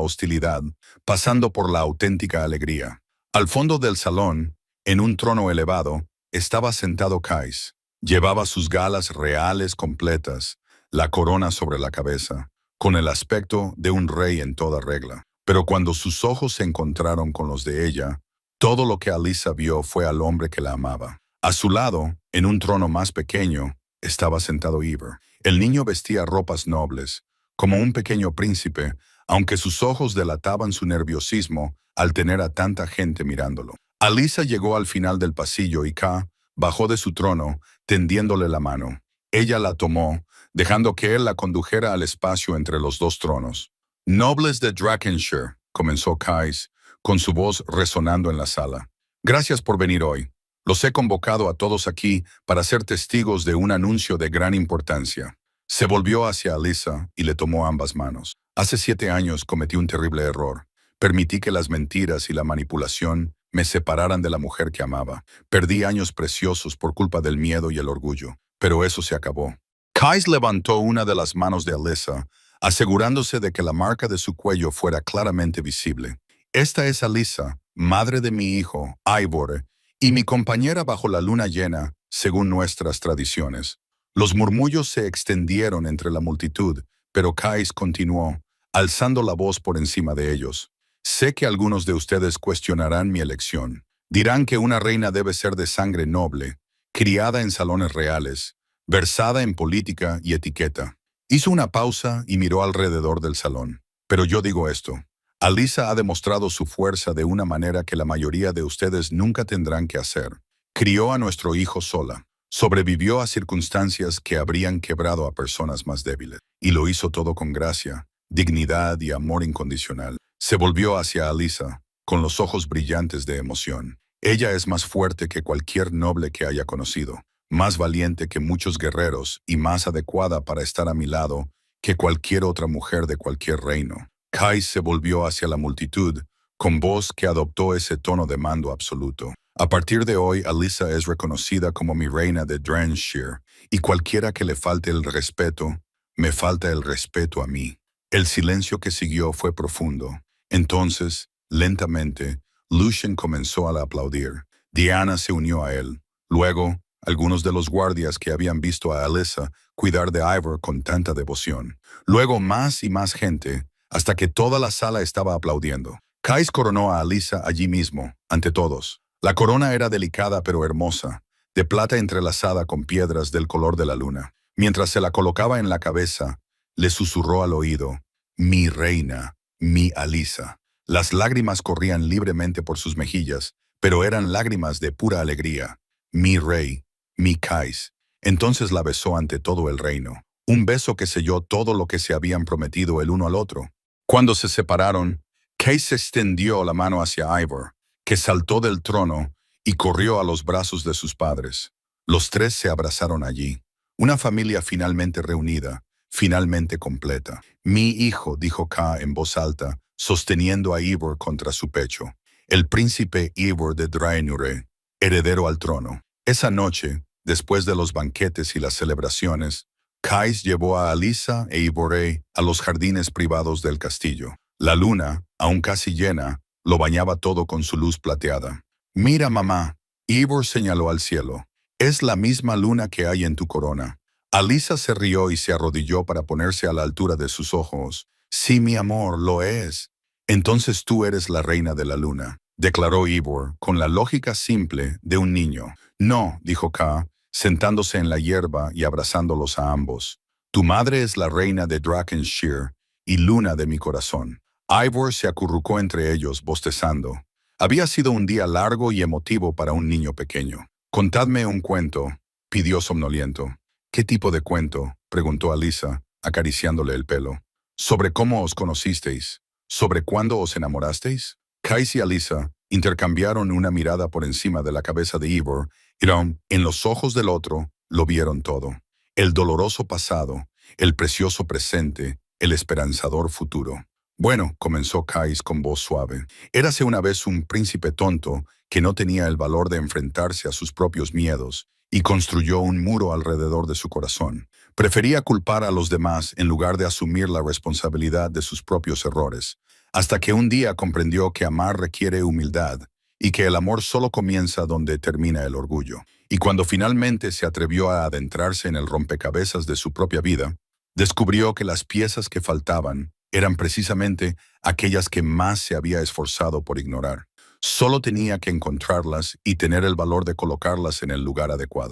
hostilidad, pasando por la auténtica alegría. Al fondo del salón, en un trono elevado, estaba sentado Kais. Llevaba sus galas reales completas, la corona sobre la cabeza, con el aspecto de un rey en toda regla. Pero cuando sus ojos se encontraron con los de ella, todo lo que Alyssa vio fue al hombre que la amaba. A su lado, en un trono más pequeño, estaba sentado Eber. El niño vestía ropas nobles, como un pequeño príncipe, aunque sus ojos delataban su nerviosismo al tener a tanta gente mirándolo. Alyssa llegó al final del pasillo y K bajó de su trono, tendiéndole la mano. Ella la tomó, dejando que él la condujera al espacio entre los 2 tronos. «Nobles de Drakenshire», comenzó Kais, con su voz resonando en la sala. «Gracias por venir hoy. Los he convocado a todos aquí para ser testigos de un anuncio de gran importancia». Se volvió hacia Alyssa y le tomó ambas manos. «Hace 7 años cometí un terrible error. Permití que las mentiras y la manipulación me separaran de la mujer que amaba. Perdí años preciosos por culpa del miedo y el orgullo. Pero eso se acabó». Kais levantó una de las manos de Alyssa, asegurándose de que la marca de su cuello fuera claramente visible. «Esta es Alyssa, madre de mi hijo, Ivor, y mi compañera bajo la luna llena, según nuestras tradiciones». Los murmullos se extendieron entre la multitud, pero Kais continuó, alzando la voz por encima de ellos. «Sé que algunos de ustedes cuestionarán mi elección. Dirán que una reina debe ser de sangre noble, criada en salones reales, versada en política y etiqueta. Hizo una pausa y miró alrededor del salón. Pero yo digo esto. Alyssa ha demostrado su fuerza de una manera que la mayoría de ustedes nunca tendrán que hacer. Crió a nuestro hijo sola. Sobrevivió a circunstancias que habrían quebrado a personas más débiles. Y lo hizo todo con gracia, dignidad y amor incondicional. Se volvió hacia Alyssa, con los ojos brillantes de emoción. Ella es más fuerte que cualquier noble que haya conocido, más valiente que muchos guerreros y más adecuada para estar a mi lado que cualquier otra mujer de cualquier reino. Kais se volvió hacia la multitud, con voz que adoptó ese tono de mando absoluto. A partir de hoy, Alyssa es reconocida como mi reina de Drannshire, y cualquiera que le falte el respeto, me falta el respeto a mí. El silencio que siguió fue profundo. Entonces, lentamente, Lucien comenzó a aplaudir. Diana se unió a él. Luego, algunos de los guardias que habían visto a Alyssa cuidar de Ivor con tanta devoción. Luego más y más gente, hasta que toda la sala estaba aplaudiendo. Kais coronó a Alyssa allí mismo, ante todos. La corona era delicada pero hermosa, de plata entrelazada con piedras del color de la luna. Mientras se la colocaba en la cabeza, le susurró al oído, «Mi reina, mi Alyssa». Las lágrimas corrían libremente por sus mejillas, pero eran lágrimas de pura alegría. «Mi rey, mi Kais». Entonces la besó ante todo el reino. Un beso que selló todo lo que se habían prometido el uno al otro. Cuando se separaron, Kais extendió la mano hacia Ivor, que saltó del trono y corrió a los brazos de sus padres. Los tres se abrazaron allí. Una familia finalmente reunida, finalmente completa. «Mi hijo», dijo K en voz alta, sosteniendo a Ivor contra su pecho. «El príncipe Ivor de Draenure, heredero al trono». Esa noche, después de los banquetes y las celebraciones, Kais llevó a Alyssa e Ivoré a los jardines privados del castillo. La luna, aún casi llena, lo bañaba todo con su luz plateada. «Mira, mamá», Ivor señaló al cielo. «Es la misma luna que hay en tu corona». Alyssa se rió y se arrodilló para ponerse a la altura de sus ojos. «Sí, mi amor, lo es». «Entonces tú eres la reina de la luna», declaró Ivor, con la lógica simple de un niño. «No», dijo K, sentándose en la hierba y abrazándolos a ambos. «Tu madre es la reina de Drachenshire y luna de mi corazón». Ivor se acurrucó entre ellos, bostezando. Había sido un día largo y emotivo para un niño pequeño. «Contadme un cuento», pidió somnoliento. «¿Qué tipo de cuento?», preguntó Alyssa, acariciándole el pelo. «¿Sobre cómo os conocisteis? ¿Sobre cuándo os enamorasteis?» Kais y Alyssa intercambiaron una mirada por encima de la cabeza de Ivor y en los ojos del otro lo vieron todo. El doloroso pasado, el precioso presente, el esperanzador futuro. «Bueno», comenzó Kais con voz suave, «érase una vez un príncipe tonto que no tenía el valor de enfrentarse a sus propios miedos y construyó un muro alrededor de su corazón. Prefería culpar a los demás en lugar de asumir la responsabilidad de sus propios errores, hasta que un día comprendió que amar requiere humildad y que el amor solo comienza donde termina el orgullo. Y cuando finalmente se atrevió a adentrarse en el rompecabezas de su propia vida, descubrió que las piezas que faltaban eran precisamente aquellas que más se había esforzado por ignorar. Solo tenía que encontrarlas y tener el valor de colocarlas en el lugar adecuado.